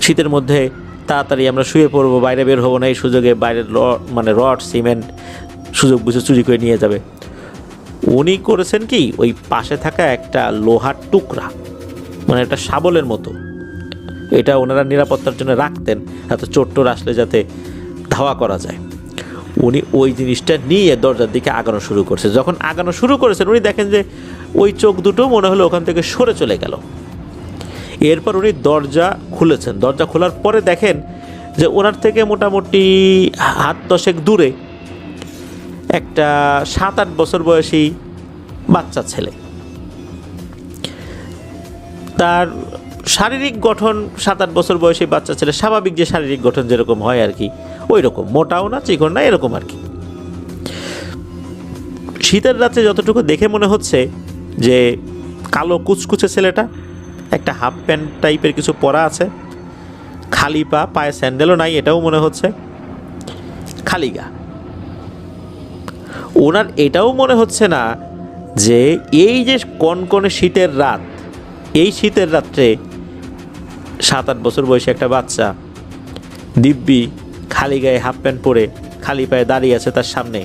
শীতের মধ্যে তাড়াতাড়ি আমরা শুয়ে পড়বো, বাইরে বের হবো না, এই সুযোগে বাইরের রড সিমেন্ট সুযোগ বুঝে চুরি করে নিয়ে যাবে। উনি করেছেন কি, ওই পাশে থাকা একটা লোহার টুকরা, মানে একটা শাবলের মতো, এটা ওনারা নিরাপত্তার জন্য রাখতেন, এত চোর টোর আসলে যাতে ধাওয়া করা যায়। উনি ওই জিনিসটা নিয়ে দরজার দিকে আগানো শুরু করছে। যখন আগানো শুরু করেছেন, উনি দেখেন যে ওই চোখ দুটো মনে হলো ওখান থেকে সরে চলে গেল। এরপর উনি দরজা খুলেছেন। দরজা খোলার পরে দেখেন যে ওনার থেকে মোটামুটি 1 হাত 10 দূরে একটা 7-8 বছর বয়সী বাচ্চা ছেলে। তার শারীরিক গঠন 7-8 বছর বয়সী বাচ্চা ছেলে, স্বাভাবিক যে শারীরিক গঠন যেরকম হয় আর কি, ওই রকম, মোটাও না চিকন না, এরকম আর কি। শীতের রাতে যতটুকু দেখে মনে হচ্ছে যে কালো কুচকুচে ছেলেটা, একটা হাফ প্যান্ট টাইপের কিছু পরা আছে, খালি পা, পায়ে স্যান্ডেলও নাই, এটাও মনে হচ্ছে, খালি গা। ওনার এটাও মনে হচ্ছে না যে এই যে কনকনে শীতের রাত, এই শীতের রাত্রে 7-8 বছর বয়সী একটা বাচ্চা দিব্যি খালি গায়ে হাফ প্যান্ট পরে খালি পায়ে দাঁড়িয়ে আছে তার সামনে,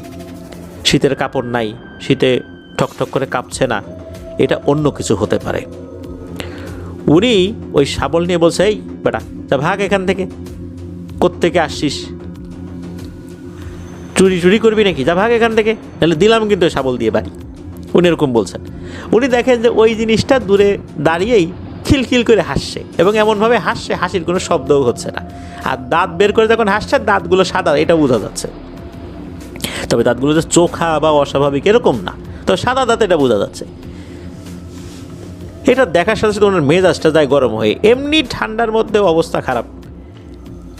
শীতের কাপড় নাই, শীতে ঠকঠক করে কাঁপছে না, এটা অন্য কিছু হতে পারে। উনি ওই শাবল নিয়ে বলছে, এই বেটা যা ভাগ এখান থেকে, কোত্থেকে আসছিস, চুরি করবি নাকি, যা ভাগ এখান থেকে, তাহলে দিলাম কিন্তু শাবল দিয়ে বাড়ি। উনি এরকম বলছেন। উনি দেখেন যে ওই জিনিসটা দূরে দাঁড়িয়েই খিলখিল করে হাসছে, এবং এমনভাবে হাসছে হাসির কোনো শব্দও হচ্ছে না। আর দাঁত বের করে যখন হাসছে, দাঁতগুলো সাদা, এটা বোঝা যাচ্ছে। তবে দাঁতগুলো যে চোখা বা অস্বাভাবিক এরকম না, তো সাদা দাঁত, এটা বোঝা যাচ্ছে। এটা দেখার সাথে সাথে ওনার মেজাজটা যায় গরম হয়ে। এমনি ঠান্ডার মধ্যে অবস্থা খারাপ,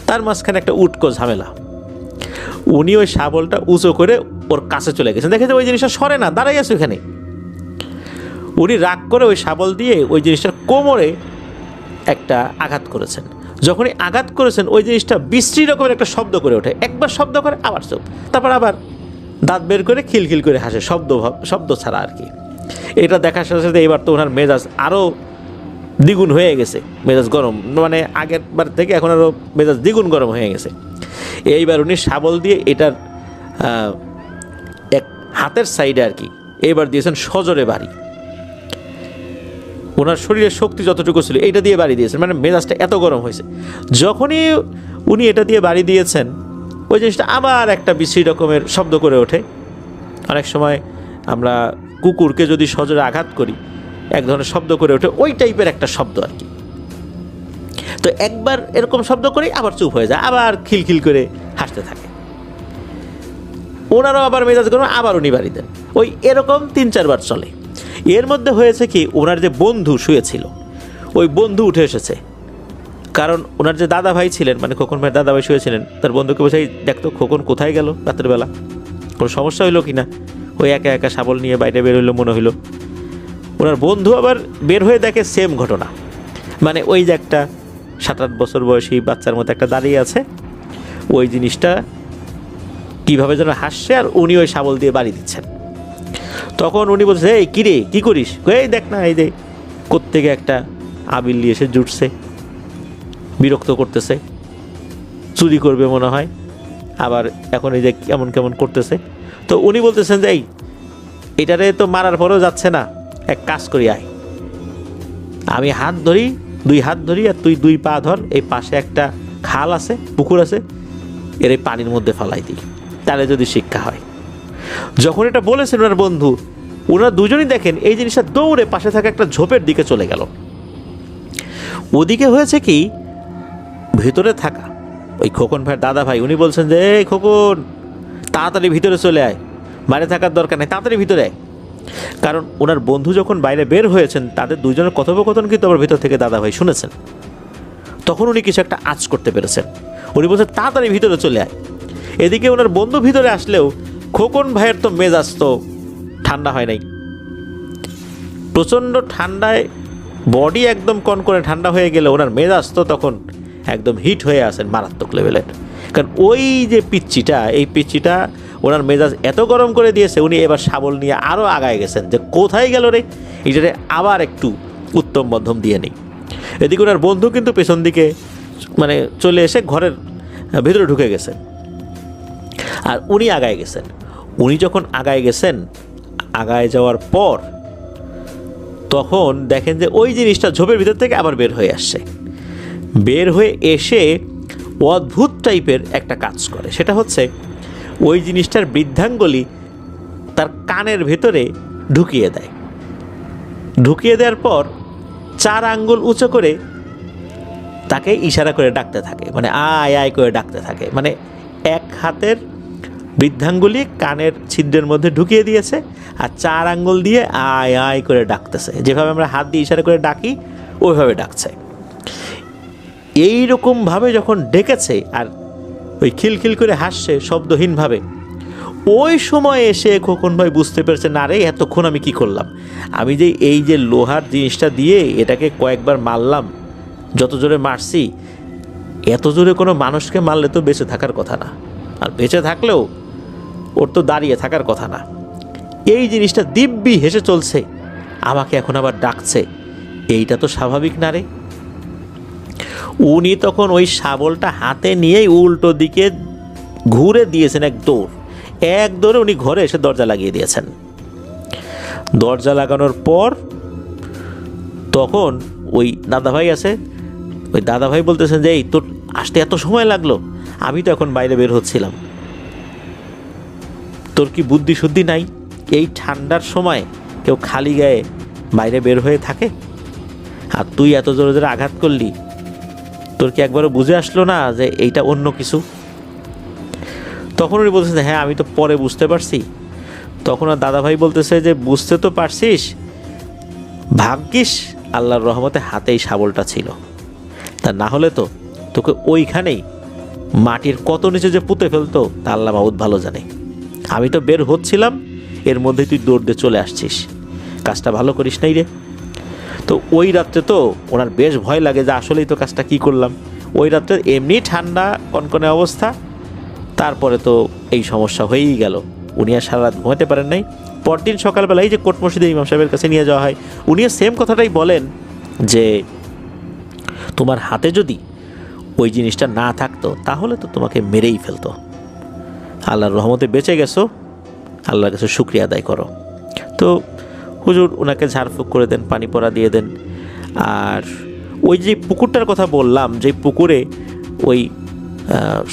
তার মাঝখানে একটা উটকো ঝামেলা। উনি ওই শাবলটা উঁচু করে ওর কাছে চলে গেছেন, দেখে যে ওই জিনিসটা সরে না, দাঁড়াই আছে ওখানে। উনি রাগ করে ওই শাবল দিয়ে ওই জিনিসটার কোমরে একটা আঘাত করেছেন। যখনই আঘাত করেছেন ওই জিনিসটা বিশ্রী রকমের একটা শব্দ করে ওঠে, একবার শব্দ করে আবার চুপ, তারপর আবার দাঁত বের করে খিলখিল করে হাসে, শব্দ ছাড়া আর কি। এটা দেখার সাথে সাথে এবার তো ওনার মেজাজ আরও দ্বিগুণ হয়ে গেছে, মেজাজ গরম, মানে আগের বার থেকে এখন আরও মেজাজ দ্বিগুণ গরম হয়ে গেছে। এইবার উনি শাবল দিয়ে এটার এক হাতের সাইডে আর কি এইবার দিয়েছেন সজোরে বাড়ি। ওনার শরীরের শক্তি যতটুকু ছিল এইটা দিয়ে বাড়ি দিয়েছেন, মানে মেজাজটা এত গরম হয়েছে। যখনই উনি এটা দিয়ে বাড়ি দিয়েছেন ওই জিনিসটা আবার একটা বিশ্রী রকমের শব্দ করে ওঠে। অনেক সময় আমরা কুকুরকে যদি সজোরে আঘাত করি এক ধরনের শব্দ করে ওঠে, ওই টাইপের একটা শব্দ আর কি। তো একবার এরকম শব্দ করেই আবার চুপ হয়ে যায়, আবার খিলখিল করে হাসতে থাকে। ওনারাও আবার মেজাজ গরম, আবার উনি বাড়ি দেন। ওই এরকম 3-4 বার চলে। এর মধ্যে হয়েছে কি, ওনার যে বন্ধু শুয়েছিল ওই বন্ধু উঠে এসেছে। কারণ ওনার যে দাদা ভাই ছিলেন, মানে খোকন ভাইয়ের দাদা ভাই শুয়েছিলেন, তার বন্ধুকে বোঝাই, দেখতো খোকন কোথায় গেল রাতের বেলা, কোনো সমস্যা হইলো কি না। ওই একা একা শাবল নিয়ে বাইরে বের হইলো মনে হইলো। ওনার বন্ধু আবার বের হয়ে দেখে সেম ঘটনা, মানে ওই যে একটা 7-8 বছর বয়সী বাচ্চার মতো একটা দাঁড়িয়ে আছে, ওই জিনিসটা কীভাবে যেন হাসছে, আর উনি ওই শাবল দিয়ে বাড়ি দিচ্ছেন। তখন উনি বলছে, এই কিরে কী করিস? এই দেখ না, এই যে কোত্থেকে একটা আবিল নিয়ে এসে জুটছে, বিরক্ত করতেছে, চুরি করবে মনে হয়, আবার এখন এই যে কেমন কেমন করতেছে। তো উনি বলতেছেন যে এটারে তো মারার পরেও যাচ্ছে না, এক কাজ করি আয়, আমি হাত ধরি, 2 হাত ধরি, আর তুই 2 পা ধর, এই পাশে একটা খাল আছে, পুকুর আছে, এর এই পানির মধ্যে ফালাই দিই, তাহলে যদি শিক্ষা হয়। যখন এটা বলেছেন ওনার বন্ধু, ওনারা দুজনই দেখেন এই জিনিসটা দৌড়ে পাশে থাকা একটা ঝোপের দিকে চলে গেল। ওদিকে হয়েছে কি, ভিতরে থাকা ওই খোকন ভাইয়ের দাদা ভাই উনি বলছেন যে, এই খোকন তাড়াতাড়ি ভিতরে চলে আয়, বাইরে থাকার দরকার নেই, তাড়াতাড়ি ভিতরে আয়। কারণ ওনার বন্ধু যখন বাইরে বের হয়েছেন তাদের দুজনের কথোপকথন কিন্তু আবার ভিতর থেকে দাদা ভাই শুনেছেন। তখন উনি কিছু একটা আঁচ করতে পেরেছেন, উনি বলছেন তাড়াতাড়ি ভিতরে চলে আয়। এদিকে ওনার বন্ধু ভিতরে আসলেও খোকন ভাইয়ের তো মেজাজ তো ঠান্ডা হয় নাই, প্রচণ্ড ঠান্ডায় বডি একদম কনকনে ঠান্ডা হয়ে গেলে ওনার মেজাজ তো তখন একদম হিট হয়ে আসেন মারাত্মক লেভেলের। কারণ ওই যে পিচ্চিটা, এই পিচ্চিটা ওনার মেজাজ এত গরম করে দিয়েছে, উনি এবার শাবল নিয়ে আরও আগায় গেছেন যে কোথায় গেল রে, এটারে আবার একটু উত্তম মধ্যম দিয়ে নেই। এদিকে ওনার বন্ধু কিন্তু পেছন দিকে মানে চলে এসে ঘরের ভিতরে ঢুকে গেছেন, আর উনি আগায় গেছেন। উনি যখন আগায় গেছেন, আগায় যাওয়ার পর তখন দেখেন যে ওই জিনিসটা ঝোপের ভিতর থেকে আবার বের হয়ে আসছে। বের হয়ে এসে অদ্ভুত টাইপের একটা কাজ করে, সেটা হচ্ছে ওই জিনিসটার বৃদ্ধাঙ্গুলি তার কানের ভেতরে ঢুকিয়ে দেয়। ঢুকিয়ে দেওয়ার পর 4 আঙ্গুল উঁচু করে তাকে ইশারা করে ডাকতে থাকে, মানে আয় আয় করে ডাকতে থাকে। মানে এক হাতের বৃদ্ধাঙ্গুলি কানের ছিদ্রের মধ্যে ঢুকিয়ে দিয়েছে, আর 4 আঙ্গুল দিয়ে আয় আয় করে ডাকতেছে। যেভাবে আমরা হাত দিয়ে ইশারা করে ডাকি ওইভাবে ডাকছে। এইরকমভাবে যখন ডেকেছে আর ওই খিলখিল করে হাসছে শব্দহীনভাবে, ওই সময় এসে খোকন ভাই বুঝতে পেরেছে, না রে এতক্ষণ আমি কি করলাম, আমি যে এই যে লোহার জিনিসটা দিয়ে এটাকে কয়েকবার মারলাম, যত জোরে মারছি, এত জোরে কোনো মানুষকে মারলে তো বেঁচে থাকার কথা না, আর বেঁচে থাকলেও ওর তো দাঁড়িয়ে থাকার কথা না। এই জিনিসটা দিব্যি হেসে চলছে, আমাকে এখন আবার ডাকছে, এইটা তো স্বাভাবিক না রে। উনি তখন ওই শাবলটা হাতে নিয়েই উল্টো দিকে ঘুরে দিয়েছেন এক দৌড়ে উনি ঘরে এসে দরজা লাগিয়ে দিয়েছেন। দরজা লাগানোর পর তখন ওই দাদাভাই আছে, ওই দাদাভাই বলতেছেন যে, এই তোর আসতে এত সময় লাগলো, আমি তো এখন বাইরে বের হচ্ছিলাম, তোর কি বুদ্ধি শুদ্ধি নাই? এই ঠান্ডার সময় কেউ খালি গায়ে বাইরে বের হয়ে থাকে, আর তুই এত জোরে জোরে আঘাত করলি, তোর কি একবারও বুঝে আসলো না যে এইটা অন্য কিছু? তখন উনি বলতেছে, হ্যাঁ আমি তো পরে বুঝতে পারছি। তখন আর দাদাভাই বলতেছে যে, বুঝতে তো পারছিস, ভাগ্যিস আল্লাহর রহমতে হাতেই শাবলটা ছিল, তা না হলে তো তোকে ওইখানেই মাটির কত নিচে যে পুঁতে ফেলতো তা আল্লাহ মাহমুদ ভালো জানে। আমি তো বের হচ্ছিলাম, এর মধ্যে তুই দৌড় দিয়ে চলে আসছিস, কাজটা ভালো করিস নাই রে। তো তো ওই রাত্রে তো ওনার বেশ ভয় লাগে যে আসলেই তো কাজটা কী করলাম। ওই রাত্রে এমনি ঠান্ডা কনকনে অবস্থা, তারপরে তো এই সমস্যা হয়েই গেল। উনি আর সারা রাত ঘুমাতে পারেন নাই। পরদিন সকালবেলায় যে কোর্ট মসজিদে ইমাম সাহেবের কাছে নিয়ে যাওয়া হয়, উনিও সেম কথাটাই বলেন যে তোমার হাতে যদি ওই জিনিসটা না থাকতো তাহলে তো তোমাকে মেরেই ফেলতো। আল্লাহর রহমতে বেঁচে গেছো, আল্লাহর কাছে শুকরিয়া আদায় করো। তো হুজুর ওনাকে ঝাড়ফুঁক করে দেন, পানি পড়া দিয়ে দেন। আর ওই যে পুকুরটার কথা বললাম, যে পুকুরে ওই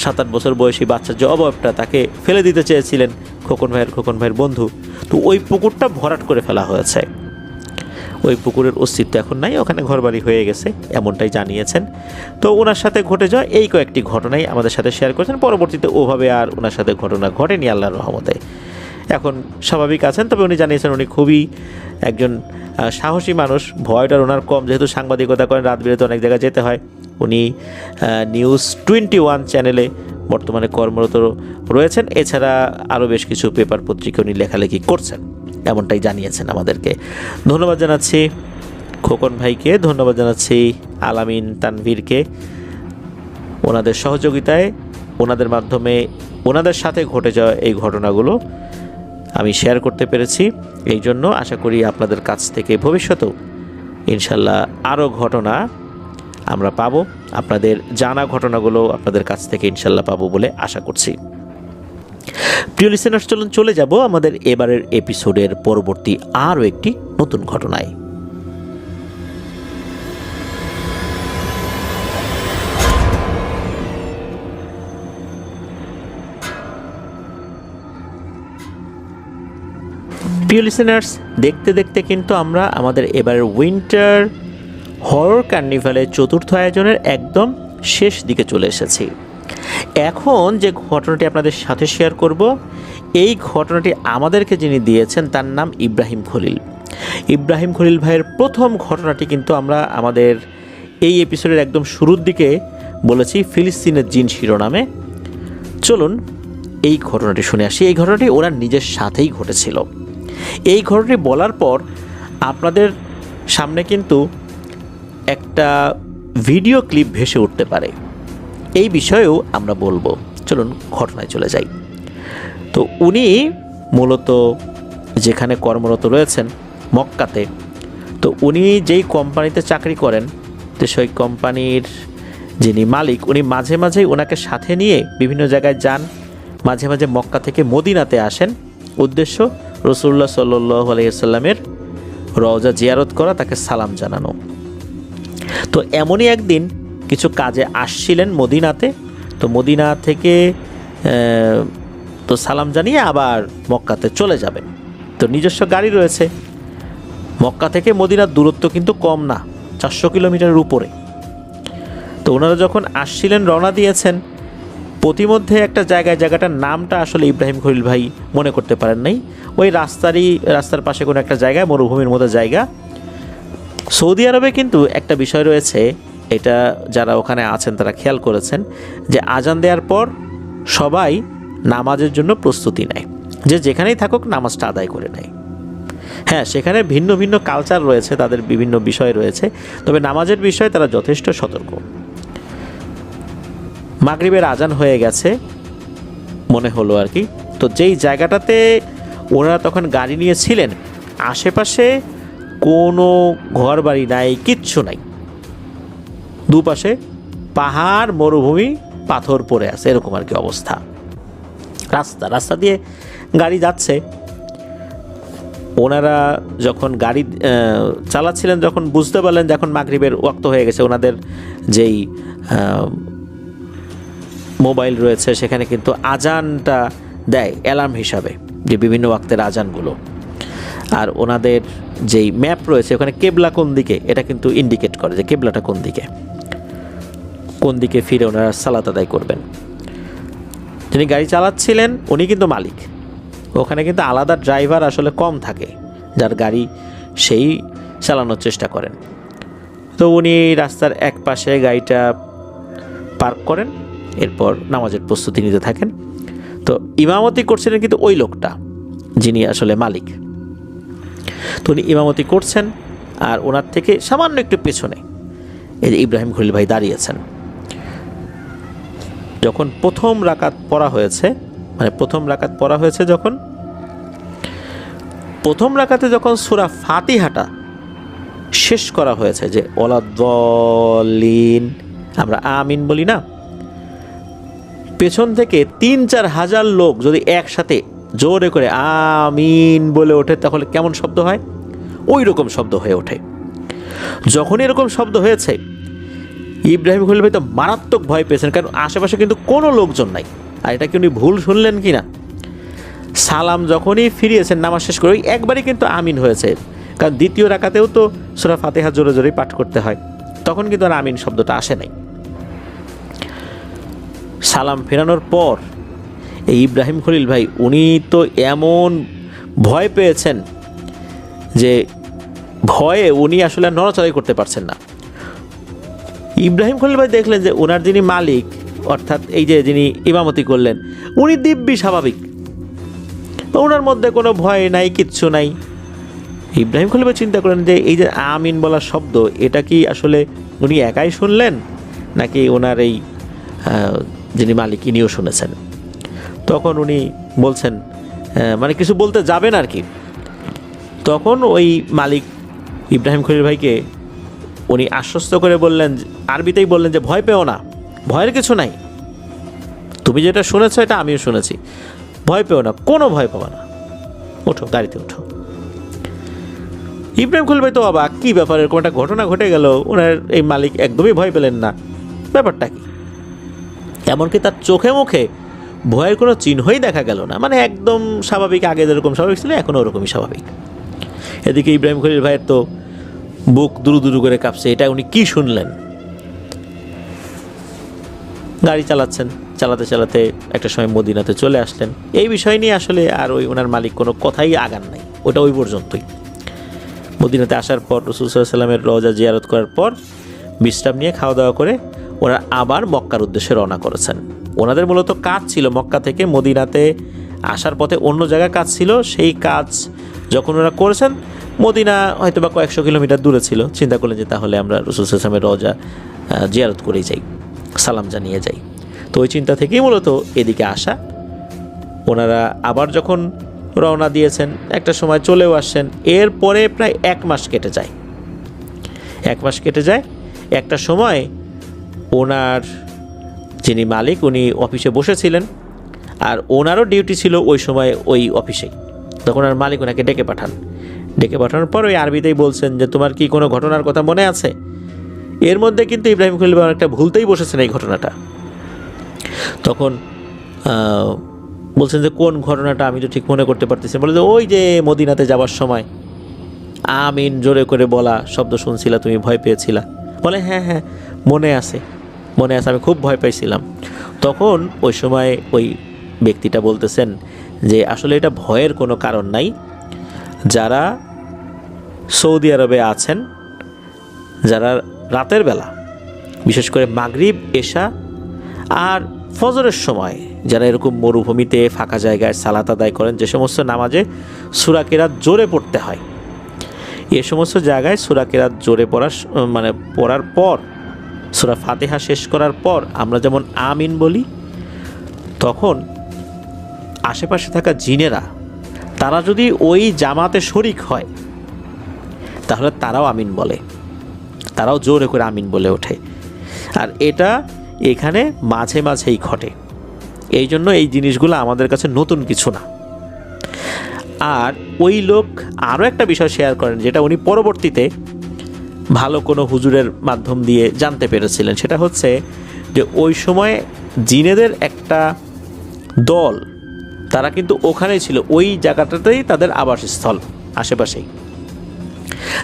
7-8 বছর বয়সী বাচ্চার যে অবয়বটা তাকে ফেলে দিতে চেয়েছিলেন খোকন ভাইয়ের বন্ধু, তো ওই পুকুরটা ভরাট করে ফেলা হয়েছে। ওই পুকুরের অস্তিত্ব এখন নাই, ওখানে ঘরবাড়ি হয়ে গেছে, এমনটাই জানিয়েছেন। তো ওনার সাথে ঘটে যাওয়া এই কয়েকটি ঘটনাই আমাদের সাথে শেয়ার করেছেন। পরবর্তীতে ওভাবে আর ওনার সাথে ঘটনা ঘটেনি আল্লাহর রহমতে। এখন স্বাভাবিক আছেন। তবে উনি জানিয়েছেন উনি খুবই একজন সাহসী মানুষ, ভয়টার ওনার কম, যেহেতু সাংবাদিকতা করেন, রাত বিরেতে অনেক জায়গায় যেতে হয়। উনি নিউজ 21 চ্যানেলে বর্তমানে কর্মরত রয়েছেন। এছাড়া আরও বেশ কিছু পেপার পত্রিকা উনি লেখালেখি করছেন, এমনটাই জানিয়েছেন আমাদেরকে। ধন্যবাদ জানাচ্ছি খোকন ভাইকে, ধন্যবাদ জানাচ্ছি আলামিন তানভীরকে। ওনাদের সহযোগিতায়, ওনাদের মাধ্যমে ওনাদের সাথে ঘটে যাওয়া এই ঘটনাগুলো আমি শেয়ার করতে পেরেছি। এই জন্য আশা করি আপনাদের কাছ থেকে ভবিষ্যতেও ইনশাল্লাহ আরও ঘটনা আমরা পাবো। আপনাদের জানা ঘটনাগুলো আপনাদের কাছ থেকে ইনশাল্লাহ পাবো বলে আশা করছি। প্রিয় লিসেনার্স, চলুন চলে যাব আমাদের এবারের এপিসোডের পরবর্তী আরও একটি নতুন ঘটনায়। প্রিয় লিসেনার্স, দেখতে দেখতে কিন্তু আমরা আমাদের এবারের উইন্টার হরর কার্নিভালের চতুর্থ আয়োজনের একদম শেষ দিকে চলে এসেছি। এখন যে ঘটনাটি আপনাদের সাথে শেয়ার করব, এই ঘটনাটি আমাদেরকে যিনি দিয়েছেন তার নাম ইব্রাহিম খলিল। ইব্রাহিম খলিল ভাইয়ের প্রথম ঘটনাটি কিন্তু আমরা আমাদের এই এপিসোডের একদম শুরুর দিকে বলেছি, ফিলিস্তিনের জিন শিরোনামে। চলুন এই ঘটনাটি শুনে আসি। এই ঘটনাটি ওনার নিজের সাথেই ঘটেছিল। এই ঘটনাটি বলার পর আপনাদের সামনে কিন্তু একটা ভিডিও ক্লিপ ভেসে উঠতে পারে, এই বিষয়েও আমরা বলবো। চলুন ঘটনায় চলে যাই। তো উনি মূলত যেখানে কর্মরত রয়েছেন মক্কাতে, তো উনি যেই কোম্পানিতে চাকরি করেন, তো সেই কোম্পানির যিনি মালিক, উনি মাঝে মাঝেই ওনাকে সাথে নিয়ে বিভিন্ন জায়গায় যান। মাঝে মাঝে মক্কা থেকে মদিনাতে আসেন, উদ্দেশ্য রাসূলুল্লাহ সাল্লাল্লাহু আলাইহি ওয়াসাল্লামের রওজা জিয়ারত করা, তাকে সালাম জানানো। তো এমনই একদিন কিছু কাজে আসছিলেন মদিনাতে। তো মদিনা থেকে তো সালাম জানিয়ে আবার মক্কাতে চলে যাবেন। তো নিজস্ব গাড়ি রয়েছে। মক্কা থেকে মদিনার দূরত্ব কিন্তু কম না, 400 কিলোমিটারের উপরে। তো ওনারা যখন আসছিলেন, রওনা দিয়েছেন, প্রতিমধ্যে একটা জায়গাটার নামটা আসলে ইব্রাহিম খলিল ভাই মনে করতে পারেন নাই। ওই রাস্তার পাশে কোনো একটা জায়গায়, মরুভূমির মতো জায়গা। সৌদি আরবে কিন্তু একটা বিষয় রয়েছে, এটা যারা ওখানে আছেন তারা খেয়াল করেছেন, যে আজান দেওয়ার পর সবাই নামাজের জন্য প্রস্তুতি নেয়, যে যেখানেই থাকুক নামাজটা আদায় করে নেয়। হ্যাঁ, সেখানে ভিন্ন ভিন্ন কালচার রয়েছে, তাদের বিভিন্ন বিষয় রয়েছে, তবে নামাজের বিষয়ে তারা যথেষ্ট সতর্ক। মাগরিবের আজান হয়ে গেছে মনে হলো আর কি। তো যেই জায়গাটাতে ওনারা তখন গাড়ি নিয়েছিলেন, আশেপাশে কোনো ঘর বাড়ি নাই, কিচ্ছু নাই। দুপাশে পাহাড়, মরুভূমি, পাথর পড়ে আছে, এরকম আর কি অবস্থা। রাস্তা দিয়ে গাড়ি যাচ্ছে। ওনারা যখন গাড়ি চালাচ্ছিলেন, যখন বুঝতে পারলেন যে এখন মাগরিবের ওয়াক্ত হয়ে গেছে, ওনাদের যেই মোবাইল রয়েছে সেখানে কিন্তু আজানটা দেয় অ্যালার্ম হিসাবে, যে বিভিন্ন ওয়াক্তের আজানগুলো। আর ওনাদের যেই ম্যাপ রয়েছে ওখানে কেবলা কোন দিকে, এটা কিন্তু ইন্ডিকেট করে যে কেবলাটা কোন দিকে ফিরে ওনারা সালাত আদায় করবেন। যিনি গাড়ি চালাচ্ছিলেন উনি কিন্তু মালিক। ওখানে কিন্তু আলাদা ড্রাইভার আসলে কম থাকে, যার গাড়ি সেই চালানোর চেষ্টা করেন। তো উনি রাস্তার এক পাশে গাড়িটা পার্ক করেন, এরপর নামাজের প্রস্তুতি নিতে থাকেন। তো ইমামতি করছিলেন কিন্তু ওই লোকটা, যিনি আসলে মালিক। তো উনি ইমামতি করছেন আর ওনার থেকে সামান্য একটু পেছনে এই যে ইব্রাহিম খলিল ভাই দাঁড়িয়েছেন। যখন প্রথম রাকাত পড়া হয়েছে, যখন প্রথম রাকাতে যখন সূরা ফাতিহাটা শেষ করা হয়েছে, যে ওয়ালাদ-দাল্লিন আমরা আমিন বলি না, পেছন থেকে ৩-৪ হাজার লোক যদি একসাথে জোরে করে আমিন বলে ওঠে, তাহলে কেমন শব্দ হয়? ওই রকম শব্দ হয়ে ওঠে। যখন এরকম শব্দ হয়েছে, ইব্রাহিম খলিল ভাই তো মারাত্মক ভয় পেয়েছেন, কারণ আশেপাশে কিন্তু কোনো লোকজন নাই। আর এটা কি উনি ভুল শুনলেন কি না? সালাম যখনই ফিরিয়েছেন নামাজ শেষ করে, ওই একবারই কিন্তু আমিন হয়েছে, কারণ দ্বিতীয় রাকাতেও তো সূরা ফাতিহা জোরে জোরেই পাঠ করতে হয়, তখন কিন্তু আর আমিন শব্দটা আসে নাই। সালাম ফেরানোর পর এই ইব্রাহিম খলিল ভাই উনি তো এমন ভয় পেয়েছেন যে ভয়ে উনি আসলে নড়াচড়াই করতে পারছেন না। ইব্রাহিম খলিল ভাই দেখলেন যে ওনার যিনি মালিক, অর্থাৎ এই যে যিনি ইমামতি করলেন, উনি দিব্যি স্বাভাবিক, ওনার মধ্যে কোনো ভয় নাই, কিচ্ছু নাই। ইব্রাহিম খলিল ভাই চিন্তা করেন যে এই যে আমিন বলার শব্দ, এটা কি আসলে উনি একাই শুনলেন, নাকি ওনার এই যিনি মালিক ইনিও শুনেছেন। তখন উনি বলছেন, মানে কিছু বলতে যাবেন আর কি। তখন ওই মালিক ইব্রাহিম খলিল ভাইকে উনি আশ্বস্ত করে বললেন, আরবিতেই বললেন যে ভয় পেও না, ভয়ের কিছু নাই, তুমি যেটা শুনেছ এটা আমিও শুনেছি, ভয় পেও না, কোনো ভয় পাবা না, ওঠো, গাড়িতে ওঠো। ইব্রাহিম খলিল ভাই তো অবাক, কী ব্যাপার, এরকম একটা ঘটনা ঘটে গেল, ওনার এই মালিক একদমই ভয় পেলেন না, ব্যাপারটা কি? এমনকি তার চোখে মুখে ভয়ের কোনো চিহ্নই দেখা গেল না, মানে একদম স্বাভাবিক, আগে যেরকম স্বাভাবিক ছিল এখনও ওরকমই স্বাভাবিক। এদিকে ইব্রাহিম খলিল ভাইয়ের তো বুক দুরু দুরু করে কাঁপছে, এটা উনি কি শুনলেন। গাড়ি চালাচ্ছেন, চালাতে চালাতে একটা সময় মদিনাতে চলে আসলেন। এই বিষয় নিয়ে আসলে আর ওই ওনার মালিক কোনো কথাই আগান নাই, ওটা ওই পর্যন্তই। মদিনাতে আসার পর রাসূল সাল্লাল্লাহু আলাইহি ওয়াসাল্লামের রওজা জিয়ারত করার পর বিশ্রাম নিয়ে খাওয়া দাওয়া করে ওরা আবার মক্কার উদ্দেশ্যে রওনা করেছেন। ওনাদের মূলত কাজ ছিল মক্কা থেকে মদিনাতে আসার পথে অন্য জায়গায় কাজ ছিল, সেই কাজ যখন ওরা করেছেন, মদিনা হয়তো বা কয়েকশো কিলোমিটার দূরে ছিল, চিন্তা করলেন যে তাহলে আমরা রাসূল সাল্লাল্লাহু আলাইহি ওয়াসাল্লামের রওজা জিয়ারত করেই যাই, সালাম জানিয়ে যাই। তো ওই চিন্তা থেকেই মূলত এদিকে আসা। ওনারা আবার যখন রওনা দিয়েছেন, একটা সময় চলেও আসছেন, এরপরে প্রায় 1 মাস কেটে যায়। 1 মাস কেটে যায়, একটা সময় ওনার যিনি মালিক উনি অফিসে বসেছিলেন, আর ওনারও ডিউটি ছিল ওই সময় ওই অফিসেই। তখন ওনার মালিক ওনাকে ডেকে পাঠানোর পর ওই আরবিতেই বলছেন যে তোমার কি কোনো ঘটনার কথা মনে আছে? এর মধ্যে কিন্তু ইব্রাহিম খলিল ভাই অনেকটা ভুলতেই বসেছেন এই ঘটনাটা। তখন বলছেন যে কোন ঘটনাটা, আমি তো ঠিক মনে করতে পারতেছি। বলে যে ওই যে মদিনাতে যাওয়ার সময় আমিন জোরে করে বলা শব্দ শুনছিলা, তুমি ভয় পেয়েছিলা। বলে হ্যাঁ হ্যাঁ মনে আছে, আমি খুব ভয় পাইছিলাম। তখন ওই সময় ওই ব্যক্তিটা বলতেছেন যে আসলে এটা ভয়ের কোনো কারণ নাই, যারা সৌদি আরবে আছেন, যারা রাতের বেলা বিশেষ করে মাগরিব, এশা আর ফজরের সময় যারা এরকম মরুভূমিতে ফাঁকা জায়গায় সালাত আদায় করেন, যে সমস্ত নামাজে সূরা কিরাত জোরে পড়তে হয়, এ সমস্ত জায়গায় সূরা কিরাত জোরে পড়ার পর, সূরা ফাতিহা শেষ করার পর আমরা যেমন আমিন বলি, তখন আশেপাশে থাকা জিনেরা তারা যদি ওই জামাতে শরিক হয়, তাহলে তারাও আমিন বলে, তারাও জোরে করে আমিন বলে ওঠে। আর এটা এখানে মাঝে মাঝেই ঘটে, এই জন্য এই জিনিসগুলো আমাদের কাছে নতুন কিছু না। আর ওই লোক আরও একটা বিষয় শেয়ার করেন, যেটা উনি পরবর্তীতে ভালো কোনো হুজুরের মাধ্যম দিয়ে জানতে পেরেছিলেন। সেটা হচ্ছে যে ওই সময় জিনেদের একটা দল, তারা কিন্তু ওখানেই ছিল, ওই জায়গাটাতেই তাদের আবাসস্থল, আশেপাশেই।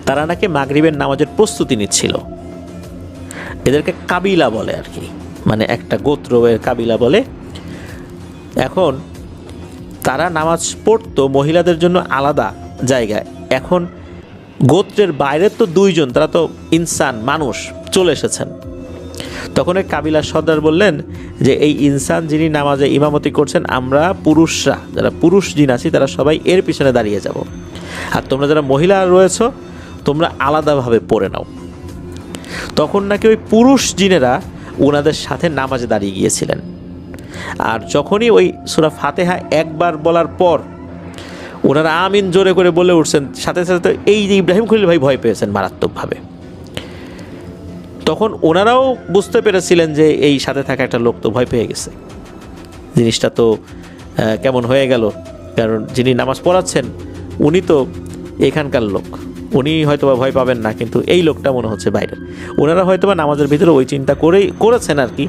তারা নাকি মাগরিবের নামাজের প্রস্তুতি নিচ্ছিল। এদেরকে কাবিলা বলে আর কি, মানে একটা গোত্রের কাবিলা বলে। এখন তারা নামাজ পড়তো মহিলাদের জন্য আলাদা জায়গায়। এখন গোত্রের বাইরের তো 2 জন, তারা তো ইনসান, মানুষ চলে এসেছেন। তখন ওই কাবিলার সর্দার বললেন যে এই ইনসান যিনি নামাজে ইমামতি করছেন, আমরা পুরুষরা, যারা পুরুষ জিন আছি, তারা সবাই এর পিছনে দাঁড়িয়ে যাব, আর তোমরা যারা মহিলা রয়েছ তোমরা আলাদাভাবে পড়ে নাও। তখন নাকি ওই পুরুষ জিনেরা ওনাদের সাথে নামাজে দাঁড়িয়ে গিয়েছিলেন। আর যখনই ওই সূরা ফাতিহা একবার বলার পর ওনারা আমিন জোরে করে বলে উঠছেন, সাথে সাথে এই যে ইব্রাহিম খলিল ভাই ভয় পেয়েছেন মারাত্মকভাবে। তখন ওনারাও বুঝতে পেরেছিলেন যে এই সাথে থাকা একটা লোক তো ভয় পেয়ে গেছে, জিনিসটা তো কেমন হয়ে গেল। কারণ যিনি নামাজ পড়াচ্ছেন উনি তো এখানকার লোক, উনি হয়তোবা ভয় পাবেন না, কিন্তু এই লোকটা মনে হচ্ছে বাইরের। ওনারা হয়তোবা নামাজের ভিতরে ওই চিন্তা করেছেন আর কি,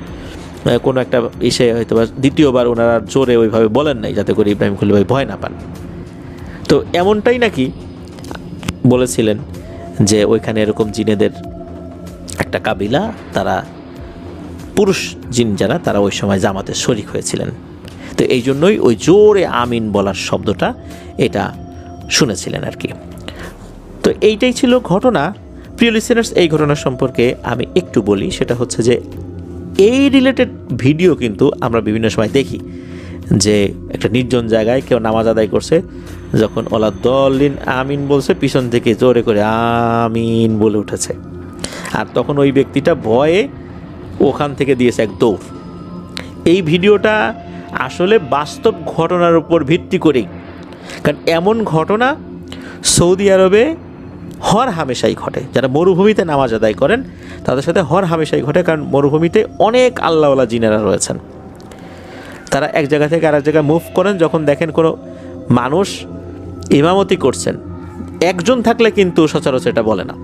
কোনো একটা ইসে হয়তোবা দ্বিতীয়বার ওনারা জোরে ওইভাবে বলেন নাই যাতে করে ইব্রাহিম খলিল ভাই ভয় না পান। তো এমনটাই নাকি বলেছিলেন যে ওইখানে এরকম জিনেদের একটা কাবিলা, তারা পুরুষ জিন যারা, তারা ওই সময় জামাতে শরিক হয়েছিলেন। তো এই জন্যই ওই জোরে আমিন বলার শব্দটা এটা শুনেছিলেন আর কি। তো এইটাই ছিল ঘটনা। প্রিয় লিসেনার্স, এই ঘটনা সম্পর্কে আমি একটু বলি, সেটা হচ্ছে যে এই রিলেটেড ভিডিও কিন্তু আমরা বিভিন্ন সময় দেখি যে একটা নির্জন জায়গায় কেউ নামাজ আদায় করছে, যখন ওলা দলিন আমিন বলছে পিছন থেকে জোরে করে আমিন বলে উঠেছে, আর তখন ওই ব্যক্তিটা ভয়ে ওখান থেকে দিয়েছে এক দৌড়। এই ভিডিওটা আসলে বাস্তব ঘটনার উপর ভিত্তি করেই, কারণ এমন ঘটনা সৌদি আরবে হর হামেশাই ঘটে। যারা মরুভূমিতে নামাজ আদায় করেন তাদের সাথে হর হামেশাই ঘটে, কারণ মরুভূমিতে অনেক আল্লাহওয়ালা জিনেরা রয়েছেন। তারা এক জায়গা থেকে আরেক জায়গায় মুভ করেন, যখন দেখেন কোনো মানুষ ইমামতি করছেন, একজন থাকলে কিন্তু সচরাচর এটা বলে না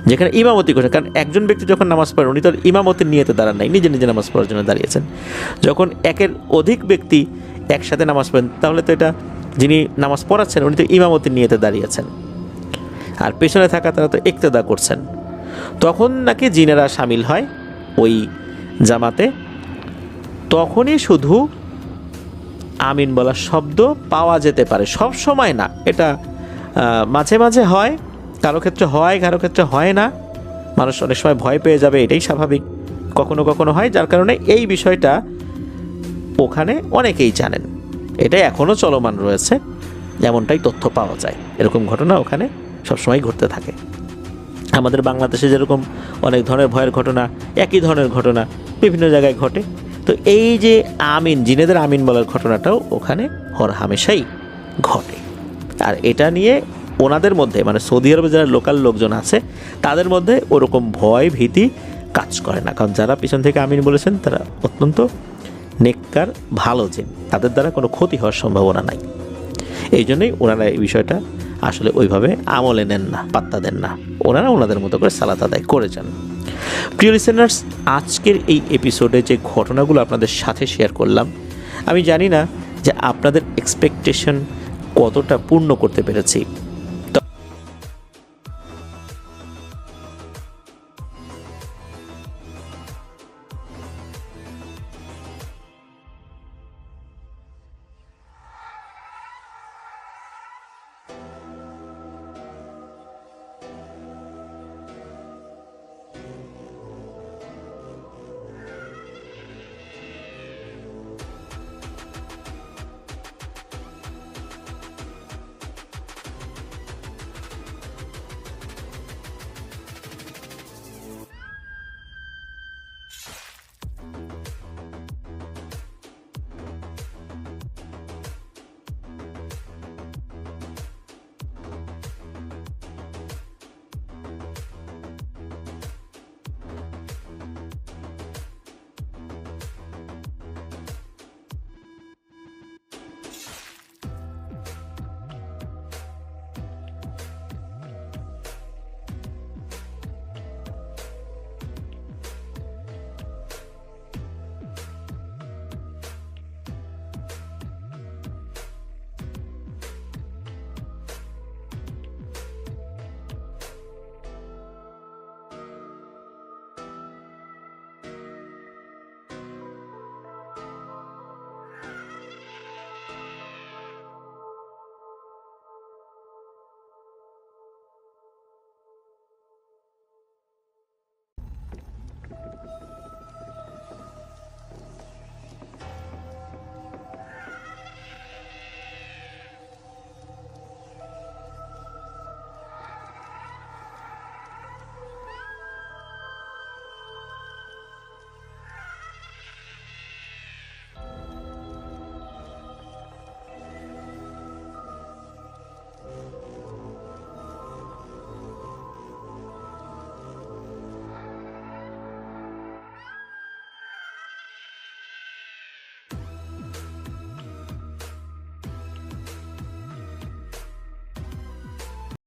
যেখানে ইমামতি করছেন, কারণ একজন ব্যক্তি যখন নামাজ পড়েন উনি তো ইমামতির নিয়তে দাঁড়ান নাই, নিজে নিজে নামাজ পড়ার জন্য দাঁড়িয়েছেন। যখন একের অধিক ব্যক্তি একসাথে নামাজ পড়েন তাহলে তো এটা যিনি নামাজ পড়াচ্ছেন উনি তো ইমামতির নিয়তে দাঁড়িয়েছেন, আর পেছনে থাকা তারা তো ইক্তেদা করছেন। তখন নাকি জিনেরা সামিল হয় ওই জামাতে, তখনই শুধু আমিন বলার শব্দ পাওয়া যেতে পারে, সব সময় না, এটা মাঝে মাঝে হয়, কারো ক্ষেত্রে হয় কারো ক্ষেত্রে হয় না। মানুষ অনেক সময় ভয় পেয়ে যাবে, এটাই স্বাভাবিক, কখনো কখনো হয়, যার কারণে এই বিষয়টা ওখানে অনেকেই জানেন, এটা এখনও চলমান রয়েছে, এমনটাই তথ্য পাওয়া যায়। এরকম ঘটনা ওখানে সবসময় ঘটতে থাকে। আমাদের বাংলাদেশে যেরকম অনেক ধরনের ভয়ের ঘটনা, একই ধরনের ঘটনা বিভিন্ন জায়গায় ঘটে। তো এই যে আমিন, জিনেদের আমিন বলার ঘটনাটাও ওখানে হর হামেশাই ঘটে। আর এটা নিয়ে ওনাদের মধ্যে, মানে সৌদি আরবে যারা লোকাল লোকজন আছে তাদের মধ্যে ওরকম ভয় ভীতি কাজ করে না, কারণ যারা পিছন থেকে আমিন বলেছেন তারা অত্যন্ত নেককার ভালো জিন, তাদের দ্বারা কোনো ক্ষতি হওয়ার সম্ভাবনা নাই। এই জন্যই ওনারা এই বিষয়টা আসলে ওইভাবে আমলে নেন না, পাত্তা দেন না, ওনারা ওনাদের মতো করে সালাত আদায় করে যান। প্রিয় লিসেনার্স, আজকের এই এপিসোডে যে ঘটনাগুলো আপনাদের সাথে শেয়ার করলাম, আমি জানি না যে আপনাদের এক্সপেকটেশন কতটা পূর্ণ করতে পেরেছি।